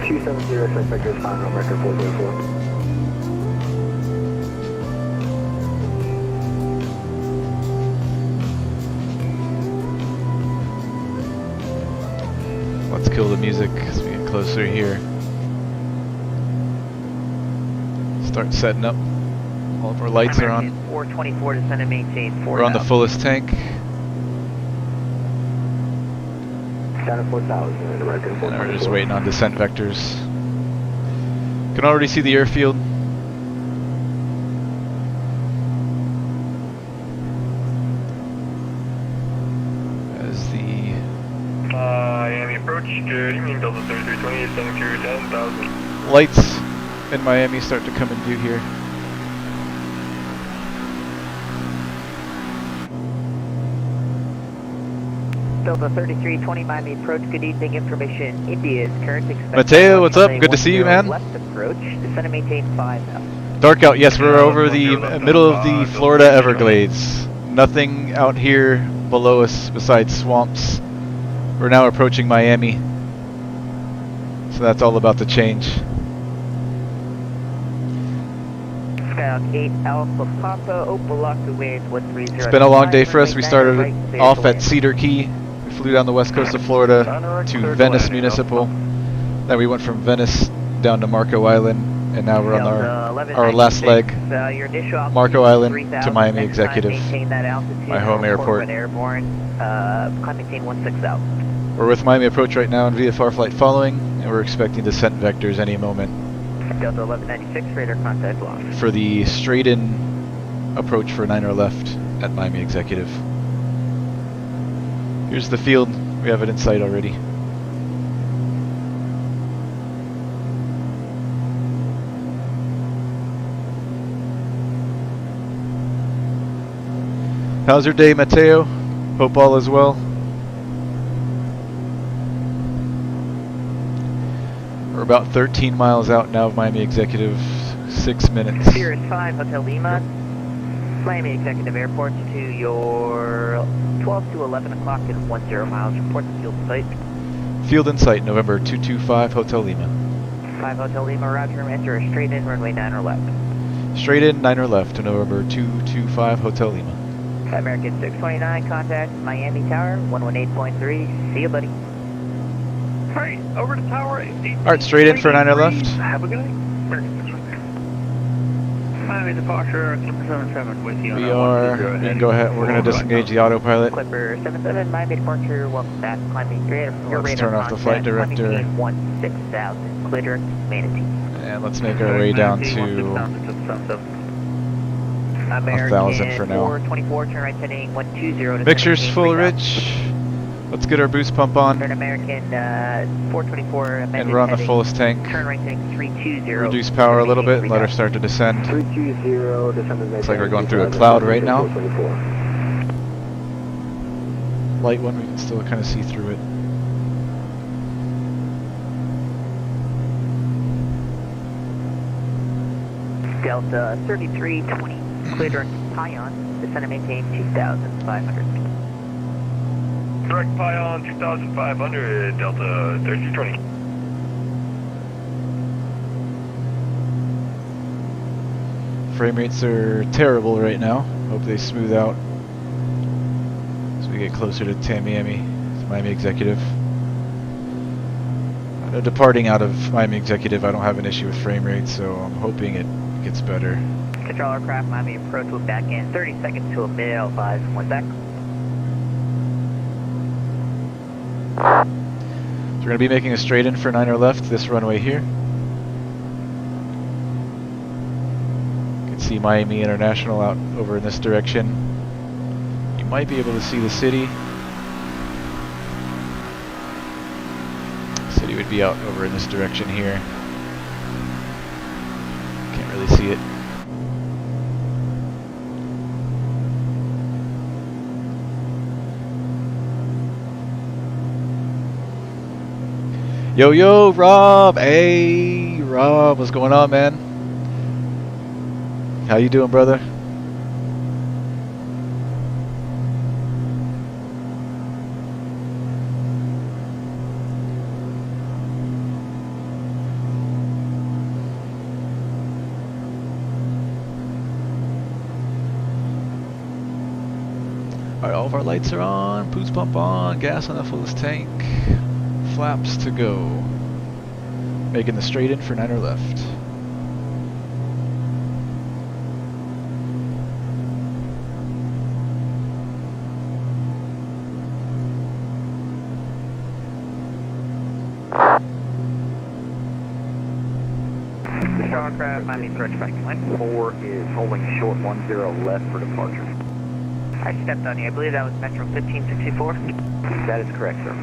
270, expect back to the final, American 424. Let's kill the music as we get closer here. Start setting up. All of our lights are on. 424 descend and maintain 4000. We're on the fullest tank. Down to 4,000, American 424. And we're just waiting on descent vectors. Can already see the airfield. As the Miami approach, good evening, Delta 3320, descending to 10,000. lights in Miami start to come in view here. Delta 3320 Miami approach, good evening, information, India's current expected. Mateo, what's up? Good to see you, man. Left approach, descend and maintain 5000. Dark out, yes, we're over the middle of the Florida Everglades. Nothing out here below us besides swamps. We're now approaching Miami. So that's all about to change. Skyhawk 8 Alpha Papa, Opalaka wind 130. It's been a long day for us. We started off at Cedar Key. We flew down the west coast of Florida to Venice Municipal. Then we went from Venice down to Marco Island. And now we're on our last leg, Marco Island to Miami Executive, my home airport. We're with Miami Approach right now in VFR flight following, and we're expecting descent vectors any moment Delta 1196, radar contact lost. for the straight-in approach for 9er left at Miami Executive. Here's the field. We have it in sight already. How's your day, Mateo? Hope all is well. We're about 13 miles out now of Miami Executive, 6 minutes. Cirrus 5, Hotel Lima, Miami Executive Airport to your 12 to 11 o'clock and 10 miles. Report the field site. Field in sight, November 225, Hotel Lima. 5 Hotel Lima, roger, enter a straight in, runway 9 or left. Straight in, 9er left to November 225, Hotel Lima. American 629, contact Miami Tower, 118.3. See you, buddy. Alright, over to tower. Alright, straight in for 9er left. Have a good night. American 629. Miami departure, Clipper 77 with you. We are going to go ahead. We're going to disengage the autopilot. Clipper 77, Miami departure, welcome back, climbing your Let's turn off the flight director. 16,000, clear direct Manatee. And let's make our way down to 1,000 for now. 424, turn right heading 120. Mixture's full, Rich. Let's get our boost pump on. Turn American 424. And we're on the fullest tank. Turn right heading 320. Reduce power a little bit and let her start to descend. 320, descend. Looks like we're going through a cloud right now. Light one, we can still kind of see through it. Delta 3320, clear direct Pion, descend and maintain 2,500. Direct Pion 2,500, Delta 3320. Frame rates are terrible right now. Hope they smooth out as we get closer to Miami Executive. Departing out of Miami Executive, I don't have an issue with frame rates, so I'm hoping it gets better. Control aircraft, Miami approach, will back in 30 seconds to a mid-L5, and one back. So we're going to be making a straight in for 9er left, this runway here. You can see Miami International out over in this direction. You might be able to see the city. The city would be out over in this direction here. Can't really see it. Yo, yo, Rob. Hey, Rob. What's going on, man? How you doing, brother? Alright, all of our lights are on. Boost pump on. Gas on the fullest tank. Flaps to go. Making the straight in for 9er left. Starcraft, Miami approach back line. 4 is holding short 10 left for departure. I stepped on you. I believe that was Metro 1564. That is correct, sir.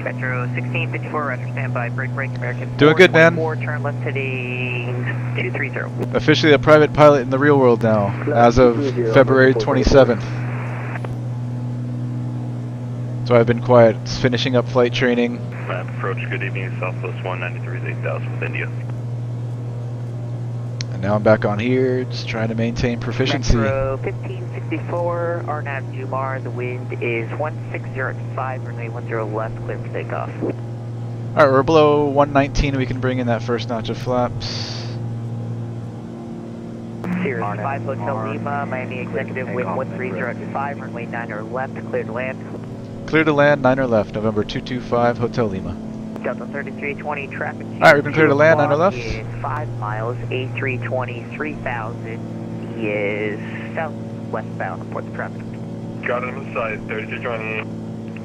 Metro 1654, roger, stand by, break, American. Doing good, man. 4, turn left heading 230. Officially a private pilot in the real world now, as of February 27th. So I've been quiet, finishing up flight training. Map approach, good evening, Southwest 193 is 8,000 with India. And now I'm back on here, just trying to maintain proficiency. Metro 1564, RNAV Jumar, the wind is 160.5, runway 10 left, clear for takeoff. Alright, we're below 119, we can bring in that first notch of flaps. Cirrus 5 Hotel Lima, Miami Executive, wind 130.5, runway 9 left, clear to land. Clear to land, 9er left, November 225, Hotel Lima. Delta 3320, traffic. Alright, we've been clear to land, 9er left. Is 5 miles, A320, 3000. He is southwestbound, report the traffic. Got him inside, 3320.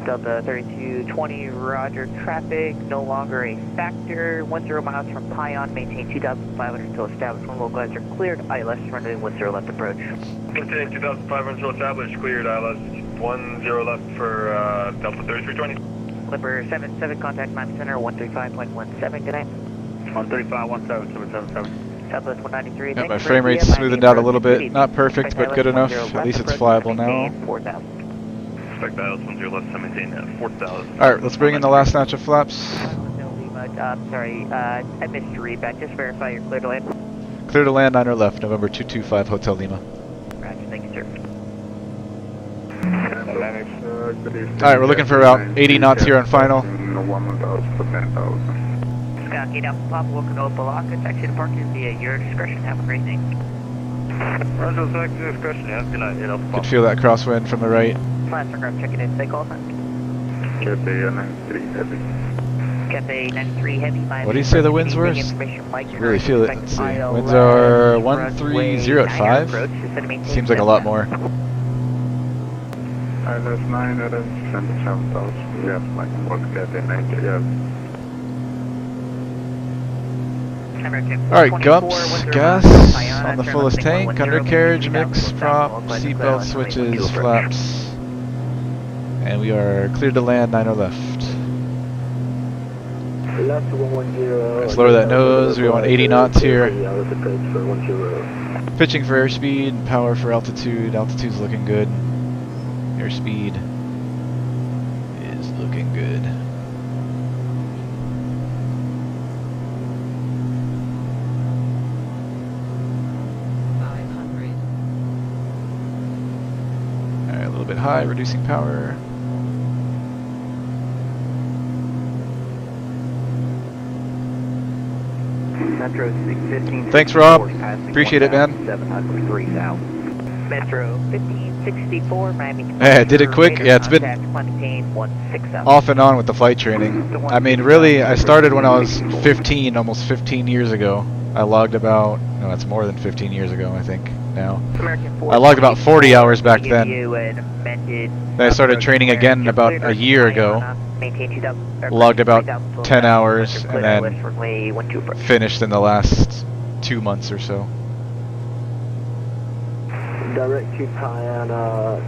Delta 3220, roger, traffic, no longer a factor. 10 miles from Pion, maintain 2,500 until established. When localizer cleared, ILS runway 10 left approach. Maintain 2,500 until established, cleared, ILS 10 left for Delta 3320. Clipper 77, contact Miami Center, 135.17, good night. 135.17, Southwest 193. Yep, my frame rate's smoothened out a little bit. Not perfect, but good enough. At least it's flyable now. 4,000. Expect ILS 10 left to maintain 4,000. Alright, let's bring in the last notch of flaps. Sorry, I missed your read back. Just verify you're clear to land. Clear to land, 9er left, November 225, Hotel Lima. Roger, thank you, sir. Alright, we're looking for about 80 knots here on final. Scout 8 Alpha Pop, Wilkino Balaka, taxi to parking via your discretion. Have a great day. Roger, back to discretion, yeah. Good night, Could feel that crosswind from the right. Flash aircraft checking in, stay call sign. Cathay 93 heavy. Cathay 93 heavy. What do you say the winds were? Really feel it. Let's see. Winds are 130 at 5. Seems like a lot more. ILS 9 at 77,000. Yes, Mike, what Cathay 90 heavy. Alright, gumps, gas on the fullest tank, undercarriage, mix, prop, seatbelt switches, flaps. And we are cleared to land, 90 left. Left 110. Let's lower that nose, we want 80 knots here. Pitching for airspeed, power for altitude. Altitude's looking good. Airspeed is looking good. Alright, a little bit high, reducing power. Metro 615. Thanks, Rob. Appreciate it, man. 703 south. Metro 1564, Miami. Yeah, did it quick. Yeah, it's been off and on with the flight training. I mean, really, I started when I was 15, almost 15 years ago. I logged about, no, that's more than 15 years ago, I think, now. I logged about 40 hours back then. Then I started training again about a year ago. Logged about 10 hours, and then finished in the last 2 months or so. Direct to Guyana,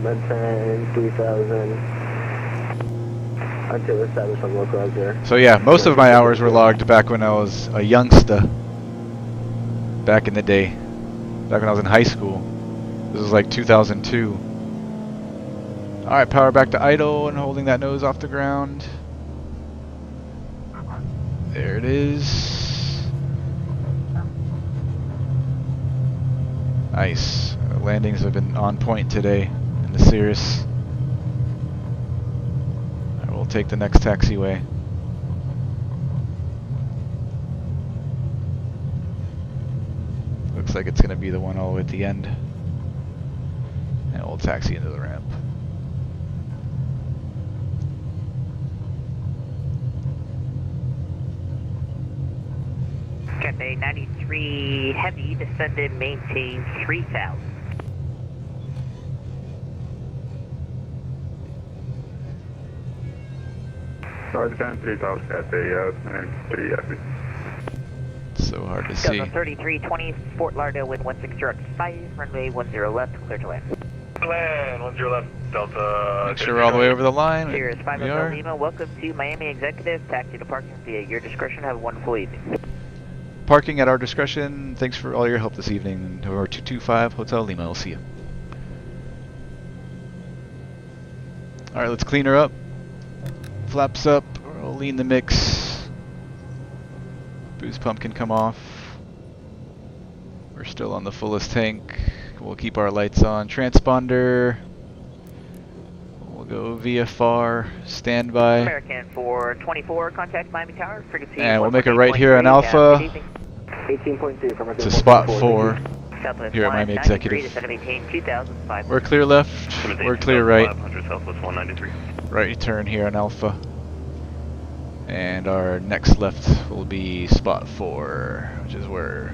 maintain 3000 until established on local there. So yeah, most of my hours were logged back when I was a youngster. Back in the day. Back when I was in high school. This was like 2002. Alright, power back to idle and holding that nose off the ground. There it is. Nice. Landings have been on point today in the Cirrus. I will take the next taxiway. Looks like it's going to be the one all the way at the end. And we'll taxi into the ramp. Cathay 93 heavy, descend and maintain 3000. Sorry, 3000 Cathay 93 heavy. So hard to see. 3320, Fort Lauderdale, wind 1605, runway 10 left, clear to land. Land, 10 left, Delta. Make sure we're all the way over the line. Cirrus 5 We are. Lima, welcome to Miami Executive, taxi to parking via your discretion, have a wonderful evening. Parking at our discretion. Thanks for all your help this evening. Over 225 Hotel Lima. We'll see you. Alright, let's clean her up. Flaps up. We'll lean the mix. Boost pump can come off. We're still on the fullest tank. We'll keep our lights on. Transponder. We'll go VFR. Standby. American 424, contact Miami Tower, frequency. And we'll make a right here on Alpha. 18.2 from To spot 4 here at Miami Executive. We're clear left. We're clear right. Right turn here on Alpha. And our next left will be spot 4, which is where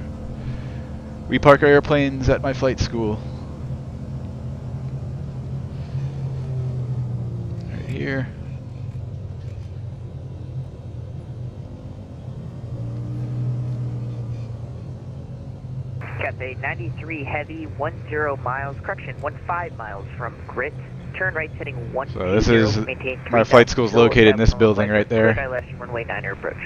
we park our airplanes at my flight school. Right here. Cathay 93 heavy, 10 miles, correction, 15 miles from Grit. Turn right heading 120. So this is my flight school is located in this building right there. Runway 9 approach.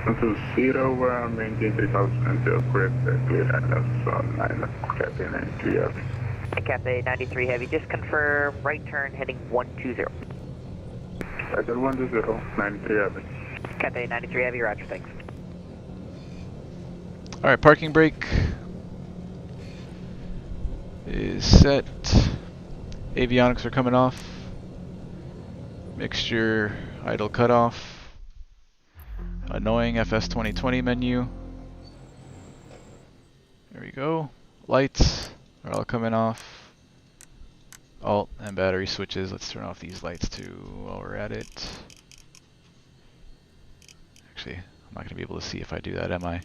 This is 0, maintain 3000 until Grit, clear ILS on 9, Cathay 93 heavy. Cathay 93 heavy, just confirm right turn heading 120. Cathay 120, 93 heavy. Cathay 93 heavy, roger, thanks. Alright, parking brake is set. Avionics are coming off. Mixture idle cutoff. Annoying FS 2020 menu. There we go. Lights are all coming off. Alt and battery switches. Let's turn off these lights too while we're at it. Actually, I'm not going to be able to see if I do that, am I?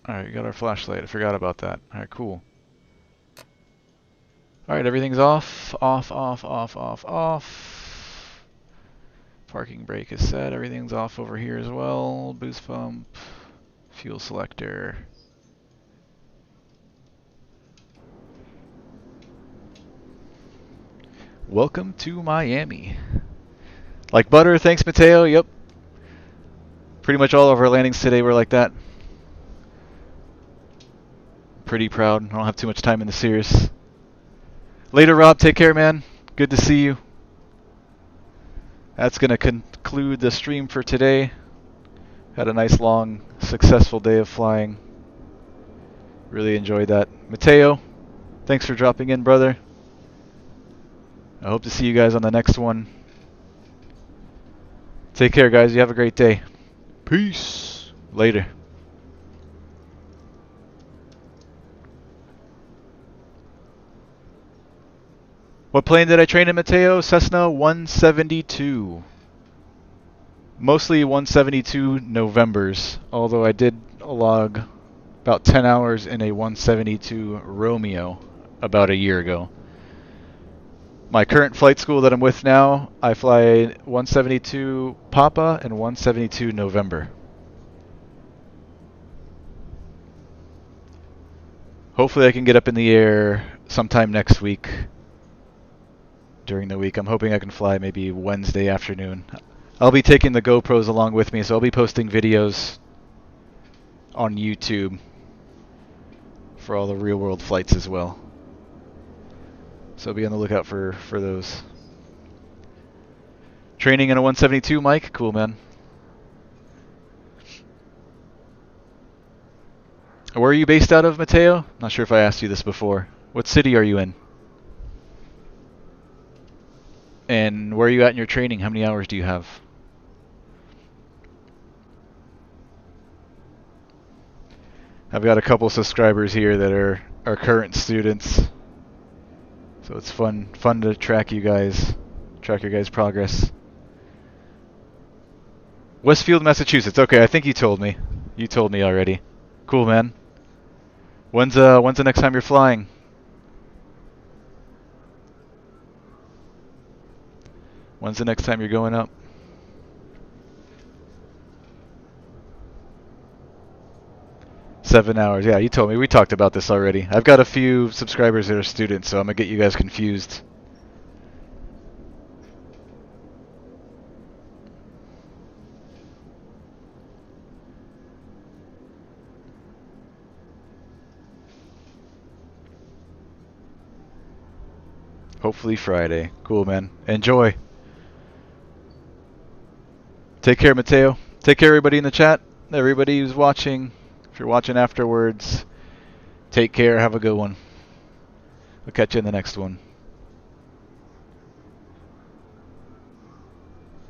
Alright, we got our flashlight. I forgot about that. Alright, cool. Alright, everything's off. Off, off, off, off, off. Parking brake is set. Everything's off over here as well. Boost pump. Fuel selector. Welcome to Miami. Like butter, thanks Mateo. Yep. Pretty much all of our landings today were like that. Pretty proud. I don't have too much time in the Cirrus. Later, Rob. Take care, man. Good to see you. That's going to conclude the stream for today. Had a nice, long, successful day of flying. Really enjoyed that. Mateo, thanks for dropping in, brother. I hope to see you guys on the next one. Take care, guys. You have a great day. Peace. Later. What plane did I train in, Mateo? Cessna 172. Mostly 172 Novembers, although I did log about 10 hours in a 172 Romeo about a year ago. My current flight school that I'm with now, I fly 172 Papa and 172 November. Hopefully I can get up in the air sometime next week. During the week. I'm hoping I can fly maybe Wednesday afternoon. I'll be taking the GoPros along with me, so I'll be posting videos on YouTube for all the real world flights as well. So be on the lookout for those. Training in a 172, Mike? Cool, man. Where are you based out of, Mateo? Not sure if I asked you this before. What city are you in? And where are you at in your training? How many hours do you have? I've got a couple subscribers here that are current students. So it's fun to track your guys' progress. Westfield, Massachusetts. Okay, I think you told me. You told me already. Cool, man. When's the next time you're flying? When's the next time you're going up? $7 hours. Yeah, you told me. We talked about this already. I've got a few subscribers that are students, so I'm going to get you guys confused. Hopefully Friday. Cool, man. Enjoy. Take care, Mateo. Take care, everybody in the chat. Everybody who's watching. If you're watching afterwards, take care. Have a good one. We'll catch you in the next one.